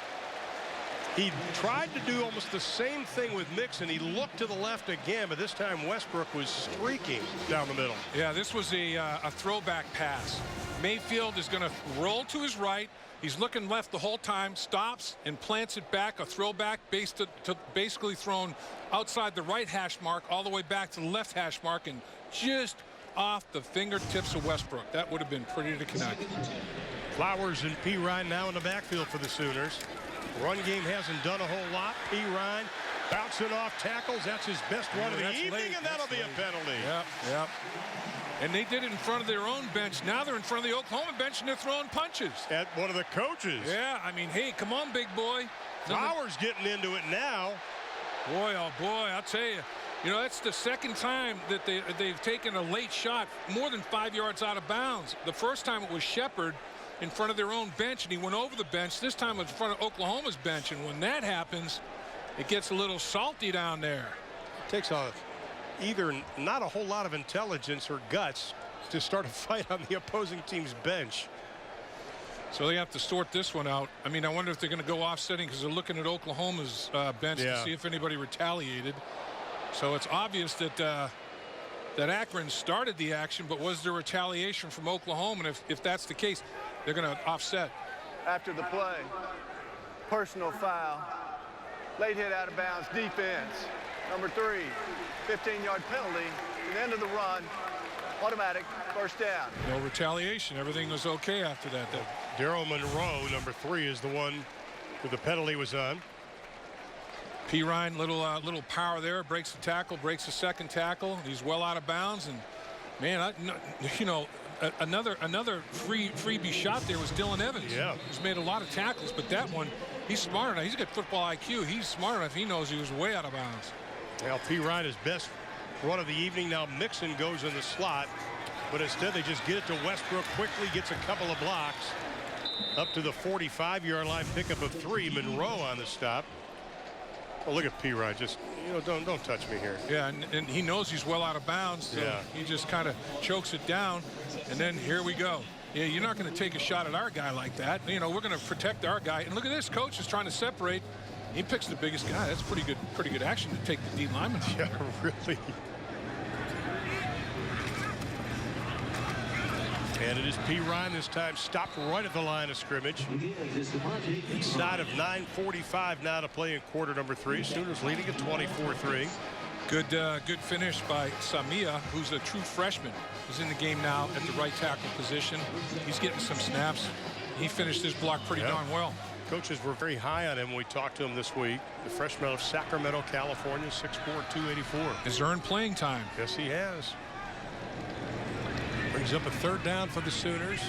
He tried to do almost the same thing with Mixon. He looked to the left again, but this time Westbrook was streaking down the middle. Yeah, this was a throwback pass. Mayfield is going to roll to his right. He's looking left the whole time, stops and plants it back, a throwback basically thrown outside the right hash mark all the way back to the left hash mark and just off the fingertips of Westbrook. That would have been pretty to connect. Flowers and P. Ryan now in the backfield for the Sooners. Run game hasn't done a whole lot. P. Ryan bouncing off tackles. That's his best run of the evening, and that'll be a penalty. Yep. And they did it in front of their own bench. Now they're in front of the Oklahoma bench, and they're throwing punches. At one of the coaches. Yeah, I mean, hey, come on, big boy. Flowers getting into it now. Boy, oh boy, I'll tell you. You know, that's the second time that they've taken a late shot more than 5 yards out of bounds. The first time it was Shepard in front of their own bench, and he went over the bench. This time it was in front of Oklahoma's bench, and when that happens, it gets a little salty down there. It takes either not a whole lot of intelligence or guts to start a fight on the opposing team's bench. So they have to sort this one out. I mean, I wonder if they're going to go offsetting because they're looking at Oklahoma's bench to see if anybody retaliated. So it's obvious that that Akron started the action, but was there retaliation from Oklahoma? And if that's the case, they're going to offset. After the play, personal foul. Late hit out of bounds, defense. Number 3, 15-yard penalty. At the end of the run, automatic first down. No retaliation. Everything was okay after that. Daryl Monroe, number 3, is the one who the penalty was on. P. Ryan, little power there, breaks the tackle, breaks the second tackle. He's well out of bounds, and man, another freebie shot there was Dylan Evans. Yeah, he's made a lot of tackles, but that one, he's smart enough. He's got football IQ. He's smart enough. He knows he was way out of bounds. Well, P. Ryan, his best run of the evening. Now Mixon goes in the slot, but instead they just get it to Westbrook quickly, gets a couple of blocks up to the 45-yard line, pickup of 3. Monroe on the stop. Oh, look at P. Ryan. Just, don't touch me here. Yeah, and he knows he's well out of bounds. So yeah. He just kind of chokes it down, and then here we go. Yeah, you're not going to take a shot at our guy like that. We're going to protect our guy. And look at this, coach is trying to separate. He picks the biggest guy. That's pretty good action to take the D lineman. Yeah, really. And it is P. Ryan this time, stopped right at the line of scrimmage. Inside of 9:45 now to play in quarter number 3. Sooners leading at 24-3. Good finish by Samia, who's a true freshman. He's in the game now at the right tackle position. He's getting some snaps. He finished this block pretty darn well. Coaches were very high on him when we talked to him this week. The freshman of Sacramento, California, 6'4", 284. Has earned playing time. Yes, he has. Brings up a third down for the Sooners.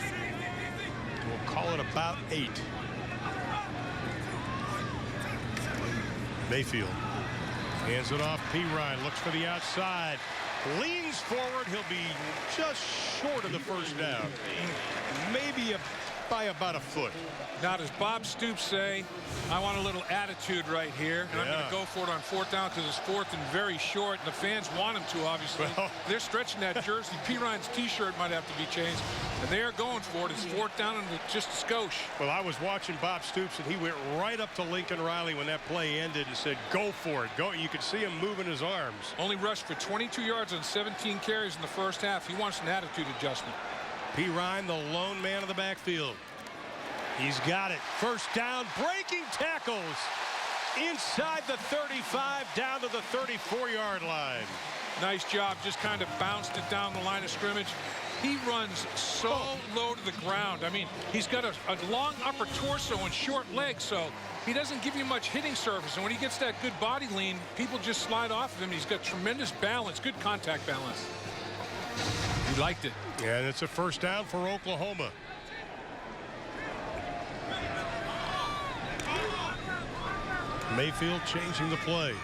We'll call it about 8. Mayfield hands it off. P. Ryan looks for the outside. Leans forward. He'll be just short of the first down. Maybe by about a foot. Now, does Bob Stoops say, I want a little attitude right here, and I'm going to go for it on 4th down because it's 4th and very short, and the fans want him to, obviously. Well, they're stretching that jersey. P. Ryan's T-shirt might have to be changed, and they are going for it. It's 4th down and just a skosh. Well, I was watching Bob Stoops, and he went right up to Lincoln Riley when that play ended and said, go for it. Go. You could see him moving his arms. Only rushed for 22 yards on 17 carries in the first half. He wants an attitude adjustment. P. Ryan, the lone man of the backfield. He's got it. First down, breaking tackles inside the 35 down to the 34-yard line. Nice job. Just kind of bounced it down the line of scrimmage. He runs so low to the ground. I mean, he's got a long upper torso and short legs, so he doesn't give you much hitting surface. And when he gets that good body lean, people just slide off of him. He's got tremendous balance, good contact balance. He liked it. Yeah, and it's a first down for Oklahoma. Mayfield changing the play.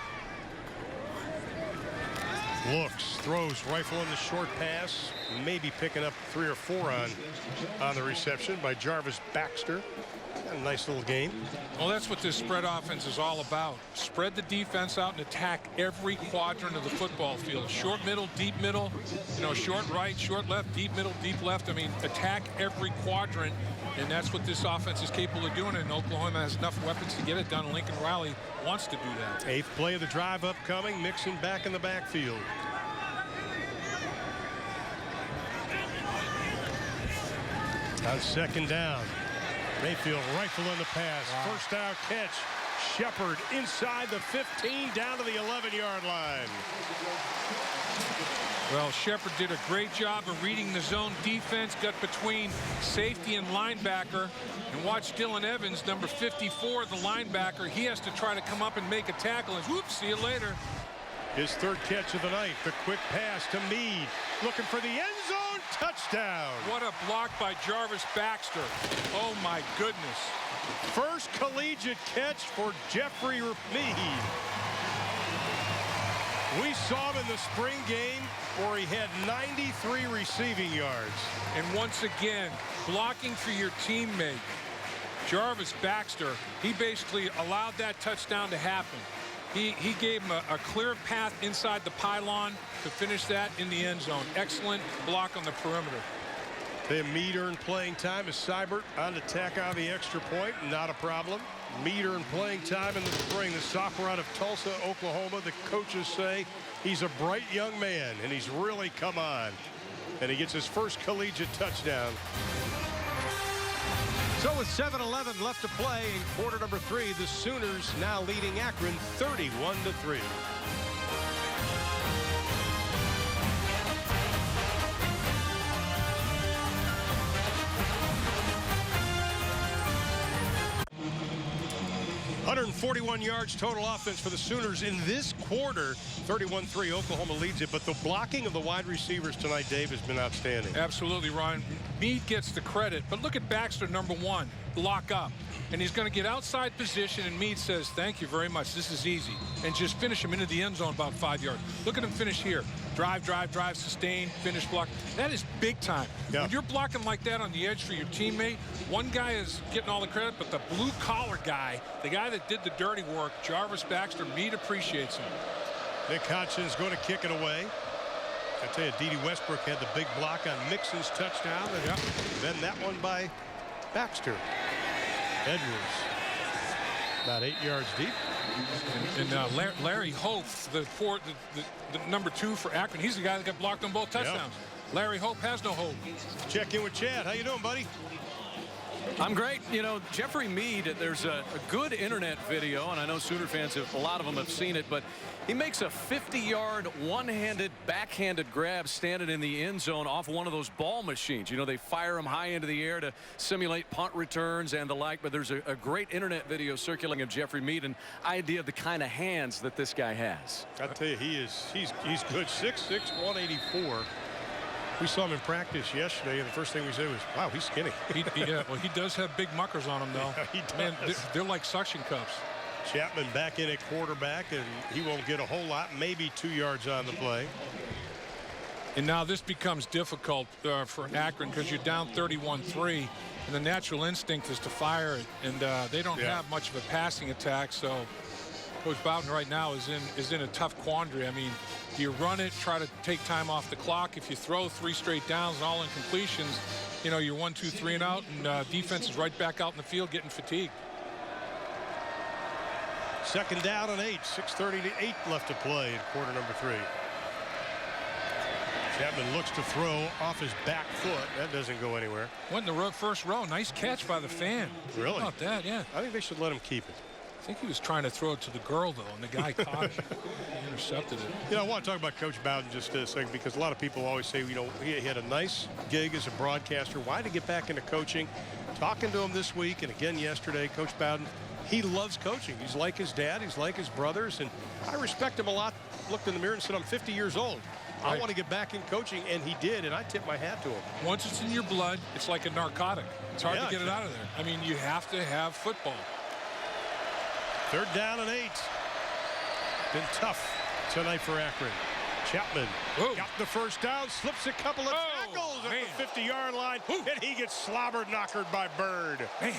Looks, throws, rifle in the short pass. Maybe picking up 3 or 4 on the reception by Jarvis Baxter. A nice little game. Well, that's what this spread offense is all about. Spread the defense out and attack every quadrant of the football field. Short middle, deep middle, short right, short left, deep middle, deep left. I mean, attack every quadrant, and that's what this offense is capable of doing. And Oklahoma has enough weapons to get it done. Lincoln Riley wants to do that. 8th play of the drive upcoming. Mixon back in the backfield. On second down, Mayfield rifle in the pass. Wow. First down catch. Shepard inside the 15 down to the 11-yard line. Well, Shepard did a great job of reading the zone defense, got between safety and linebacker, and watch Dylan Evans, number 54, the linebacker. He has to try to come up and make a tackle, and whoops, see you later. His 3rd catch of the night. The quick pass to Meade, looking for the end zone. Touchdown. What a block by Jarvis Baxter. Oh, my goodness. First collegiate catch for Jeffrey Meade. We saw him in the spring game where he had 93 receiving yards. And once again, blocking for your teammate. Jarvis Baxter, he basically allowed that touchdown to happen. He gave him a clear path inside the pylon to finish that in the end zone. Excellent block on the perimeter. Then Meade earned playing time as Seibert on to tack on the extra point. Not a problem. Meade earned playing time in the spring. The sophomore out of Tulsa, Oklahoma. The coaches say he's a bright young man, and he's really come on. And he gets his first collegiate touchdown. So with 7:11 left to play in quarter number 3, the Sooners now leading Akron 31-3. ...141 yards total offense for the Sooners in this quarter. 31-3, Oklahoma leads it. But the blocking of the wide receivers tonight, Dave, has been outstanding. Absolutely, Ryan. Meade gets the credit. But look at Baxter, number 1. Lock up. And he's going to get outside position, and Meade says, thank you very much. This is easy. And just finish him into the end zone about 5 yards. Look at him finish here. Drive, sustain, finish, block. That is big time. Yeah. When you're blocking like that on the edge for your teammate, one guy is getting all the credit, but the blue-collar guy, the guy that did the dirty work, Jarvis Baxter, Meade appreciates him. Nick Hodgson's going to kick it away. I tell you, Dede Westbrook had the big block on Mixon's touchdown, and then that one by Baxter. Edwards, about 8 yards deep. And Larry Hope, the number 2 for Akron, he's the guy that got blocked on both touchdowns. Yep. Larry Hope has no hope. Check in with Chad. How you doing, buddy? I'm great. You know, Jeffrey Meade, there's a good internet video, and I know Sooner fans, a lot of them have seen it, but he makes a 50-yard one-handed, backhanded grab standing in the end zone off one of those ball machines. You know, they fire them high into the air to simulate punt returns and the like, but there's a great internet video circulating of Jeffrey Meade, an idea of the kind of hands that this guy has. I tell you, he's good. 6'6", 184. We saw him in practice yesterday, and the first thing we said was, wow, he's skinny. Well, he does have big muckers on him, though. Yeah, he does. Man, they're like suction cups. Chapman back in at quarterback, and he won't get a whole lot, maybe 2 yards on the play. And now this becomes difficult for Akron because you're down 31-3, and the natural instinct is to fire it, and they don't have much of a passing attack, so Coach Bowden right now is in a tough quandary. I mean, do you run it, try to take time off the clock? If you throw 3 straight downs and all incompletions, you know, you're 1, 2, 3 and out, and defense is right back out in the field getting fatigued. 2nd down and 8, 6:38 left to play in quarter number 3. Chapman looks to throw off his back foot. That doesn't go anywhere. Went in the first row. Nice catch by the fan. Really? How about that? Yeah. I think they should let him keep it. I think he was trying to throw it to the girl, though, and the guy caught it. He intercepted it. You know, I want to talk about Coach Bowden just a second, because a lot of people always say, you know, he had a nice gig as a broadcaster. Why did he get back into coaching? Talking to him this week and again yesterday, Coach Bowden, he loves coaching. He's like his dad. He's like his brothers. And I respect him a lot. Looked in the mirror and said, I'm 50 years old. I want to get back in coaching, and he did, and I tip my hat to him. Once it's in your blood, it's like a narcotic. It's hard to get it out of there. I mean, you have to have football. 3rd down and 8. Been tough tonight for Akron. Chapman got the first down, slips a couple of tackles at the 50-yard line, and he gets slobbered knockered by Bird. Man.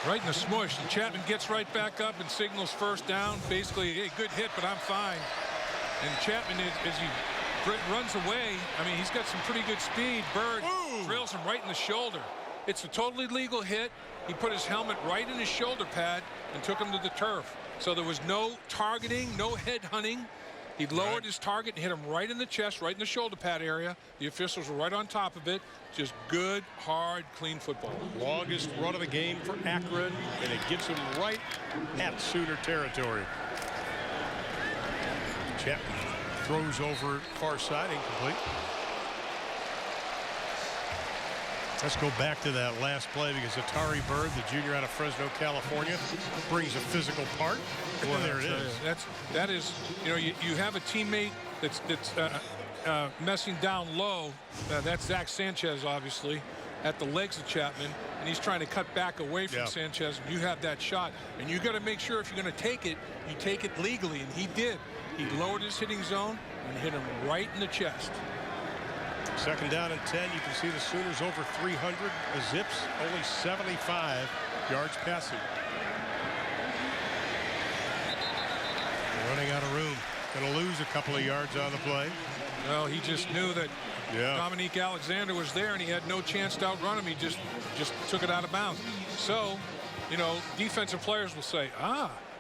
Right in the smush, and Chapman gets right back up and signals first down. Basically, hey, good hit, but I'm fine. And Chapman, as he runs away, I mean, he's got some pretty good speed. Bird drills him right in the shoulder. It's a totally legal hit. He put his helmet right in his shoulder pad and took him to the turf. So there was no targeting, no head hunting. He lowered his target and hit him right in the chest, right in the shoulder pad area. The officials were right on top of it. Just good, hard, clean football. Longest run of the game for Akron, and it gets him right at Sooner territory. Chapman throws over far side, incomplete. Let's go back to that last play, because Atari Bird, the junior out of Fresno, California, brings a physical part. Well, there it is. That is, you know, you have a teammate that's messing down low. That's Zach Sanchez, obviously, at the legs of Chapman, and he's trying to cut back away from Sanchez. And you have that shot, and you got to make sure if you're going to take it, you take it legally, and he did. He lowered his hitting zone and hit him right in the chest. 2nd down and 10. You can see the Sooners over 300. The Zips only 75 yards passing. Running out of room. Going to lose a couple of yards on the play. Well, he just knew that Dominique Alexander was there, and he had no chance to outrun him. He just took it out of bounds. So, you know, defensive players will say,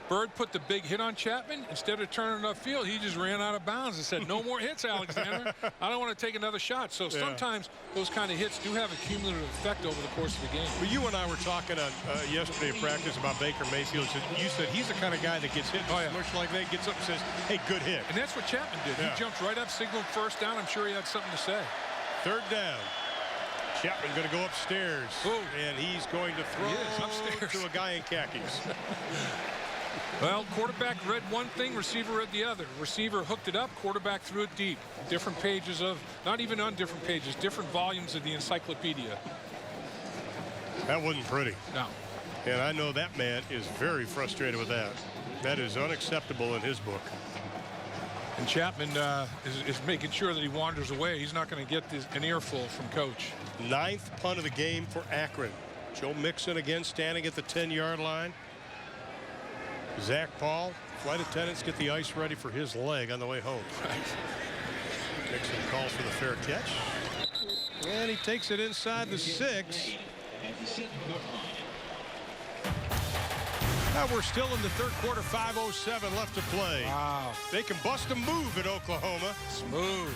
Bird put the big hit on Chapman. Instead of turning it upfield, he just ran out of bounds and said, no more hits, Alexander. I don't want to take another shot. So sometimes those kind of hits do have a cumulative effect over the course of the game. Well, you and I were talking on yesterday in practice about Baker Mayfield. You said he's the kind of guy that gets hit much like that, gets up and says, hey, good hit. And that's what Chapman did. He jumped right up, signaled first down. I'm sure he had something to say. Third down. Chapman going to go upstairs. And he's going to throw to a guy in khakis. Well, quarterback read one thing, receiver read the other. Receiver hooked it up, quarterback threw it deep. Different pages of, not even on different pages, different volumes of the encyclopedia. That wasn't pretty. No. And I know that man is very frustrated with that. That is unacceptable in his book. And Chapman is making sure that he wanders away. He's not going to get an earful from Coach. 9th punt of the game for Akron. Joe Mixon again standing at the 10-yard line. Zach Paul, flight attendants get the ice ready for his leg on the way home. Mixon calls for the fair catch. And he takes it inside the 6. Now we're still in the third quarter, 5:07 left to play. Wow. They can bust a move at Oklahoma. Smooth.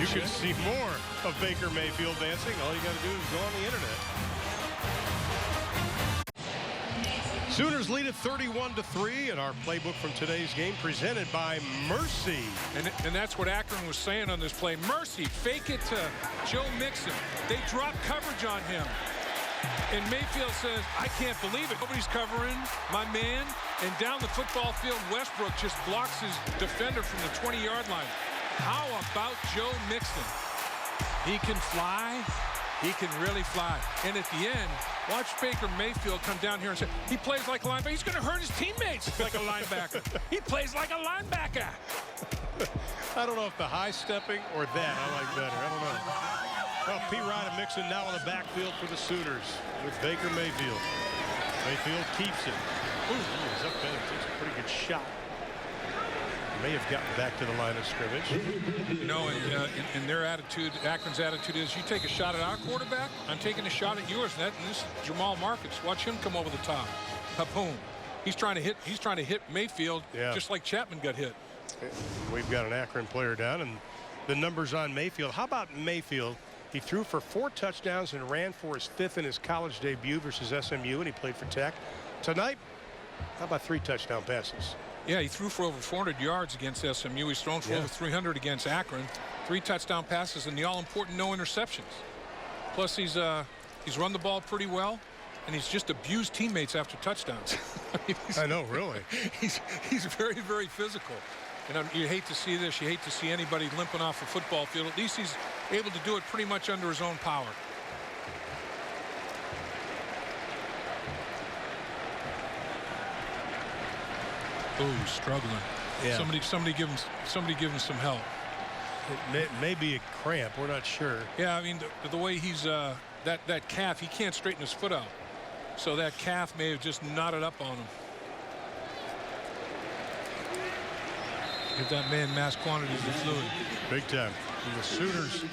You can see more of Baker Mayfield dancing. All you got to do is go on the internet. Sooners lead at 31-3, and our playbook from today's game presented by Mercy. And that's what Akron was saying on this play. Mercy, fake it to Joe Mixon. They drop coverage on him. And Mayfield says, I can't believe it. Nobody's covering my man. And down the football field, Westbrook just blocks his defender from the 20-yard line. How about Joe Mixon? He can fly. He can really fly. And at the end, watch Baker Mayfield come down here and say, he plays like a linebacker. He's going to hurt his teammates like a linebacker. He plays like a linebacker. I don't know if the high stepping or that I like better. I don't know. Well, P. Ryan and Mixon now in the backfield for the Sooners with Baker Mayfield. Mayfield keeps it. Ooh, he's up there. Takes a pretty good shot. May have gotten back to the line of scrimmage. You know, and their attitude, Akron's attitude is, you take a shot at our quarterback, I'm taking a shot at yours. And this is Jamal Marcus. Watch him come over the top. Kaboom. He's trying to hit Mayfield just like Chapman got hit. We've got an Akron player down, and the numbers on Mayfield. How about Mayfield? He threw for 4 touchdowns and ran for his 5th in his college debut versus SMU, and he played for Tech. Tonight, how about 3 touchdown passes? Yeah, he threw for over 400 yards against SMU. He's thrown for over 300 against Akron. 3 touchdown passes and the all-important no interceptions. Plus, he's run the ball pretty well, and he's just abused teammates after touchdowns. I know, really. He's very, very physical. And you hate to see this. You hate to see anybody limping off a football field. At least he's able to do it pretty much under his own power. Oh, struggling. Yeah. Somebody give him some help. It may be a cramp. We're not sure. Yeah, I mean the way he's that calf, he can't straighten his foot out. So that calf may have just knotted up on him. Give that man mass quantities of fluid. Big time. And the Sooners,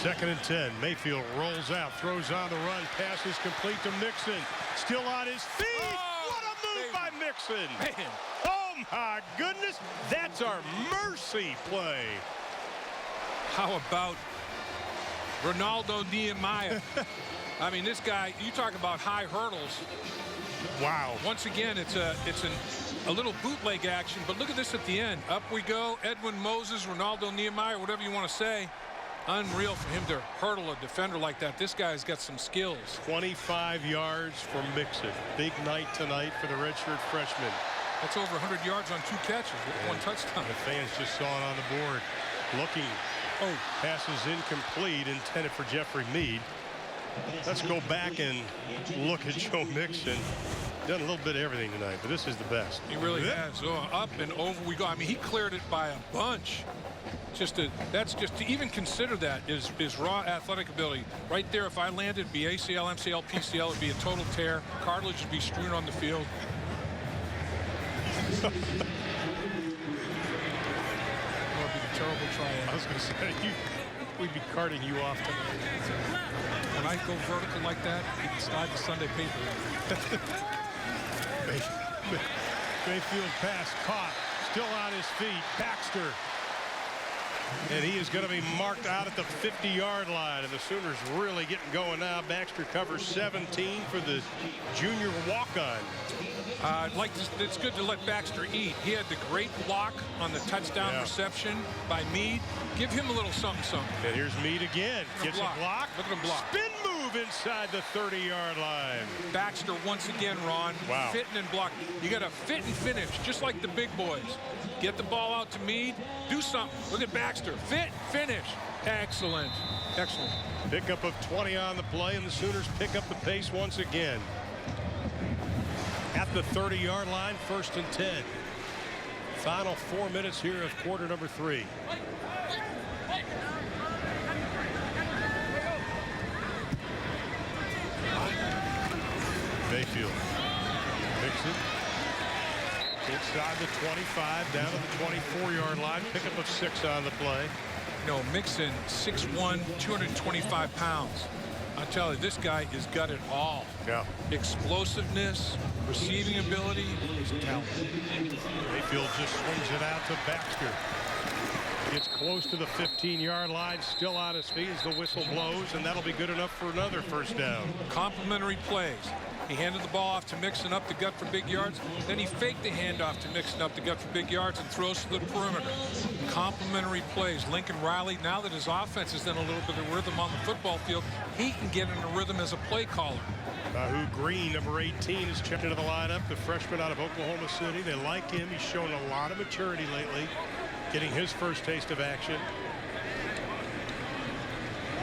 2nd and 10. Mayfield rolls out, throws on the run, passes complete to Mixon. Still on his feet. Oh, what a move by Mixon. Man. Oh, my goodness. That's our mercy play. How about Ronaldo Nehemiah? I mean, this guy, you talk about high hurdles. Wow. Once again, it's a little bootleg action, but look at this at the end. Up we go. Edwin Moses, Ronaldo Nehemiah, whatever you want to say. Unreal for him to hurdle a defender like that. This guy's got some skills. 25 yards for Mixon. Big night tonight for the redshirt freshman. That's over 100 yards on 2 catches with 1 touchdown. The fans just saw it on the board. Looking. Oh, passes incomplete, intended for Jeffrey Mead. Let's go back and look at Joe Mixon. Done a little bit of everything tonight, but this is the best. He really has. Oh, up and over we go. I mean, he cleared it by a bunch. That's just to even consider that is raw athletic ability. Right there, if I landed, it'd be ACL, MCL, PCL, it'd be a total tear. Cartilage would be strewn on the field. That would be a terrible tryout. I was going to say, we'd be carting you off tonight. When I go vertical like that, you can slide the Sunday paper. Mayfield pass caught. Still on his feet. Baxter. And he is going to be marked out at the 50-yard line. And the Sooners really getting going now. Baxter covers 17 for the junior walk-on. It's good to let Baxter eat. He had the great block on the touchdown reception by Meade. Give him a little something. And here's Meade again. Gets a block. Look at him block. Spin move inside the 30-yard line. Baxter once again, Ron. Wow. Fitting and blocking. You got to fit and finish, just like the big boys. Get the ball out to Meade. Do something. Look at Baxter. Fit, finish. Excellent. Excellent. Pickup of 20 on the play, and the Sooners pick up the pace once again. At the 30-yard line, 1st and 10. Final 4 minutes here of quarter number 3. Mayfield. Mixon. Inside the 25, down to the 24-yard line. Pickup of 6 on the play. No, Mixon, 6'1", 225 pounds. I tell you, this guy has got it all. Yeah. Explosiveness, receiving ability, he's talented. Mayfield just swings it out to Baxter. Gets close to the 15-yard line, still on his feet as the whistle blows, and that'll be good enough for another first down. Complimentary plays. He handed the ball off to Mixon up the gut for big yards. Then he faked the handoff to Mixon up the gut for big yards and throws to the perimeter. Complimentary plays. Lincoln Riley, now that his offense is in a little bit of rhythm on the football field, he can get in a rhythm as a play caller. Bahu Green, number 18, is checked into the lineup. The freshman out of Oklahoma City. They like him. He's shown a lot of maturity lately, getting his first taste of action.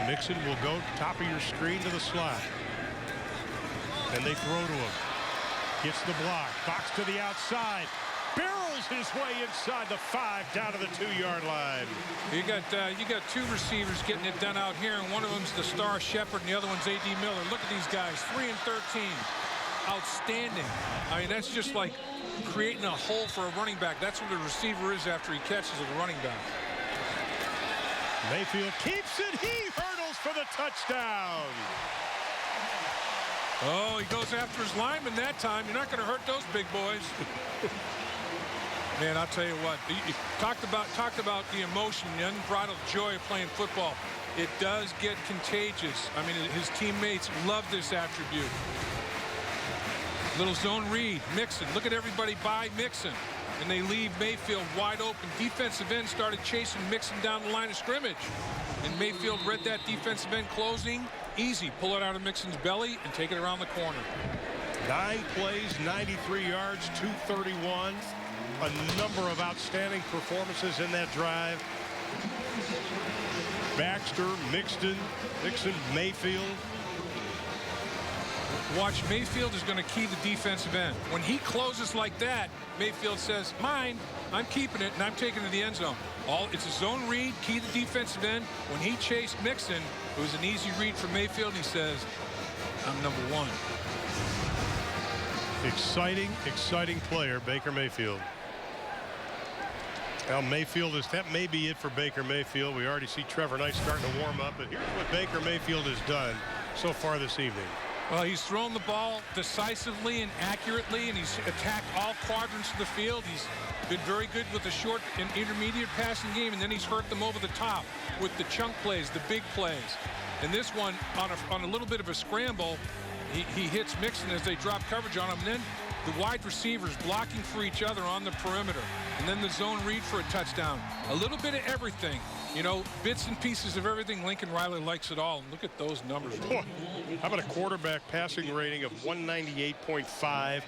Mixon will go top of your screen to the slot. And they throw to him. Gets the block. Box to the outside. Barrels his way inside the 5 down to the 2-yard line. You got 2 receivers getting it done out here, and one of them's the star Shepherd, and the other one's A.D. Miller. Look at these guys, 3 and 13. Outstanding. I mean, that's just like creating a hole for a running back. That's what a receiver is after he catches a running back. Mayfield keeps it. He hurdles for the touchdown. Oh, he goes after his lineman that time. You're not going to hurt those big boys. Man, I'll tell you what. You talked about the emotion, the unbridled joy of playing football. It does get contagious. I mean, his teammates love this attribute. Little zone read. Mixon. Look at everybody by Mixon. And they leave Mayfield wide open. Defensive end started chasing Mixon down the line of scrimmage. And Mayfield read that defensive end closing. Easy. Pull it out of Mixon's belly and take it around the corner. 9 plays, 93 yards, 231. A number of outstanding performances in that drive. Baxter, Mixon, Mayfield. Watch, Mayfield is going to key the defensive end. When he closes like that, Mayfield says, mine, I'm keeping it, and I'm taking it to the end zone. It's a zone read, key the defensive end. When he chased Mixon, it was an easy read for Mayfield. He says, I'm number 1. Exciting player, Baker Mayfield. Now that may be it for Baker Mayfield. We already see Trevor Knight starting to warm up, but here's what Baker Mayfield has done so far this evening. Well, he's thrown the ball decisively and accurately, and he's attacked all quadrants of the field. He's been very good with the short and intermediate passing game, and then he's hurt them over the top with the chunk plays, the big plays. And this one, on a little bit of a scramble, he hits Mixon as they drop coverage on him. And then the wide receivers blocking for each other on the perimeter. And then the zone read for a touchdown. A little bit of everything. You know, bits and pieces of everything. Lincoln Riley likes it all. And look at those numbers. Boy, how about a quarterback passing rating of 198.5,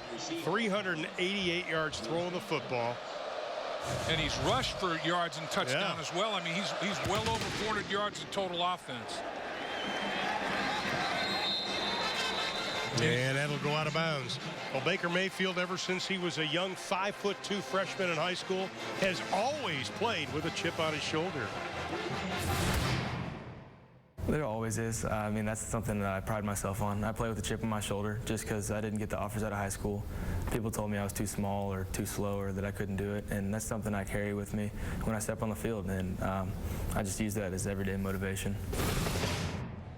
388 yards throwing the football. And he's rushed for yards and touchdown as well. I mean, he's well over 400 yards of total offense. And that'll go out of bounds. Well, Baker Mayfield, ever since he was a young 5'2" freshman in high school, has always played with a chip on his shoulder. There always is. I mean, that's something that I pride myself on. I play with a chip on my shoulder just because I didn't get the offers out of high school. People told me I was too small or too slow or that I couldn't do it, and that's something I carry with me when I step on the field, and I just use that as everyday motivation.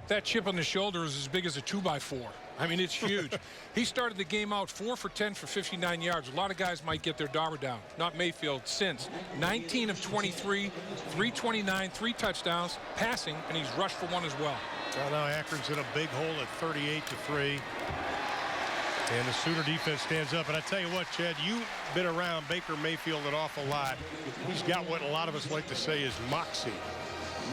That chip on the shoulder is as big as a 2x4. I mean, it's huge. He started the game out 4 for 10 for 59 yards. A lot of guys might get their dauber down. Not Mayfield since. 19 of 23, 329, 3 touchdowns, passing, and he's rushed for 1 as well. Well, now Akron's in a big hole at 38-3. And the Sooner defense stands up. And I tell you what, Chad, you've been around Baker Mayfield an awful lot. He's got what a lot of us like to say is moxie.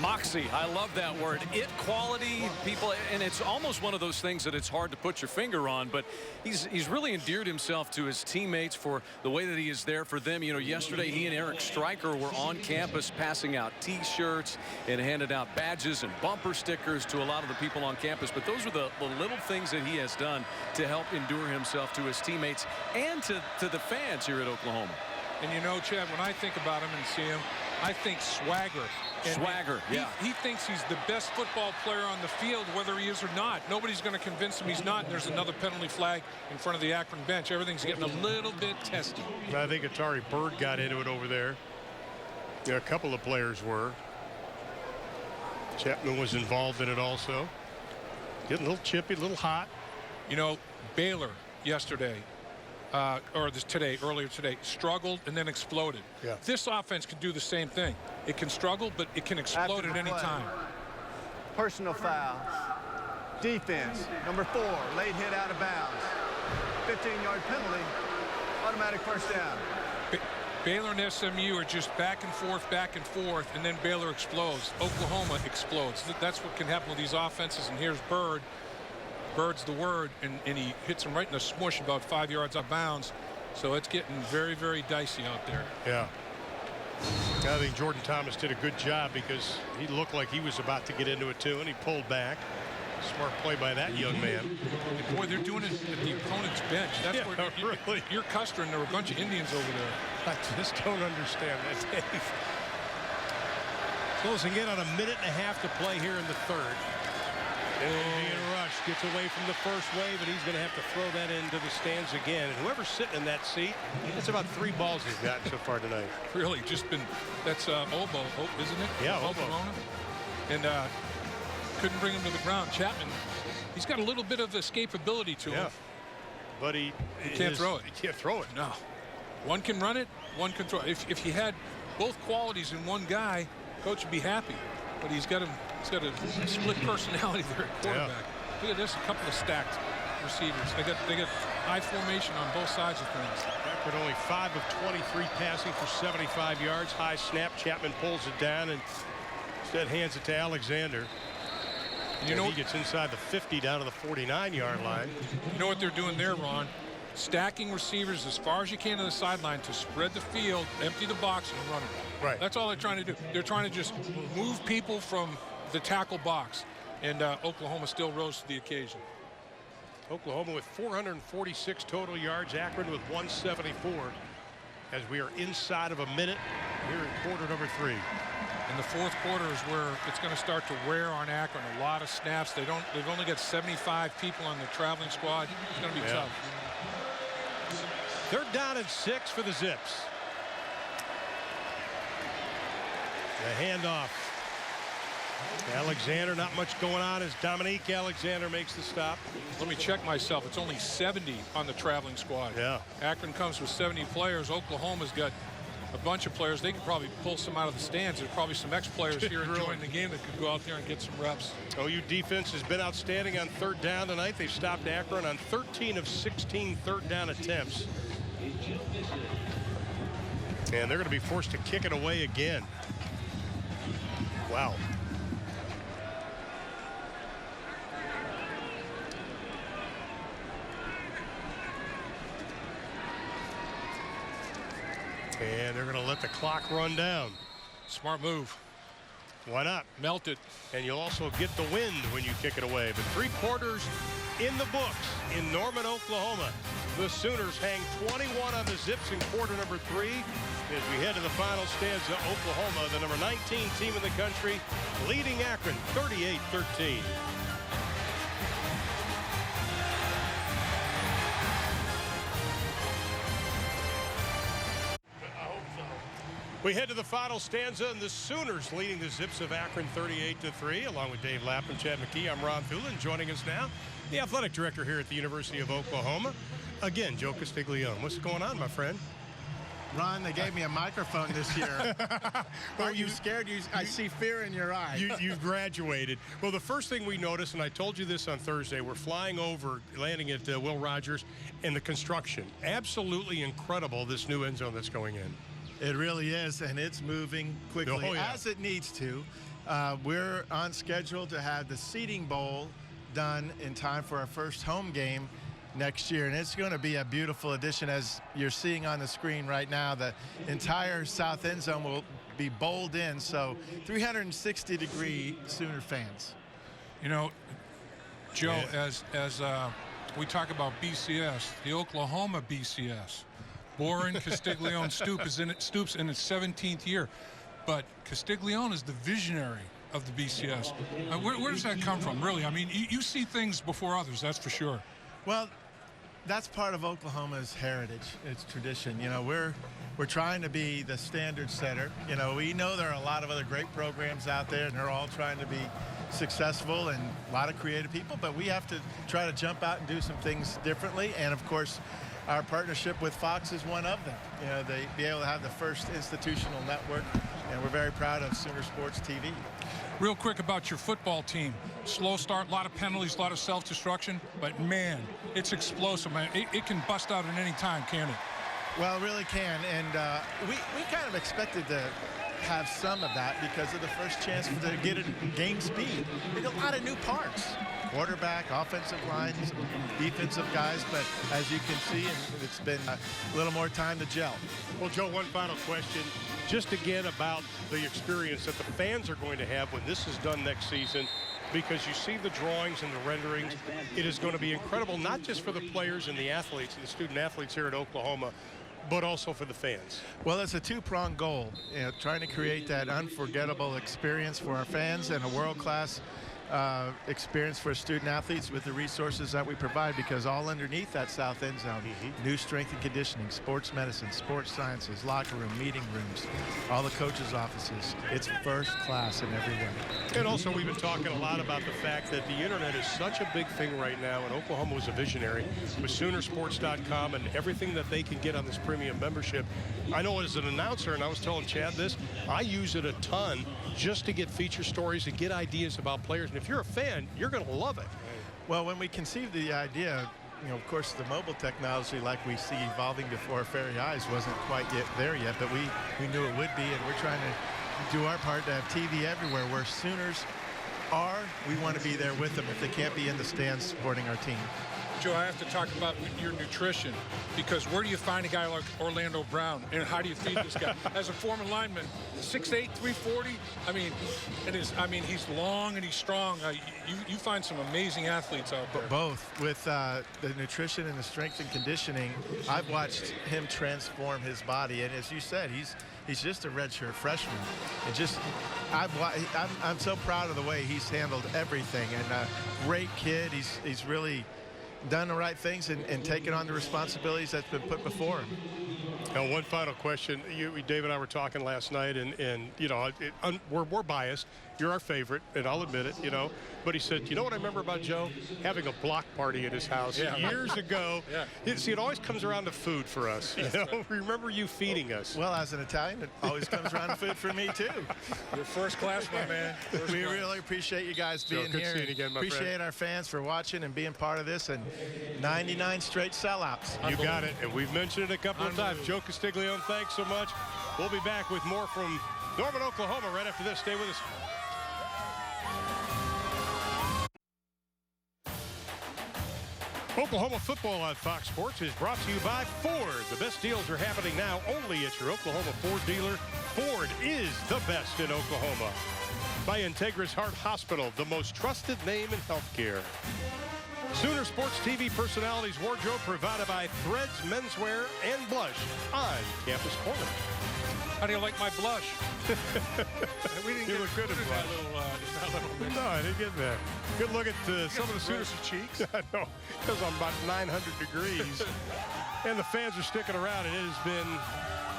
Moxie, I love that word. It quality, people, and it's almost one of those things that it's hard to put your finger on, but he's really endeared himself to his teammates for the way that he is there for them. You know, yesterday he and Eric Stryker were on campus passing out T-shirts and handed out badges and bumper stickers to a lot of the people on campus, but those are the little things that he has done to help endure himself to his teammates and to the fans here at Oklahoma. And you know, Chad, when I think about him and see him, I think swagger. And swagger, yeah. He thinks he's the best football player on the field, whether he is or not. Nobody's going to convince him he's not. And there's another penalty flag in front of the Akron bench. Everything's getting a little bit testy. I think Atari Bird got into it over there. Yeah, a couple of players were. Chapman was involved in it also. Getting a little chippy, a little hot. You know, Baylor yesterday, earlier today, struggled and then exploded. Yeah. This offense can do the same thing. It can struggle, but it can explode at any time. Personal fouls. Defense, number 4, late hit out of bounds. 15-yard penalty, automatic first down. Baylor and SMU are just back and forth, and then Baylor explodes. Oklahoma explodes. That's what can happen with these offenses, and here's Bird. Bird's the word, and he hits him right in the smush about 5 yards out of bounds. So it's getting very, very dicey out there. Yeah. I think Jordan Thomas did a good job because he looked like he was about to get into it too, and he pulled back. Smart play by that young man. And boy, they're doing it at the opponent's bench. That's where really. You're Custer, and there were a bunch of Indians over there. I just don't understand that, Dave. Closing in on a minute and a half to play here in the third. And Rush gets away from the first wave, and he's going to have to throw that into the stands again. And whoever's sitting in that seat, it's about 3 balls he's gotten so far tonight. Really, just been, that's Obo, isn't it? Yeah, Obo. And couldn't bring him to the ground. Chapman, he's got a little bit of escapability to him. But he can't throw it. He can't throw it. No. One can run it, one can throw it. If he had both qualities in one guy, coach would be happy. But he's got a split personality there at quarterback. Yeah. Look at this, a couple of stacked receivers. They got high formation on both sides of things. Akron only 5 of 23 passing for 75 yards. High snap. Chapman pulls it down and instead hands it to Alexander. And you know he gets inside the 50 down to the 49-yard line. You know what they're doing there, Ron? Stacking receivers as far as you can to the sideline to spread the field, empty the box, and run it. Right. That's all they're trying to do. They're trying to just move people from the tackle box. And Oklahoma still rose to the occasion. Oklahoma with 446 total yards. Akron with 174 as we are inside of a minute here in quarter number 3. And the fourth quarter is where it's going to start to wear on Akron. A lot of snaps. They've only got 75 people on the traveling squad. It's going to be tough. 3rd down and 6 for the Zips. The handoff. Alexander, not much going on as Dominique Alexander makes the stop. Let me check myself. It's only 70 on the traveling squad. Yeah. Akron comes with 70 players. Oklahoma's got a bunch of players. They could probably pull some out of the stands. There's probably some ex-players here enjoying the game that could go out there and get some reps. OU defense has been outstanding on 3rd down tonight. They've stopped Akron on 13 of 16 3rd down attempts. And they're going to be forced to kick it away again. Wow. And they're going to let the clock run down. Smart move. Why not? Melt it. And you'll also get the wind when you kick it away. But 3 quarters in the books in Norman, Oklahoma. The Sooners hang 21 on the Zips in quarter number 3. As we head to the final stanza, Oklahoma, the number 19 team in the country, leading Akron 38-13. We head to the final stanza, and the Sooners leading the Zips of Akron 38-3. Along with Dave Lapp and Chad McKee, I'm Ron Thulin. Joining us now, the athletic director here at the University of Oklahoma. Again, Joe Castiglione. What's going on, my friend? Ron, they gave me a microphone this year. Are you scared? I see fear in your eye. You've graduated. Well, the first thing we noticed, and I told you this on Thursday, we're flying over, landing at Will Rogers, and the construction. Absolutely incredible, this new end zone that's going in. It really is, and it's moving quickly, as it needs to. We're on schedule to have the seating bowl done in time for our first home game next year, and it's going to be a beautiful addition. As you're seeing on the screen right now, the entire south end zone will be bowled in, so 360-degree Sooner fans. You know, Joe, as we talk about BCS, the Oklahoma BCS, Boren Castiglione Stoops in its 17th year, but Castiglione is the visionary of the BCS. Where does that come from, really? I mean, you see things before others, that's for sure. Well, that's part of Oklahoma's heritage, its tradition. You know, we're trying to be the standard setter. You know, we know there are a lot of other great programs out there, and they're all trying to be successful, and a lot of creative people, but we have to try to jump out and do some things differently. And of course, our partnership with Fox is one of them. You know, they be able to have the first institutional network, and we're very proud of Sooner Sports TV. Real quick about your football team. Slow start, a lot of penalties, a lot of self-destruction, but man, it's explosive, man. It can bust out at any time, can't it? Well, it really can, and we kind of expected to have some of that because of the first chance to get it game speed. There's a lot of new parts. Quarterback, offensive lines, defensive guys, but as you can see, it's been a little more time to gel. Well, Joe, one final question. Just again about the experience that the fans are going to have when this is done next season, because you see the drawings and the renderings. It is going to be incredible, not just for the players and the athletes and the student athletes here at Oklahoma, but also for the fans. Well, it's a two-pronged goal, you know, trying to create that unforgettable experience for our fans and a world-class experience for student athletes with the resources that we provide, because all underneath that south end zone, new strength and conditioning, sports medicine, sports sciences, locker room, meeting rooms, all the coaches' offices. It's first class in every way. And also, we've been talking a lot about the fact that the internet is such a big thing right now, and Oklahoma was a visionary with Soonersports.com and everything that they can get on this premium membership. I know as an announcer, and I was telling Chad this, I use it a ton just to get feature stories and get ideas about players. And if you're a fan, you're going to love it. Well, when we conceived the idea, you know, of course, the mobile technology like we see evolving before our very eyes wasn't quite there yet, but we knew it would be, and we're trying to do our part to have TV everywhere. Where Sooners are, we want to be there with them if they can't be in the stands supporting our team. Joe, I have to talk about your nutrition, because where do you find a guy like Orlando Brown, and how do you feed this guy? As a former lineman, 6'8", 340. I mean, he's long and he's strong. You find some amazing athletes out there. Both with the nutrition and the strength and conditioning. I've watched him transform his body, and as you said, he's just a redshirt freshman. It just, I'm so proud of the way he's handled everything, and a great kid. He's really done the right things and taken on the responsibilities that's been put before him. Now, one final question. Dave and I were talking last night, and you know, we're biased. You're our favorite, and I'll admit it, you know. But he said, you know what I remember about Joe? Having a block party at his house years ago. Yeah. See, it always comes around to food for us. You know, remember you feeding us. Well, as an Italian, it always comes around to food for me, too. You're first class, my man. We really appreciate you guys being Joe, here. Good seeing you again, my appreciate friend. Our fans for watching and being part of this, and 99 straight sellouts. You got it, and we've mentioned it a couple of times. Joe Castiglione, thanks so much. We'll be back with more from Norman, Oklahoma right after this. Stay with us. Oklahoma football on Fox Sports is brought to you by Ford. The best deals are happening now only at your Oklahoma Ford dealer. Ford is the best in Oklahoma. By Integris Heart Hospital, the most trusted name in healthcare. Sooner Sports TV personalities wardrobe provided by Threads Menswear and Blush on Campus Corner. How do you like my blush? You look good in blush. No, I didn't get that. Good look at some of the Sooners' cheeks. I know, because I'm about 900 degrees. And the fans are sticking around, and it has been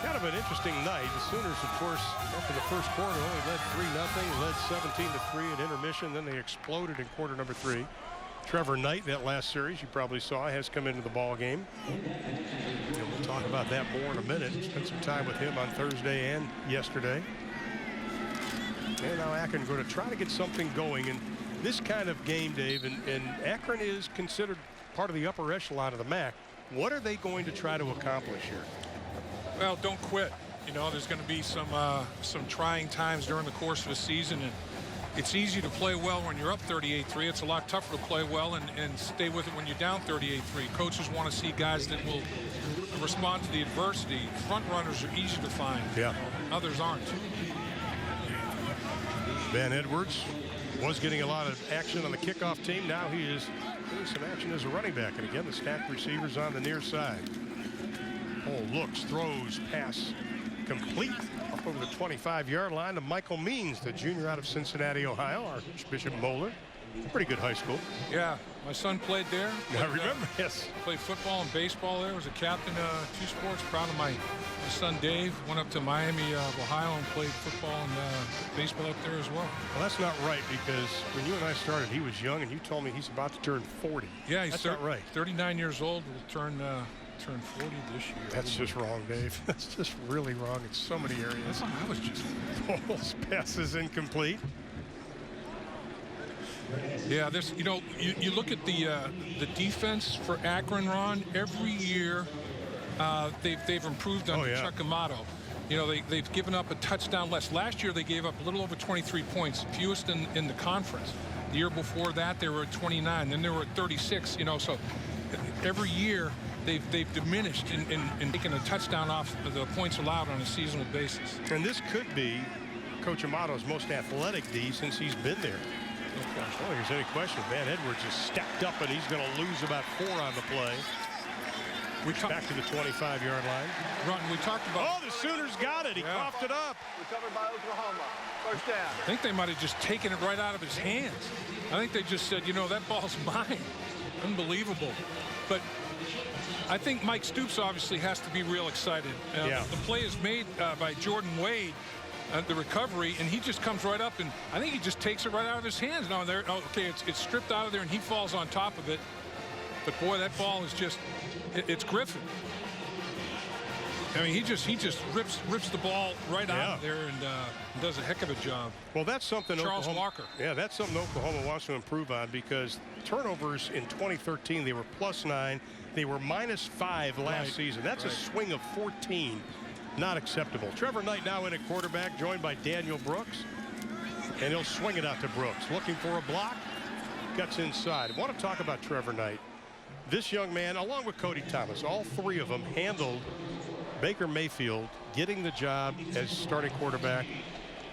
Kind of an interesting night. The Sooners, of course, after the first quarter, only led 3-0, led 17-3 at intermission. Then they exploded in quarter number 3. Trevor Knight, that last series you probably saw, has come into the ball game. And we'll talk about that more in a minute. Spent some time with him on Thursday and yesterday. And now Akron going to try to get something going in this kind of game, Dave. And Akron is considered part of the upper echelon of the MAC. What are they going to try to accomplish here? Well, don't quit. You know, there's going to be some trying times during the course of the season, and it's easy to play well when you're up 38-3. It's a lot tougher to play well and stay with it when you're down 38-3. Coaches want to see guys that will respond to the adversity. Front runners are easy to find. Yeah. Others aren't. Ben Edwards was getting a lot of action on the kickoff team. Now he is getting some action as a running back. And again, the stacked receivers on the near side. Oh, looks, throws, pass complete up over the 25-yard line to Michael Means, the junior out of Cincinnati, Ohio, Archbishop Moeller. Pretty good high school. Yeah, my son played there. I remember, yes. Played football and baseball there. Was a captain of 2 sports. Proud of my son Dave. Went up to Miami, Ohio, and played football and baseball up there as well. Well, that's not right, because when you and I started, he was young, and you told me he's about to turn 40. Yeah, that's not right. 39 years old. Will turn 40 this year. That's just wrong, Dave. That's just really wrong in so many areas. I was just Bowles passes incomplete. Yeah, this, you know, you look at the defense for Akron, Ron. Every year they've improved under Chuck Amato. You know, they've given up a touchdown less. Last year they gave up a little over 23 points, fewest in the conference. The year before that they were at 29. Then they were at 36. You know, so every year they've diminished in taking a touchdown off the points allowed on a seasonal basis. And this could be Coach Amato's most athletic D since he's been there. I don't think there's any question. Van Edwards is stepped up, and he's going to lose about 4 on the play. Back to the 25-yard line. Ron, we talked about. Oh, the Sooners got it. He coughed it up. Recovered by Oklahoma. First down. I think they might have just taken it right out of his hands. I think they just said, you know, that ball's mine. Unbelievable. But I think Mike Stoops obviously has to be real excited. The play is made by Jordan Wade. The recovery, and he just comes right up, and I think he just takes it right out of his hands. Now, okay, it's stripped out of there, and he falls on top of it. But boy, that ball is just, it's Griffin. I mean, he just rips the ball right out of there and does a heck of a job. Well, that's something Charles Walker. Yeah, that's something Oklahoma wants to improve on, because turnovers in 2013 they were +9. They were -5 last season. That's a swing of 14. Not acceptable. Trevor Knight now in at quarterback, joined by Daniel Brooks. And he'll swing it out to Brooks. Looking for a block. Gets inside. I want to talk about Trevor Knight. This young man, along with Cody Thomas, all 3 of them handled Baker Mayfield getting the job as starting quarterback.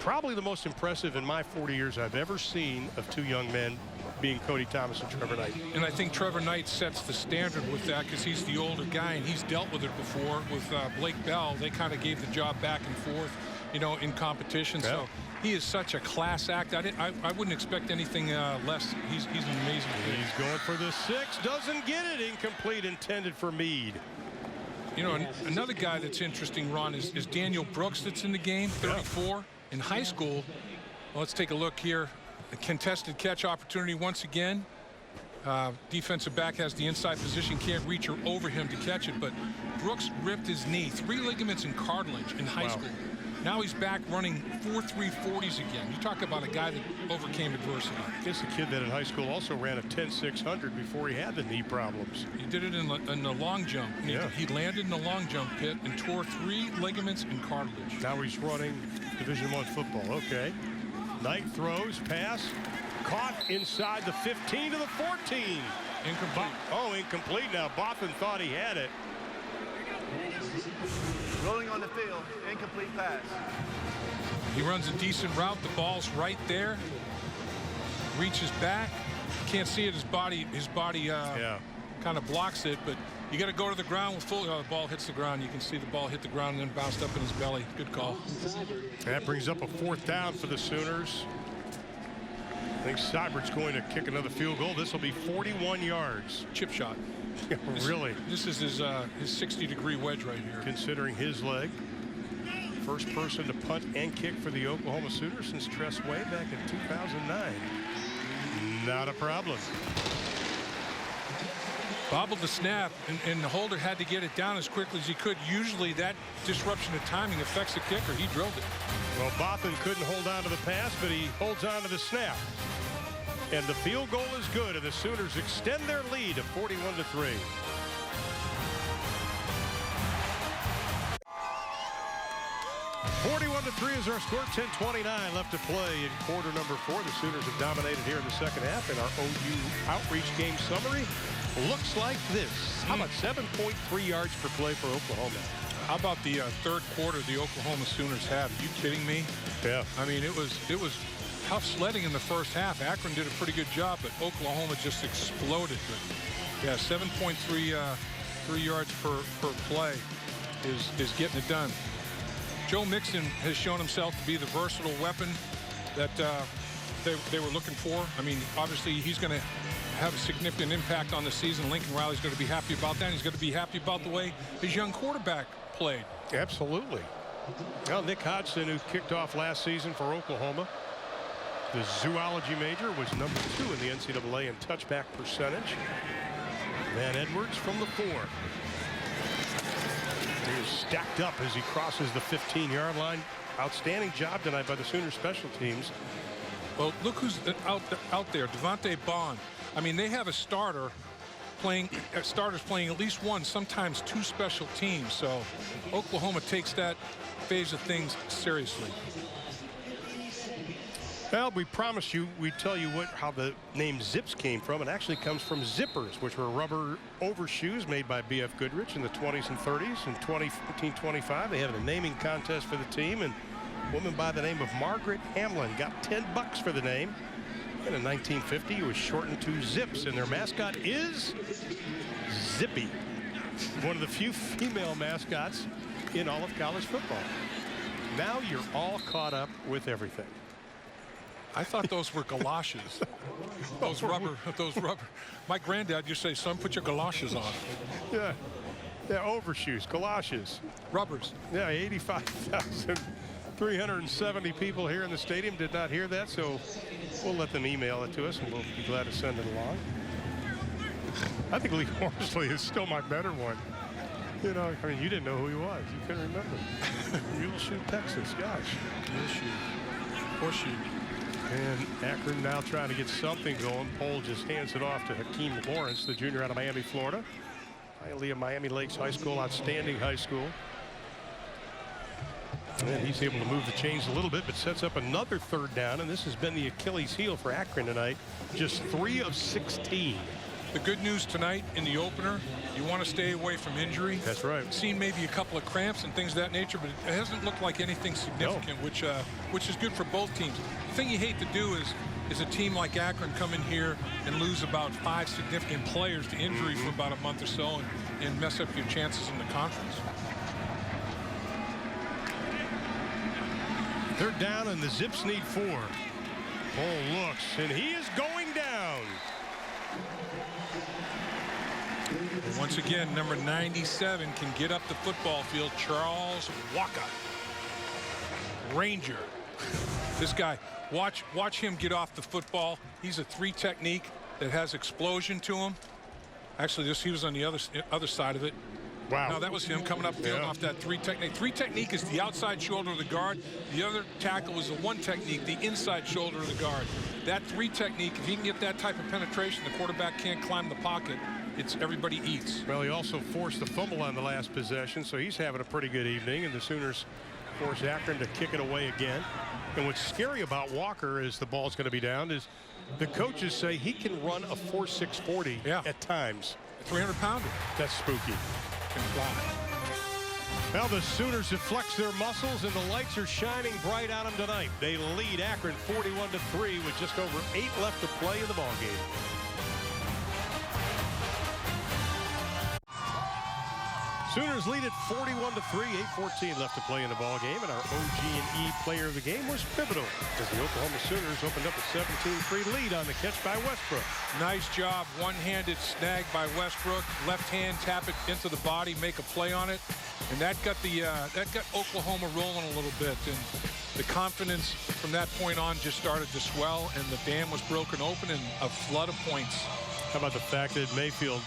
Probably the most impressive in my 40 years I've ever seen of 2 young men, being Cody Thomas and Trevor Knight. And I think Trevor Knight sets the standard with that, because he's the older guy and he's dealt with it before. With Blake Bell, they kind of gave the job back and forth, you know, in competition. Yeah. So he is such a class act. I wouldn't expect anything less. He's an amazing kid. He's going for the 6, doesn't get it. Incomplete, intended for Meade. You know, another guy that's interesting, Ron, is Daniel Brooks, that's in the game, 34. In high school, let's take a look here. A contested catch opportunity once again. Defensive back has the inside position, can't reach or over him to catch it, but Brooks ripped his knee, 3 ligaments and cartilage in high school. Now he's back running 4.3 40s again. You talk about a guy that overcame adversity. It's a kid that in high school also ran a 10.600 before he had the knee problems. He did it in the long jump. He landed in the long jump pit and tore 3 ligaments and cartilage. Now he's running Division I football. Okay. Knight throws, pass, caught inside the 15 to the 14. Incomplete. Incomplete now. Botham thought he had it. Rolling on the field, incomplete pass. He runs a decent route. The ball's right there. Reaches back. Can't see it. His body kind of blocks it, but you got to go to the ground with full. The ball hits the ground. You can see the ball hit the ground and then bounced up in his belly. Good call. That brings up a 4th down for the Sooners. I think Seibert's going to kick another field goal. This will be 41 yards. Chip shot. Really? This is his 60-degree wedge right here. Considering his leg. first person to punt and kick for the Oklahoma Sooners since Tress Way back in 2009. Not a problem. Bobbled the snap, and the holder had to get it down as quickly as he could. Usually that disruption of timing affects the kicker. He drilled it. Well, Bothan couldn't hold on to the pass, but he holds on to the snap. And the field goal is good, and the Sooners extend their lead to 41-3. (41-3) is our score. 10:29 left to play in quarter number 4. The Sooners have dominated here in the second half. In our OU Outreach game summary, looks like this. How about 7.3 yards per play for Oklahoma? How about the third quarter the Oklahoma Sooners had? Are you kidding me? Yeah. I mean, it was tough sledding in the first half. Akron did a pretty good job, but Oklahoma just exploded. But yeah, 7.3 yards per play is getting it done. Joe Mixon has shown himself to be the versatile weapon that they were looking for. I mean, obviously he's going to have a significant impact on the season. Lincoln Riley's going to be happy about that. He's going to be happy about the way his young quarterback played. Absolutely. Well, Nick Hodgson, who kicked off last season for Oklahoma, the zoology major, was number 2 in the NCAA in touchback percentage. Van Edwards from the 4. He is stacked up as he crosses the 15-yard line. Outstanding job tonight by the Sooner special teams. Well, look who's out there. Devontae Bond. I mean, they have a starters playing at least one, sometimes 2 special teams. So Oklahoma takes that phase of things seriously. Well, we promised you we'd tell you how the name Zips came from. It actually comes from zippers, which were rubber overshoes made by B.F. Goodrich in the 20s and 30s. In 1925, they had a naming contest for the team, and a woman by the name of Margaret Hamlin got $10 for the name. And in 1950, it was shortened to Zips, and their mascot is Zippy, one of the few female mascots in all of college football. Now you're all caught up with everything. I thought those were galoshes. those rubber. My granddad used to say, son, put your galoshes on. Yeah, overshoes, galoshes. Rubbers. Yeah, 85,370 people here in the stadium did not hear that, so we'll let them email it to us, and we'll be glad to send it along. I think Lee Horsley is still my better one. You know, I mean, you didn't know who he was. You couldn't remember. Muleshoe, Texas, gosh. Muleshoe. Horseshoe. And Akron now trying to get something going. Pohl just hands it off to Hakeem Lawrence, the junior out of Miami, Florida. Hialeah Miami Lakes High School, outstanding high school. And he's able to move the chains a little bit, but sets up another third down. And this has been the Achilles heel for Akron tonight. Just 3 of 16. The good news tonight in the opener, you want to stay away from injury. That's right. Seen maybe a couple of cramps and things of that nature, but it hasn't looked like anything significant, no. which is good for both teams. The thing you hate to do is a team like Akron come in here and lose about 5 significant players to injury for about a month or so and mess up your chances in the conference. They're down and the Zips need 4. Pohl looks, and he is going down. And once again, number 97 can get up the football field. Charles Waka. Ranger. This guy, watch him get off the football. He's a 3 technique that has explosion to him. Actually, he was on the other side of it. Wow. No, that was him coming up field off that 3 technique. 3 technique is the outside shoulder of the guard. The other tackle is the 1 technique, the inside shoulder of the guard. That 3 technique, if he can get that type of penetration, the quarterback can't climb the pocket. It's everybody eats. Well, he also forced the fumble on the last possession, so he's having a pretty good evening, and the Sooners force Akron to kick it away again. And what's scary about Walker is the ball's going to be down is the coaches say he can run a 4.6 40 at times. A 300-pounder. That's spooky. Can fly. Well, the Sooners have flexed their muscles, and the lights are shining bright on them tonight. They lead Akron 41-3 with just over 8 left to play in the ballgame. Sooners lead at 41-3, 8:14 left to play in the ball game, and our OG&E player of the game was pivotal as the Oklahoma Sooners opened up a 17-3 lead on the catch by Westbrook. Nice job, one-handed snag by Westbrook. Left hand, tap it into the body, make a play on it, and that got Oklahoma rolling a little bit. And the confidence from that point on just started to swell, and the dam was broken open and a flood of points. How about the fact that Mayfield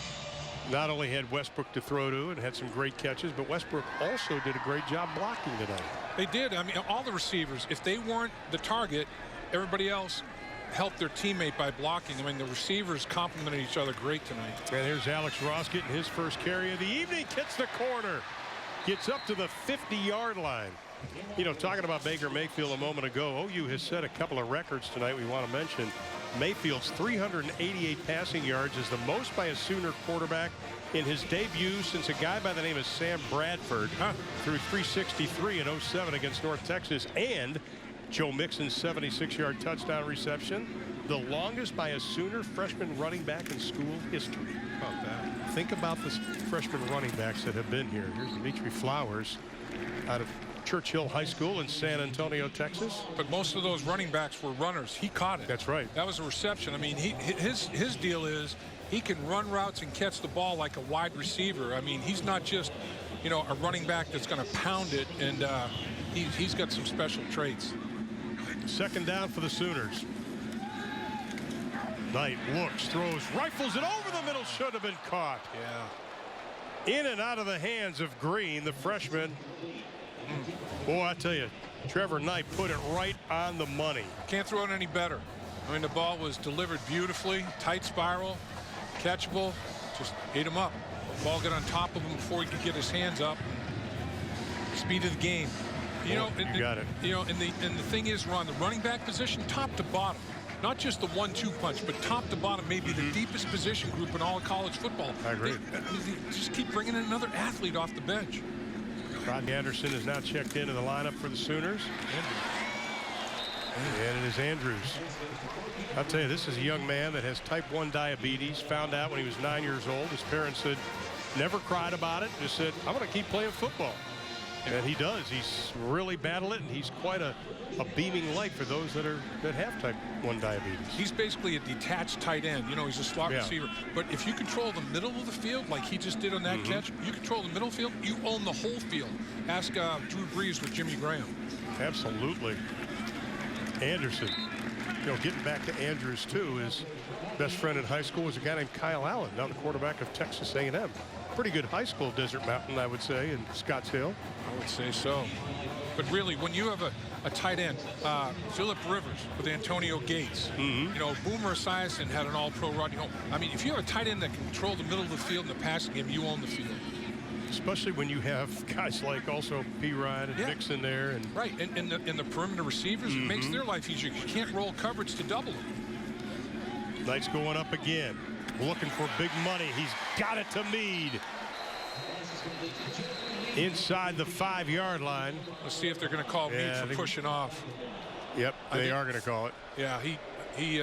not only had Westbrook to throw to and had some great catches, but Westbrook also did a great job blocking tonight. They did. I mean, all the receivers, if they weren't the target, everybody else helped their teammate by blocking. I mean, the receivers complimented each other great tonight. And here's Alex Ross getting his first carry of the evening. Hits the corner. Gets up to the 50-yard line. You know, talking about Baker Mayfield a moment ago, OU has set a couple of records tonight we want to mention. Mayfield's 388 passing yards is the most by a Sooner quarterback in his debut since a guy by the name of Sam Bradford threw 363 in 07 against North Texas, and Joe Mixon's 76-yard touchdown reception, the longest by a Sooner freshman running back in school history. How about that? Think about the freshman running backs that have been here. Here's Dimitri Flowers out of Churchill High School in San Antonio, Texas. But most of those running backs were runners. He caught it. That's right. That was a reception. I mean, his deal is he can run routes and catch the ball like a wide receiver. I mean, he's not just, you know, a running back that's going to pound it, and he's got some special traits. Second down for the Sooners. Knight looks, throws, rifles it over the middle, should have been caught. Yeah. In and out of the hands of Green, the freshman. Boy, I tell you, Trevor Knight put it right on the money. Can't throw it any better. I mean, the ball was delivered beautifully, tight spiral, catchable, just ate him up. The ball got on top of him before he could get his hands up. Speed of the game. You know, you got it. You know, and the thing is, Ron, the running back position, top to bottom. Not just the 1-2 punch, but top to bottom, maybe the deepest position group in all of college football. I agree. They just keep bringing in another athlete off the bench. Rodney Anderson is now checked into the lineup for the Sooners. And it is Andrews. I'll tell you, this is a young man that has type 1 diabetes, found out when he was 9 years old. His parents said, never cried about it, just said, I'm going to keep playing football. And he does. He's really battled it, and he's quite a beaming light for those that have type 1 diabetes. He's basically a detached tight end. You know, he's a slot receiver. But if you control the middle of the field like he just did on that catch, you control the middle field, you own the whole field. Ask Drew Brees with Jimmy Graham. Absolutely. Anderson. You know, getting back to Andrews, too, his best friend in high school was a guy named Kyle Allen, now the quarterback of Texas A&M. Pretty good high school, Desert Mountain, I would say, in Scottsdale. I would say so. But really, when you have a tight end, Phillip Rivers with Antonio Gates, you know, Boomer Esiason had an all-pro run. You know, I mean, if you have a tight end that can control the middle of the field in the passing game, you own the field. Especially when you have guys like also P. Ryan and Mixon there. And right, and the perimeter receivers, it makes their life easier. You can't roll coverage to double them. Knight's going up again. Looking for big money. He's got it to Meade. Inside the 5-yard line. Let's see if they're going to call Meade for pushing off. Yep, they are going to call it. Yeah, he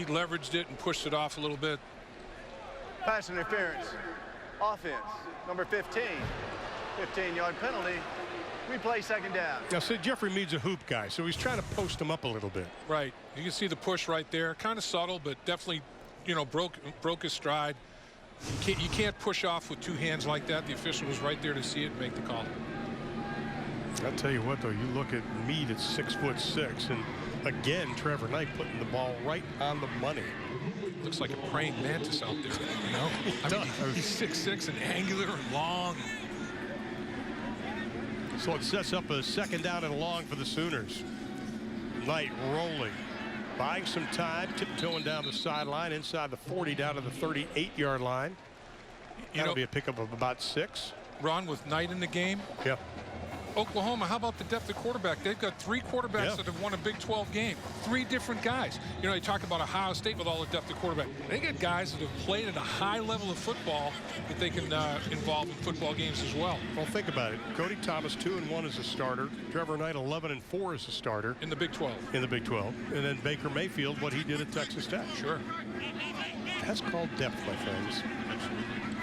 leveraged it and pushed it off a little bit. Pass interference. Offense. Number 15. 15-yard penalty. Replay second down. Now, see, Jeffrey Meade's a hoop guy, so he's trying to post him up a little bit. Right. You can see the push right there. Kind of subtle, but definitely, you know, broke his stride. You can't push off with two hands like that. The official was right there to see it and make the call. I'll tell you what, though, you look at Meade at 6'6", and again, Trevor Knight putting the ball right on the money. Looks like a praying mantis out there, you know? I mean, he's 6'6" and angular and long. So it sets up a second down and long for the Sooners. Knight rolling, buying some time, tiptoeing down the sideline, inside the 40, down to the 38-yard line. That'll be a pickup of about 6. Ron, with Knight in the game, Oklahoma, how about the depth of quarterback? They've got 3 quarterbacks that have won a Big 12 game. 3 different guys. You know, you talk about Ohio State with all the depth of quarterback. They get guys that have played at a high level of football that they can involve in football games as well. Well, think about it. Cody Thomas 2-1 as a starter. Trevor Knight 11-4 as a starter. In the Big 12. In the Big 12. And then Baker Mayfield, what he did at Texas Tech. Sure. That's called depth, my friends.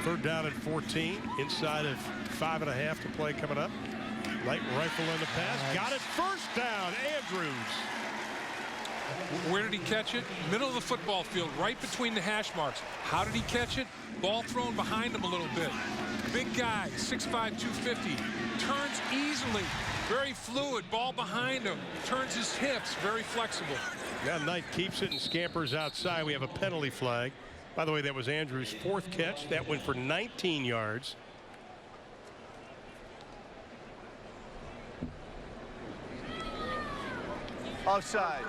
3rd down and 14. Inside of 5.5 to play coming up. Light rifle in the pass. Got it. 1st down. Andrews. Where did he catch it? Middle of the football field, right between the hash marks. How did he catch it? Ball thrown behind him a little bit. Big guy, 6'5", 250. Turns easily. Very fluid. Ball behind him. Turns his hips. Very flexible. Now Knight keeps it and scampers outside. We have a penalty flag. By the way, that was Andrews' 4th catch. That went for 19 yards. Offside.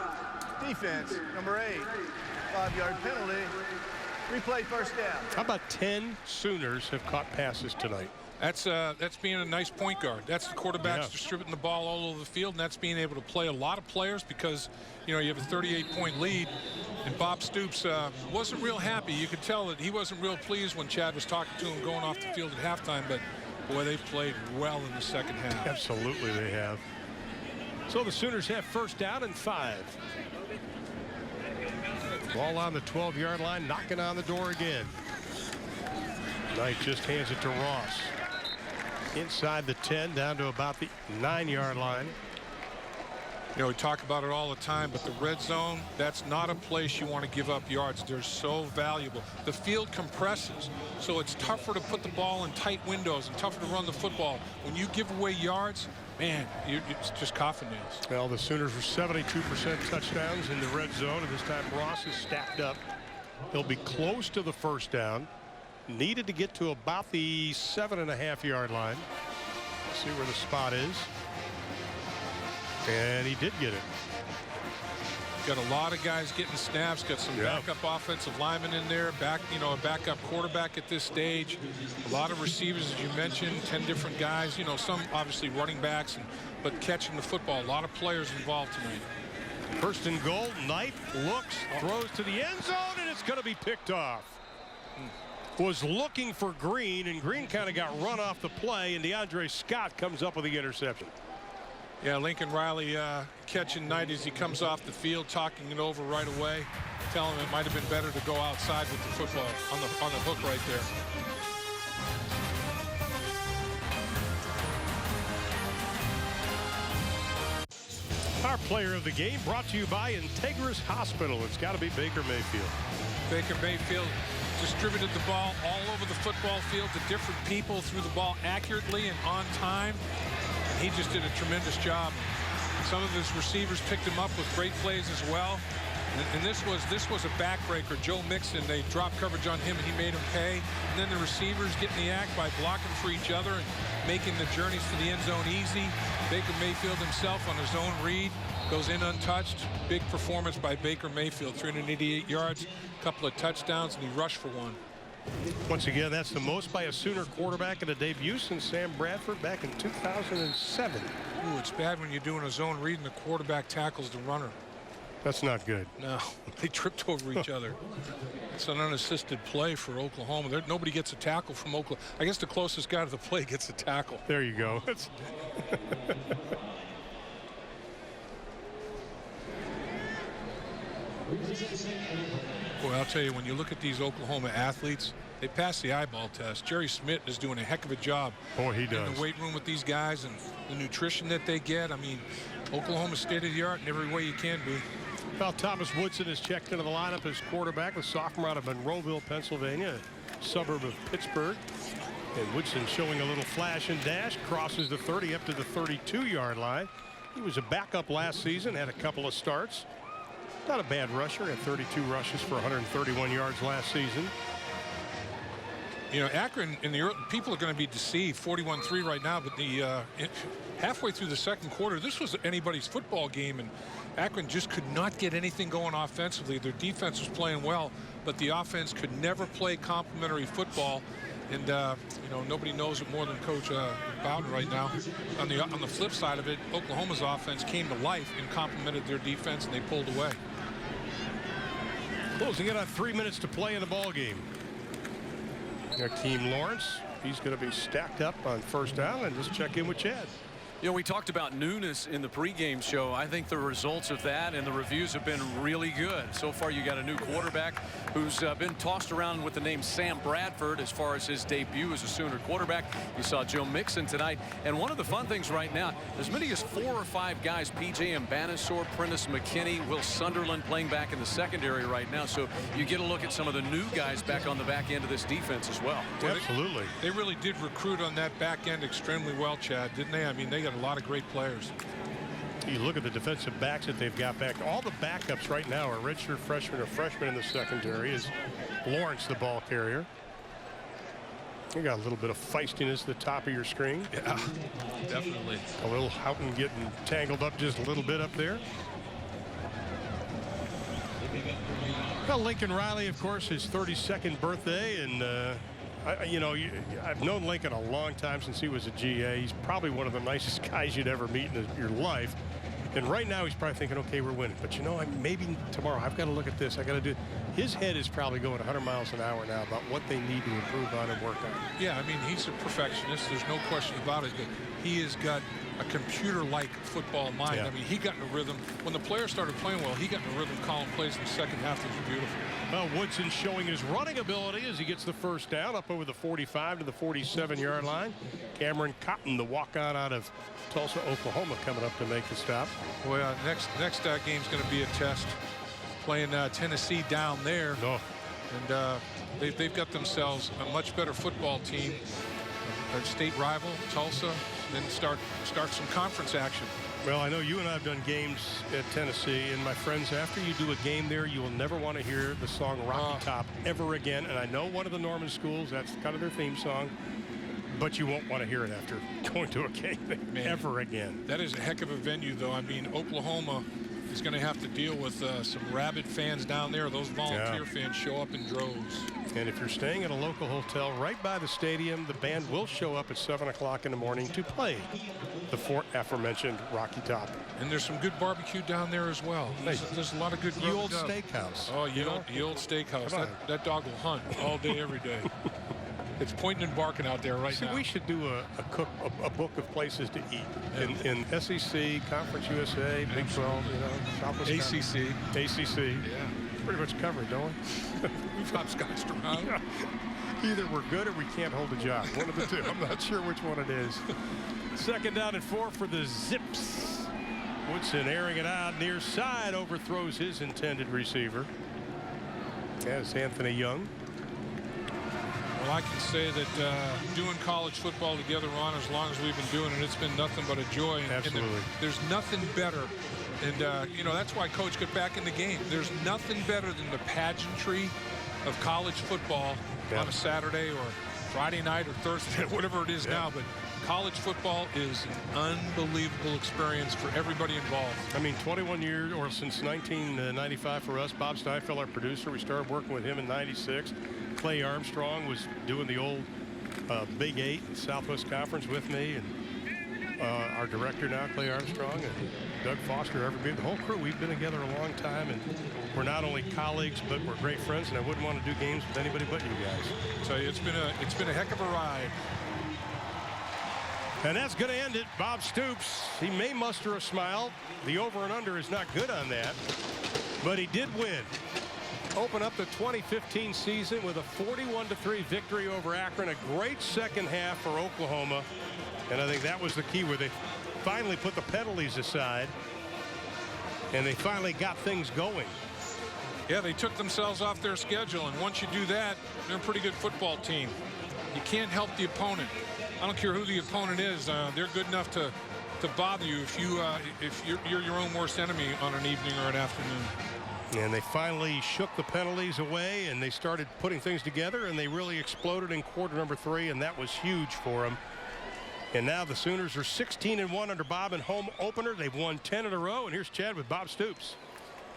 Defense, number 8. 5-yard penalty. Replay 1st down. How about 10 Sooners have caught passes tonight? That's being a nice point guard. That's the quarterbacks distributing the ball all over the field, and that's being able to play a lot of players because, you know, you have a 38-point lead. And Bob Stoops wasn't real happy. You could tell that he wasn't real pleased when Chad was talking to him going off the field at halftime, but boy, they've played well in the 2nd half. Absolutely they have. So the Sooners have 1st down and 5. Ball on the 12-yard line, knocking on the door again. Knight just hands it to Ross. Inside the 10, down to about the 9-yard line. You know, we talk about it all the time, but the red zone, that's not a place you want to give up yards. They're so valuable. The field compresses, so it's tougher to put the ball in tight windows and tougher to run the football. When you give away yards, man, it's just coffin nails. Well, the Sooners were 72% touchdowns in the red zone, and this time Ross is stacked up. He'll be close to the 1st down. Needed to get to about the 7.5-yard line. Let's see where the spot is. And he did get it. Got a lot of guys getting snaps. Got some backup offensive linemen in there. A backup quarterback at this stage. A lot of receivers, as you mentioned. 10 different guys. You know, some obviously running backs, but catching the football. A lot of players involved tonight. 1st and goal. Knight looks, throws to the end zone, and it's going to be picked off. Was looking for Green, and Green kind of got run off the play, and DeAndre Scott comes up with the interception. Yeah, Lincoln Riley catching Knight as he comes off the field, talking it over right away, telling him it might have been better to go outside with the football on the hook right there. Our player of the game brought to you by Integris Hospital. It's got to be Baker Mayfield. Baker Mayfield distributed the ball all over the football field to different people, threw the ball accurately and on time. He just did a tremendous job. Some of his receivers picked him up with great plays as well. And this was a backbreaker. Joe Mixon, they dropped coverage on him and he made him pay. And then the receivers getting the act by blocking for each other and making the journeys to the end zone easy. Baker Mayfield himself on his own read goes in untouched. Big performance by Baker Mayfield. 388 yards, a couple of touchdowns, and he rushed for 1. Once again, that's the most by a Sooner quarterback in a debut since Sam Bradford back in 2007. Ooh, it's bad when you're doing a zone read and the quarterback tackles the runner. That's not good. No, they tripped over each other. It's an unassisted play for Oklahoma. Nobody gets a tackle from Oklahoma. I guess the closest guy to the play gets a tackle. There you go. Boy, I'll tell you, when you look at these Oklahoma athletes, they pass the eyeball test. Jerry Smith is doing a heck of a job. Boy, he does. In the weight room with these guys and the nutrition that they get. I mean, Oklahoma's state of the art in every way you can be. Well, Thomas Woodson is checked into the lineup as quarterback, the sophomore out of Monroeville, Pennsylvania, a suburb of Pittsburgh. And Woodson showing a little flash and dash, crosses the 30 up to the 32-yard line. He was a backup last season, had a couple of starts. Not a bad rusher, had 32 rushes for 131 yards last season. You know, Akron in the early, people are going to be deceived. 41-3 right now, but halfway through the second quarter, this was anybody's football game, and Akron just could not get anything going offensively. Their defense was playing well, but the offense could never play complementary football. And you know, nobody knows it more than Coach Bowden right now. On the flip side of it, Oklahoma's offense came to life and complemented their defense, and they pulled away. Closing in on 3 minutes to play in the ball game. Hakeem Lawrence, he's going to be stacked up on first down, and just check in with Chad. You know, we talked about newness in the pregame show. I think the results of that and the reviews have been really good. So far, you got a new quarterback who's been tossed around with the name Sam Bradford as far as his debut as a Sooner quarterback. You saw Joe Mixon tonight. And one of the fun things right now, as many as 4 or 5 guys, P.J. Mbanasor, Prentice McKinney, Will Sunderland playing back in the secondary right now. So you get a look at some of the new guys back on the back end of this defense as well. Absolutely. They really did recruit on that back end extremely well, Chad, didn't they? I mean, they got a lot of great players. You look at the defensive backs that they've got back. All the backups right now are redshirt freshmen or freshmen in the secondary. Is Lawrence the ball carrier? You got a little bit of feistiness at the top of your screen. Yeah, definitely. A little Houghton getting tangled up just a little bit up there. Well, Lincoln Riley, of course, his 32nd birthday, and I've known Lincoln a long time, since he was a GA. He's probably one of the nicest guys you'd ever meet in your life. And right now he's probably thinking, okay, we're winning. But, you know, maybe tomorrow I've got to look at this. I got to do it. His head is probably going 100 miles an hour now about what they need to improve on and work on. Yeah, I mean, he's a perfectionist. There's no question about it. But he has got a computer-like football mind. Yeah. I mean, he got in a rhythm. When the players started playing well, he got in a rhythm calling plays in the second half. It was beautiful. Well, Woodson showing his running ability as he gets the first down up over the 45 to the 47-yard line. Cameron Cotton, the walk-on out of Tulsa, Oklahoma, coming up to make the stop. Well, next game's going to be a test. Playing Tennessee down there. No. And they've got themselves a much better football team. A state rival, Tulsa, then start some conference action. Well, I know you and I have done games at Tennessee, and my friends, after you do a game there, you will never want to hear the song Rocky Top ever again. And I know one of the Norman schools, that's kind of their theme song, but you won't want to hear it after going to a game ever again. That is a heck of a venue, though. I mean, Oklahoma is going to have to deal with some rabid fans down there. Those volunteer fans show up in droves. And if you're staying at a local hotel right by the stadium, the band will show up at 7 o'clock in the morning to play the aforementioned Rocky Top. And there's some good barbecue down there as well. There's a lot of good Ye Old Steakhouse. Oh, Ye Old Steakhouse. That dog will hunt all day, every day. It's pointing and barking out there right now. We should do a book of places to eat in SEC, Conference USA, Big 12, Southwest ACC. Yeah. Pretty much covered, don't we? We've hopscotched around. Yeah. Either we're good or we can't hold a job. One of the two. I'm not sure which one it is. Second down and 4 for the Zips. Woodson airing it out near side, overthrows his intended receiver. As Anthony Young. Well, I can say that doing college football together, Ron, as long as we've been doing it, it's been nothing but a joy. Absolutely. And there's nothing better. And, that's why Coach got back in the game. There's nothing better than the pageantry of college football on a Saturday or Friday night or Thursday, whatever it is now. But college football is an unbelievable experience for everybody involved. I mean, 21 years, or since 1995 for us. Bob Steinfeld, our producer, we started working with him in '96. Clay Armstrong was doing the old Big 8 Southwest Conference with me, and our director now, Clay Armstrong, and Doug Foster, the whole crew. We've been together a long time, and we're not only colleagues, but we're great friends, and I wouldn't want to do games with anybody but you guys. So it's been a heck of a ride. And that's going to end it. Bob Stoops, he may muster a smile. The over and under is not good on that, but he did win. Open up the 2015 season with a 41-3 victory over Akron. A great second half for Oklahoma. And I think that was the key, where they finally put the penalties aside and they finally got things going. Yeah, they took themselves off their schedule, and once you do that, they're a pretty good football team. You can't help the opponent. I don't care who the opponent is. They're good enough to bother you if you're your own worst enemy on an evening or an afternoon. And they finally shook the penalties away, and they started putting things together, and they really exploded in quarter number 3, and that was huge for them. And now the Sooners are 16-1 under Bob in home opener. They've won 10 in a row, and here's Chad with Bob Stoops.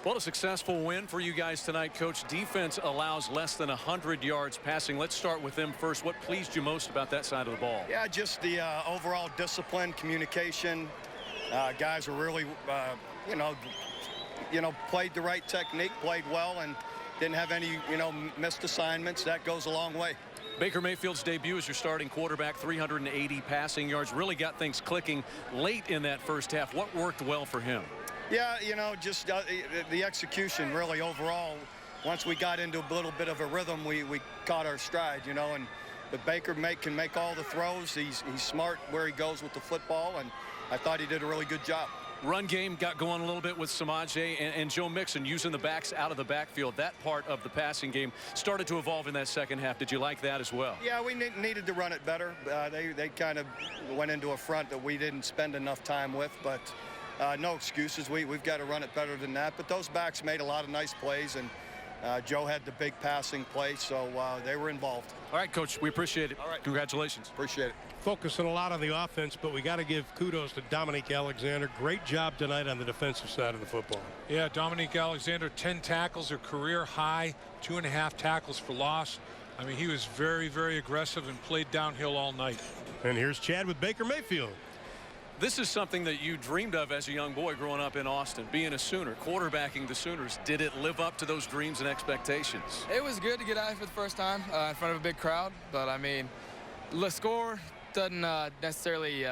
Well, a successful win for you guys tonight, Coach. Defense allows less than 100 yards passing. Let's start with them first. What pleased you most about that side of the ball? Yeah, just the overall discipline, communication. Guys are really, played the right technique, played well, and didn't have any, missed assignments. That goes a long way. Baker Mayfield's debut as your starting quarterback, 380 passing yards, really got things clicking late in that first half. What worked well for him? Yeah, just the execution really overall. Once we got into a little bit of a rhythm, we caught our stride, and but Baker can make all the throws. He's smart where he goes with the football, and I thought he did a really good job. Run game got going a little bit with Samaje and Joe Mixon using the backs out of the backfield. That part of the passing game started to evolve in that second half. Did you like that as well? Yeah, we needed to run it better. They kind of went into a front that we didn't spend enough time with, but no excuses. We've got to run it better than that. But those backs made a lot of nice plays, and Joe had the big passing play, so they were involved. All right, Coach, we appreciate it. All right. Congratulations. Appreciate it. Focusing a lot on the offense, but we got to give kudos to Dominique Alexander. Great job tonight on the defensive side of the football. Yeah, Dominique Alexander, 10 tackles, a career high, 2.5 tackles for loss. I mean, he was very, very aggressive and played downhill all night. And here's Chad with Baker Mayfield. This is something that you dreamed of as a young boy growing up in Austin, being a Sooner, quarterbacking the Sooners. Did it live up to those dreams and expectations? It was good to get out here for the first time in front of a big crowd, but I mean, the score doesn't necessarily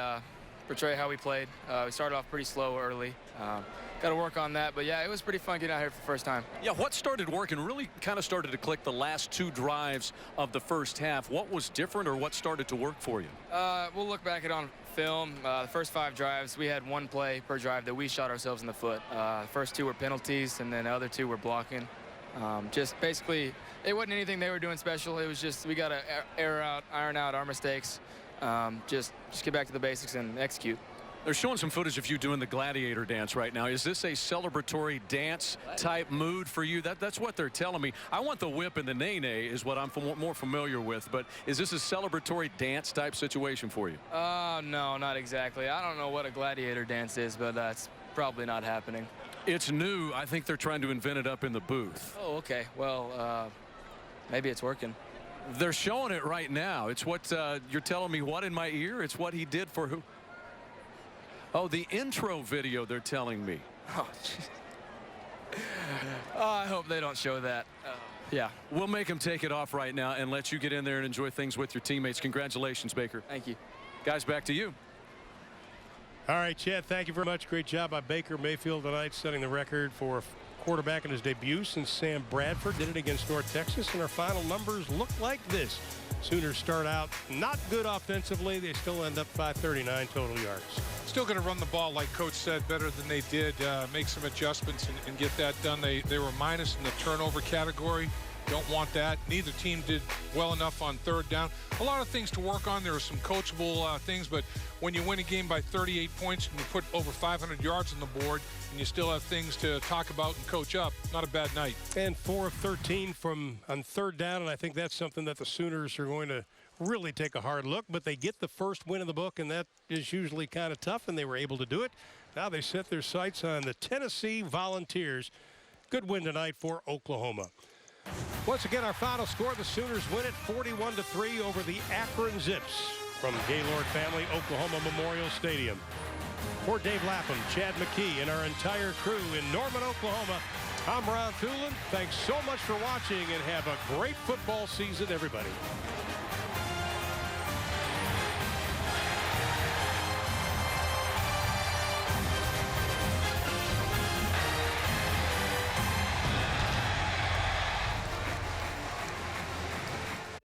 portray how we played. We started off pretty slow early. Got to work on that, but yeah, it was pretty fun getting out here for the first time. Yeah, what started working really kind of started to click the last 2 drives of the first half. What was different, or what started to work for you? We'll look back at it on film. The first 5 drives, we had 1 play per drive that we shot ourselves in the foot. The first 2 were penalties, and then the other 2 were blocking. Just basically, it wasn't anything they were doing special. It was just we got to iron out our mistakes. Just get back to the basics and execute. They're showing some footage of you doing the gladiator dance right now. Is this a celebratory dance type mood for you? That's what they're telling me. I want the whip and the nay-nay is what I'm more familiar with. But is this a celebratory dance type situation for you? No, not exactly. I don't know what a gladiator dance is, but that's probably not happening. It's new. I think they're trying to invent it up in the booth. Oh, okay. Well, maybe it's working. They're showing it right now. It's what you're telling me what in my ear? It's what he did for who? Oh, the intro video, they're telling me. Oh, I hope they don't show that. Yeah. We'll make them take it off right now and let you get in there and enjoy things with your teammates. Congratulations, Baker. Thank you. Guys, back to you. All right, Chad, thank you very much. Great job by Baker Mayfield tonight, setting the record for quarterback in his debut since Sam Bradford did it against North Texas, and our final numbers look like this. Sooners start out not good offensively. They still end up 539 total yards. Still going to run the ball, like Coach said, better than they did. Make some adjustments and get that done. They were minus in the turnover category. Don't want that. Neither team did well enough on 3rd down. A lot of things to work on. There are some coachable things, but when you win a game by 38 points and you put over 500 yards on the board and you still have things to talk about and coach up, not a bad night. And 4 of 13 on 3rd down, and I think that's something that the Sooners are going to really take a hard look, but they get the first win of the book, and that is usually kind of tough, and they were able to do it. Now they set their sights on the Tennessee Volunteers. Good win tonight for Oklahoma. Once again, our final score, the Sooners win it 41-3 over the Akron Zips from Gaylord Family Oklahoma Memorial Stadium. For Dave Lapham, Chad McKee, and our entire crew in Norman, Oklahoma, I'm Ron Thulin. Thanks so much for watching, and have a great football season, everybody.